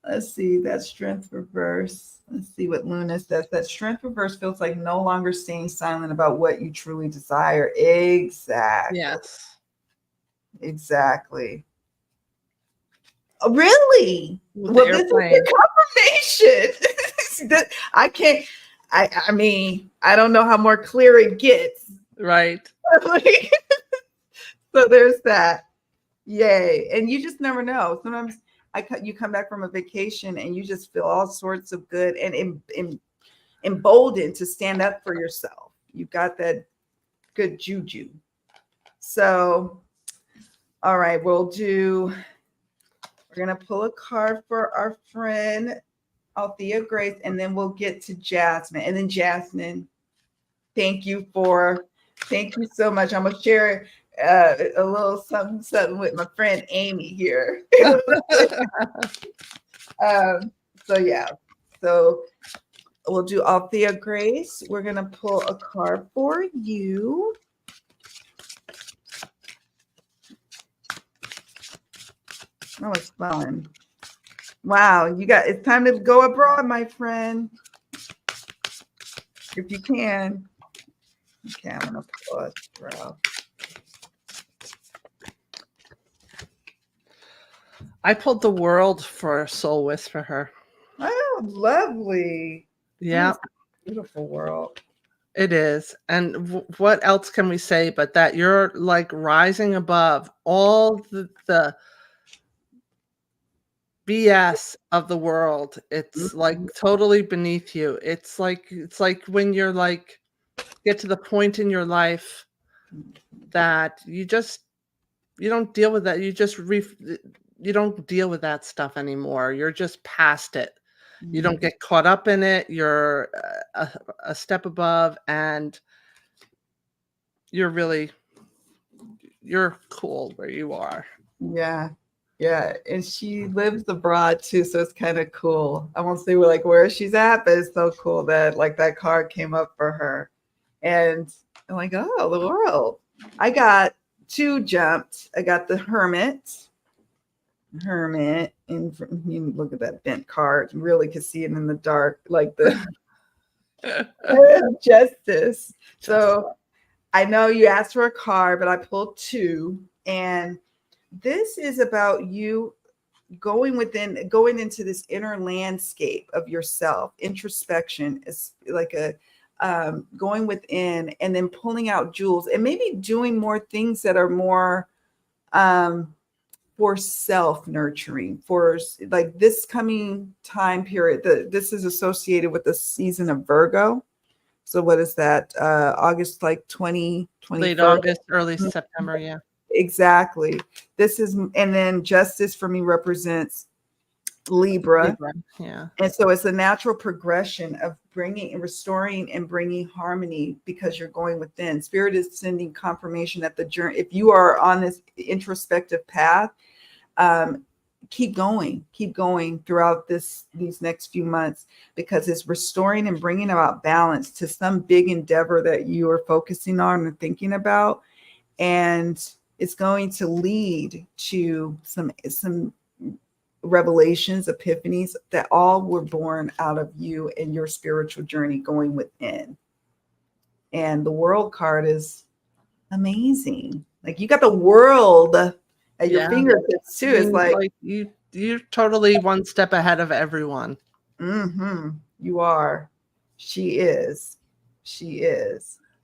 Let's see, that strength reverse. Let's see what Luna says. That strength reverse feels like no longer staying silent about what you truly desire. Exactly. Yes. Exactly. Oh, really? With Well, this is the confirmation. I can't, I mean, I don't know how more clear it gets. Right. So there's that. Yay. And you just never know. Sometimes you come back from a vacation and you just feel all sorts of good and emboldened to stand up for yourself. You've got that good juju. So, all right, we're going to pull a card for our friend Althea Grace, and then we'll get to Jasmine. And then Jasmine, thank you so much. I'm going to share a little something with my friend Amy here. So yeah, so we'll do Althea Grace. We're going to pull a card for you. Oh, it's fun. Wow, it's time to go abroad, my friend. If you can. Okay, I'm going to pull a throw. I pulled the World for Soul Wish for her. Oh, lovely. Yeah. Beautiful world. It is. And what else can we say but that you're like rising above all the BS of the world. It's like totally beneath you. It's like when you're like get to the point in your life that you don't deal with that. You don't deal with that stuff anymore. You're just past it. You don't get caught up in it. You're a step above, and you're cool where you are. Yeah. Yeah. And she lives abroad too. So it's kind of cool. I won't say where she's at, but it's so cool that like that card came up for her. And I'm like, oh, the world. I got two jumped. I got the Hermit. Hermit. And you look at that bent card. You really can see it in the dark, like the Justice. So I know you asked for a card, but I pulled two. And this is about you going into this inner landscape of yourself. Introspection is like a going within and then pulling out jewels and maybe doing more things that are more for self nurturing, for like this coming time period. This is associated with the season of Virgo. So what is that? August, like 2020, late August, early September. Yeah. Exactly. This is, and then Justice for me represents Libra. Yeah. And so it's a natural progression of restoring and bringing harmony because you're going within. Spirit is sending confirmation that the journey, if you are on this introspective path, keep going throughout these next few months, because it's restoring and bringing about balance to some big endeavor that you are focusing on and thinking about. And it's going to lead to some revelations, epiphanies that all were born out of you and your spiritual journey going within. And the World card is amazing. Like, you got the world at your fingertips too. It's like you're totally one step ahead of everyone. You are. She is.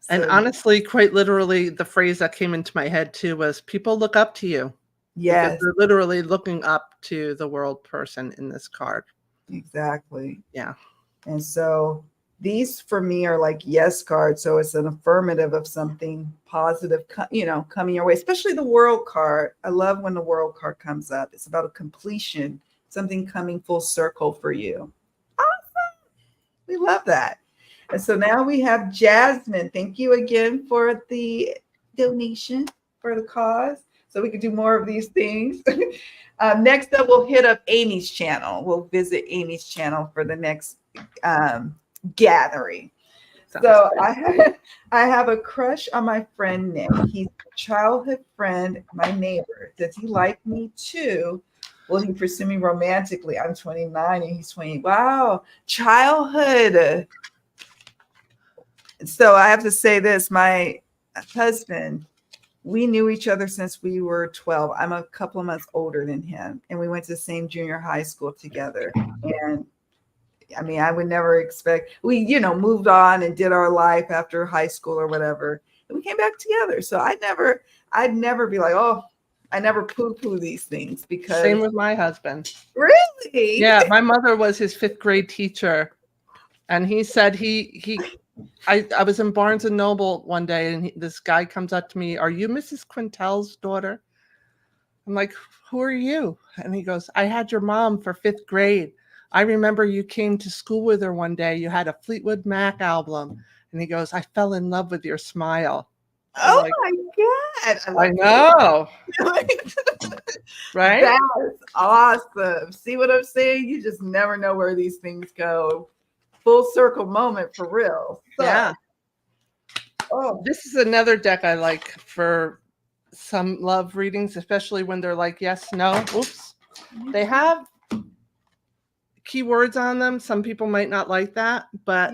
And honestly, quite literally, the phrase that came into my head too was, people look up to you. Yes. Because they're literally looking up to the world person in this card. Exactly. Yeah. And so these for me are like yes cards. So it's an affirmative of something positive, coming your way, especially the World card. I love when the World card comes up. It's about a completion, something coming full circle for you. Awesome. We love that. And so now we have Jasmine. Thank you again for the donation for the cause, so we could do more of these things. Next up, we'll hit up Amy's channel. We'll visit Amy's channel for the next gathering. So I have a crush on my friend Nick. He's a childhood friend, my neighbor. Does he like me too? Will he pursue me romantically? I'm 29 and he's 20. Wow, childhood. So I have to say this, my husband, we knew each other since we were 12. I'm a couple of months older than him, and we went to the same junior high school together. And I mean, I would never expect, we, moved on and did our life after high school or whatever. And we came back together. So I'd never be like, oh, I never poo-poo these things, because same with my husband. Really? Yeah, my mother was his 5th grade teacher, and he said I was in Barnes and Noble one day, and this guy comes up to me, "Are you Mrs. Quintel's daughter?" I'm like, "Who are you?" And he goes, "I had your mom for 5th grade. I remember you came to school with her one day. You had a Fleetwood Mac album." And he goes, "I fell in love with your smile." Oh my God. I know. Right? That's awesome. See what I'm saying? You just never know where these things go. Full circle moment for real. So, yeah. Oh, this is another deck I like for some love readings, especially when they're like yes, no. Oops. They have keywords on them. Some people might not like that, but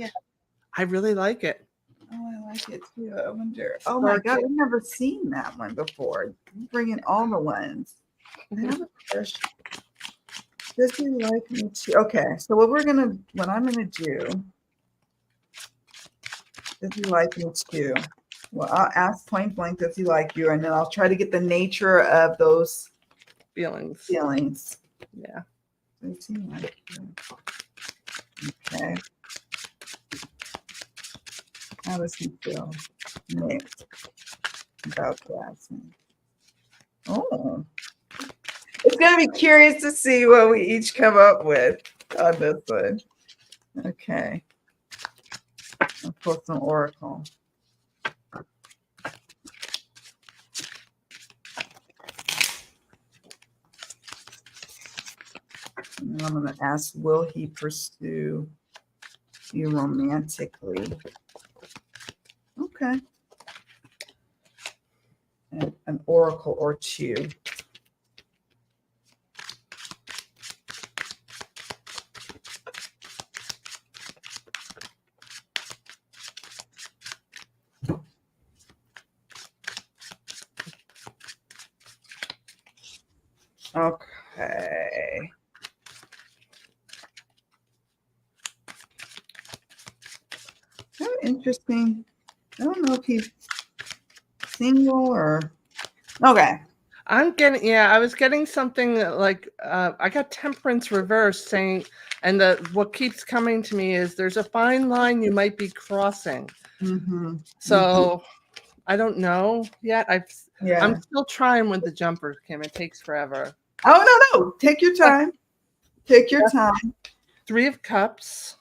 I really like it. Oh, I like it too. I wonder. Oh my God, I've never seen that one before. You bring in all the ones. I have a question. Does he like me too? Okay, so what I'm gonna do. Does he like me too? Well, I'll ask point blank, does he like you? And then I'll try to get the nature of those feelings. Yeah. Does he like you? Okay. How does he feel next about Jasmine? Oh. It's going to be curious to see what we each come up with on this one. Okay. I'll pull some oracle. And I'm going to ask, will he pursue you romantically? Okay. And an oracle or two. Okay. How interesting. I don't know if he's single or okay. I was getting something like I got Temperance reversed saying, and what keeps coming to me is there's a fine line you might be crossing. Mm-hmm. So I don't know yet. Yeah. I'm still trying with the jumpers, Kim. It takes forever. Oh no. Take your time. Take your time. 3 of Cups.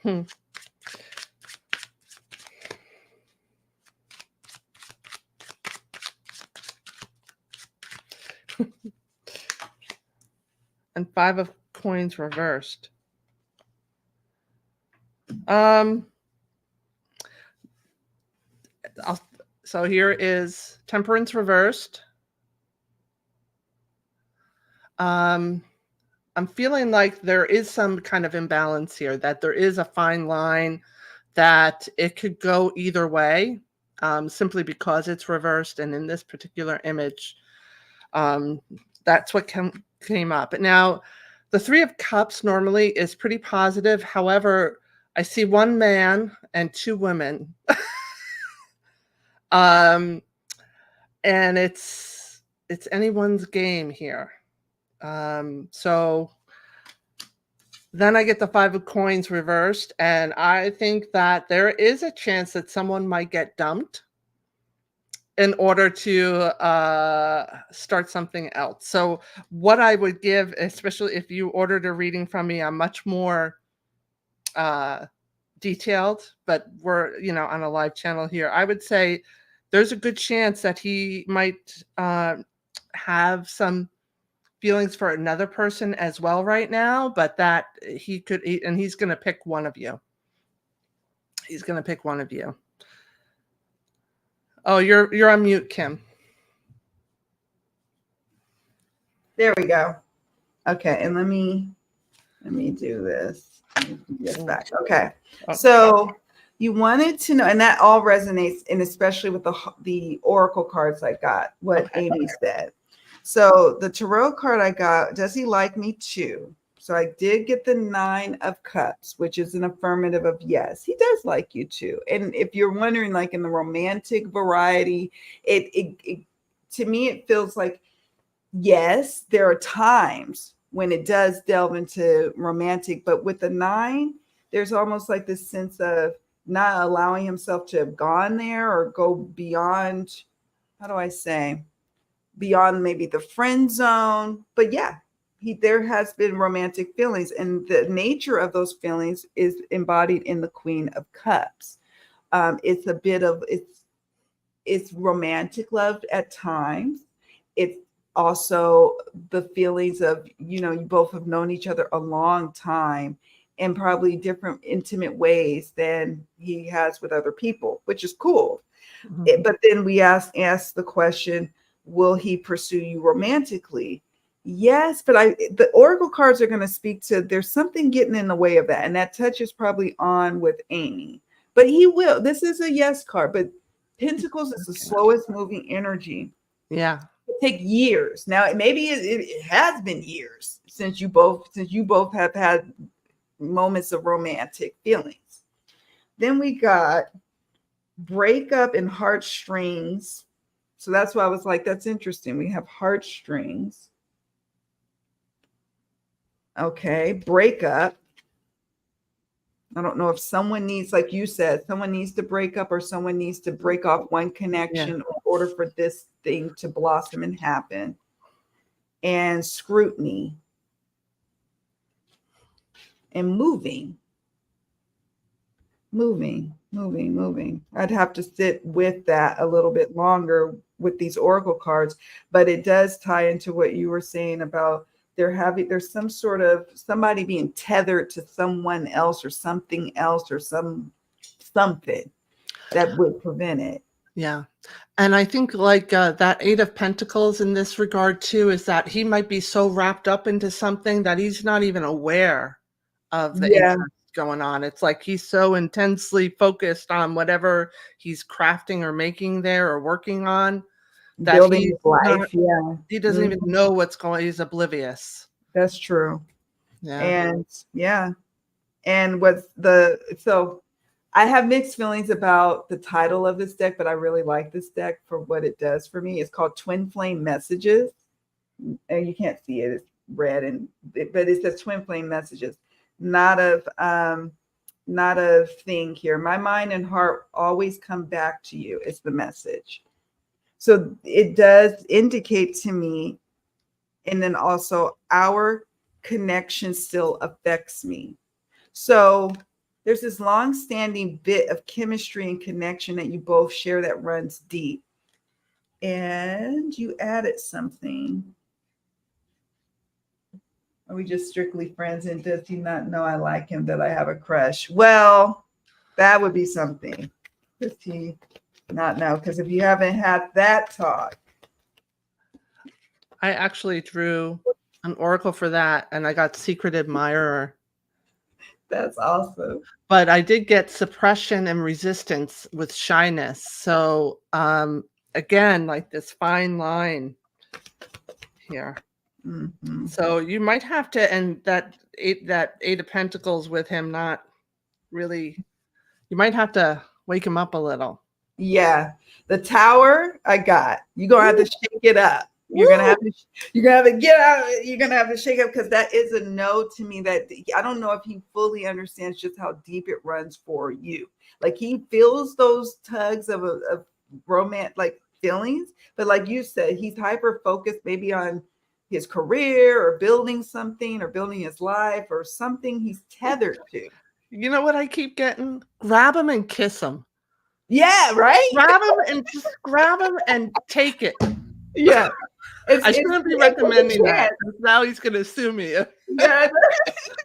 And 5 of Coins reversed. So here is Temperance reversed. I'm feeling like there is some kind of imbalance here, that there is a fine line, that it could go either way, simply because it's reversed. And in this particular image, that's what came up. Now, the 3 of Cups normally is pretty positive. However, I see 1 man and 2 women. And it's anyone's game here. So then I get the 5 of Coins reversed, and I think that there is a chance that someone might get dumped in order to start something else. So what I would give, especially if you ordered a reading from me, I'm much more detailed, but we're on a live channel here. I would say there's a good chance that he might have some feelings for another person as well right now, but that he could, and he's going to pick one of you. He's going to pick one of you. Oh, you're on mute, Kim. There we go. Okay, and let me do this. Get back. Okay. So you wanted to know, and that all resonates, and especially with the oracle cards I got, what Amy said. So the tarot card I got, does he like me too? So I did get the 9 of Cups, which is an affirmative of yes, he does like you too. And if you're wondering, like in the romantic variety, it to me, it feels like, yes, there are times when it does delve into romantic, but with the 9, there's almost like this sense of not allowing himself to have gone there or go beyond, how do I say, beyond maybe the friend zone. But yeah, there has been romantic feelings, and the nature of those feelings is embodied in the Queen of Cups. It's a bit of it's romantic love at times. It's also the feelings of, you both have known each other a long time in probably different intimate ways than he has with other people, which is cool. Mm-hmm. But then we ask the question, will he pursue you romantically? Yes, but the oracle cards are going to speak to, there's something getting in the way of that. And that touches probably on with Amy, but he will. This is a yes card, but Pentacles is the slowest moving energy. Yeah. It take years. Now, maybe it has been years since you both have had moments of romantic feelings. Then we got breakup and heartstrings. So that's why I was like, that's interesting. We have heartstrings. Okay, breakup. I don't know if someone needs, like you said, someone needs to break up or someone needs to break off one connection in order for this thing to blossom and happen. And scrutiny. And moving. I'd have to sit with that a little bit longer with these oracle cards, but it does tie into what you were saying about there's some sort of somebody being tethered to someone else or something else or something that would prevent it. Yeah. And I think like that 8 of Pentacles in this regard too, is that he might be so wrapped up into something that he's not even aware of the interest going on. It's like he's so intensely focused on whatever he's crafting or making there or working on that Building he's his life. not, Yeah. he doesn't even know what's going on. He's oblivious. That's true. Yeah. And yeah. And so I have mixed feelings about the title of this deck, but I really like this deck for what it does for me. It's called Twin Flame Messages. And you can't see it, it's red, but it says Twin Flame Messages. Not of thing here. My mind and heart always come back to you. It's the message. So it does indicate to me, and then also our connection still affects me. So there's this long-standing bit of chemistry and connection that you both share that runs deep. And you added something. Are we just strictly friends? And does he not know I like him, that I have a crush? Well, that would be something. Does he not know? Because if you haven't had that talk. I actually drew an oracle for that, and I got Secret Admirer. That's awesome. But I did get suppression and resistance with shyness. So again, like this fine line here. Mm-hmm. So you might have to, and that eight of Pentacles with him not really, you might have to wake him up a little. Yeah, the Tower I got. You're gonna have to shake it up. You're gonna have to get out. You're gonna have to shake up, because that is a no to me. That I don't know if he fully understands just how deep it runs for you. Like he feels those tugs of romance, like feelings, but like you said, he's hyper focused maybe on his career or building something or building his life or something he's tethered to. You know what I keep getting? Grab him and kiss him. Yeah, right? Grab him and just grab him and take it. Yeah. I shouldn't be recommending that. Now he's going to sue me. Yeah.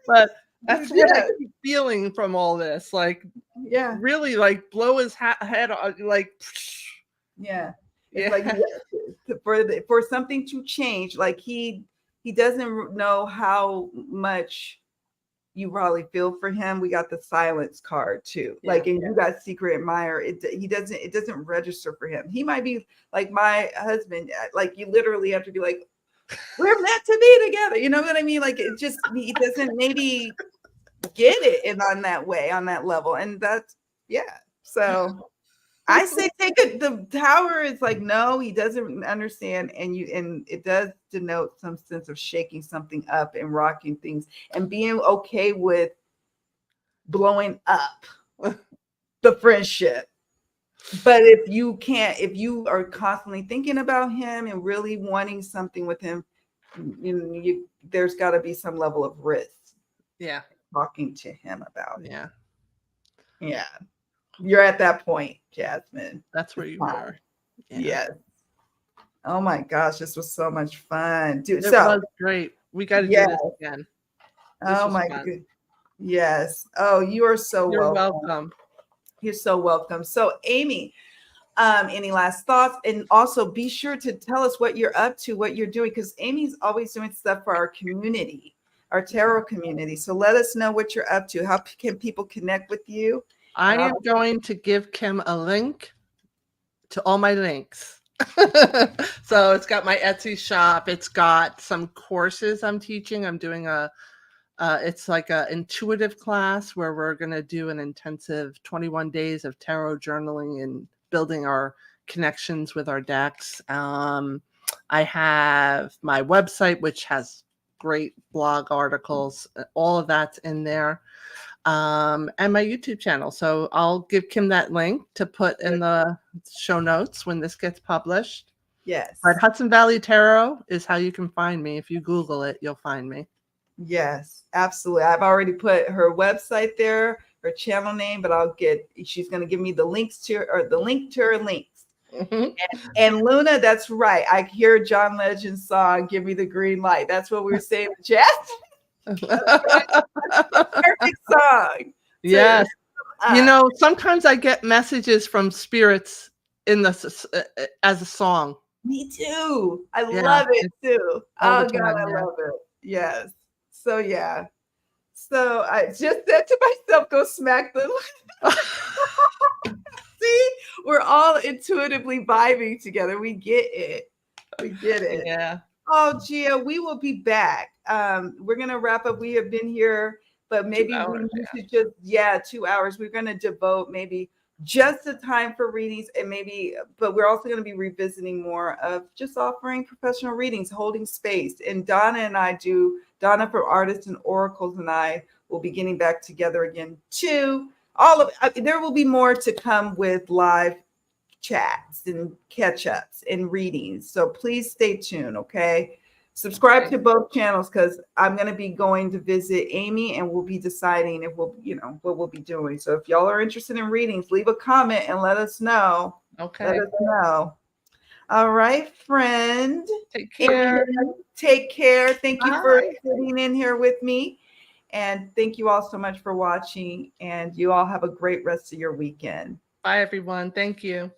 But that's what I keep feeling from all this. Like, yeah, really, like blow his head on, like. Yeah. It's like for something to change, like he doesn't know how much you probably feel for him. We got the silence card too. Like, and you got Secret Admirer. It doesn't register for him. He might be like my husband. Like you literally have to be like, we're meant to be together. You know what I mean? Like it just, he doesn't maybe get it on that way, on that level. And that's, so I say take it. The Tower is like, no, he doesn't understand. And it does denote some sense of shaking something up and rocking things and being okay with blowing up the friendship. But if you are constantly thinking about him and really wanting something with him, there's got to be some level of risk. Yeah. Talking to him about it. Yeah. Yeah. You're at that point, Jasmine. That's where you are. Yeah. Yes. Oh my gosh, this was so much fun, dude. It was great. We got to do this again. Oh my goodness. Yes. Oh, you are so welcome. You're welcome. You're so welcome. So, Amy, any last thoughts? And also be sure to tell us what you're up to, what you're doing, because Amy's always doing stuff for our community, our tarot community. So let us know what you're up to. How can people connect with you? I am going to give Kim a link to all my links. So it's got my Etsy shop. It's got some courses I'm teaching. I'm doing it's like an intuitive class where we're going to do an intensive 21 days of tarot journaling and building our connections with our decks. I have my website, which has great blog articles. All of that's in there. And my YouTube channel. So I'll give Kim that link to put in the show notes when this gets published. Yes. But Hudson Valley Tarot is how you can find me. If you Google it, you'll find me. Yes, absolutely. I've already put her website there, her channel name, but she's going to give me the links to, or the link to her links. Mm-hmm. And Luna, that's right. I hear John Legend's song, Give Me the Green Light. That's what we were saying, Jess. Perfect song. Yes. Sometimes I get messages from spirits in as a song. Me too. I love it too. Oh God, I love it. Yes. So So I just said to myself, go smack the. See, we're all intuitively vibing together. We get it. We get it. Yeah. Oh, Gia, we will be back. We're gonna wrap up. We have been here, but maybe 2 hours, we should just 2 hours. We're gonna devote maybe just the time for readings, and maybe, but we're also gonna be revisiting more of just offering professional readings, holding space. And Donna and I do. Donna from Artists and Oracles and I will be getting back together again too. There will be more to come with live chats and catch-ups and readings. So please stay tuned, okay? Subscribe to both channels because I'm going to be going to visit Amy and we'll be deciding if we'll, what we'll be doing. So if y'all are interested in readings, leave a comment and let us know. Okay. Let us know. All right, friend. Take care. Take care. Thank you for sitting in here with me. And thank you all so much for watching. And you all have a great rest of your weekend. Bye, everyone. Thank you.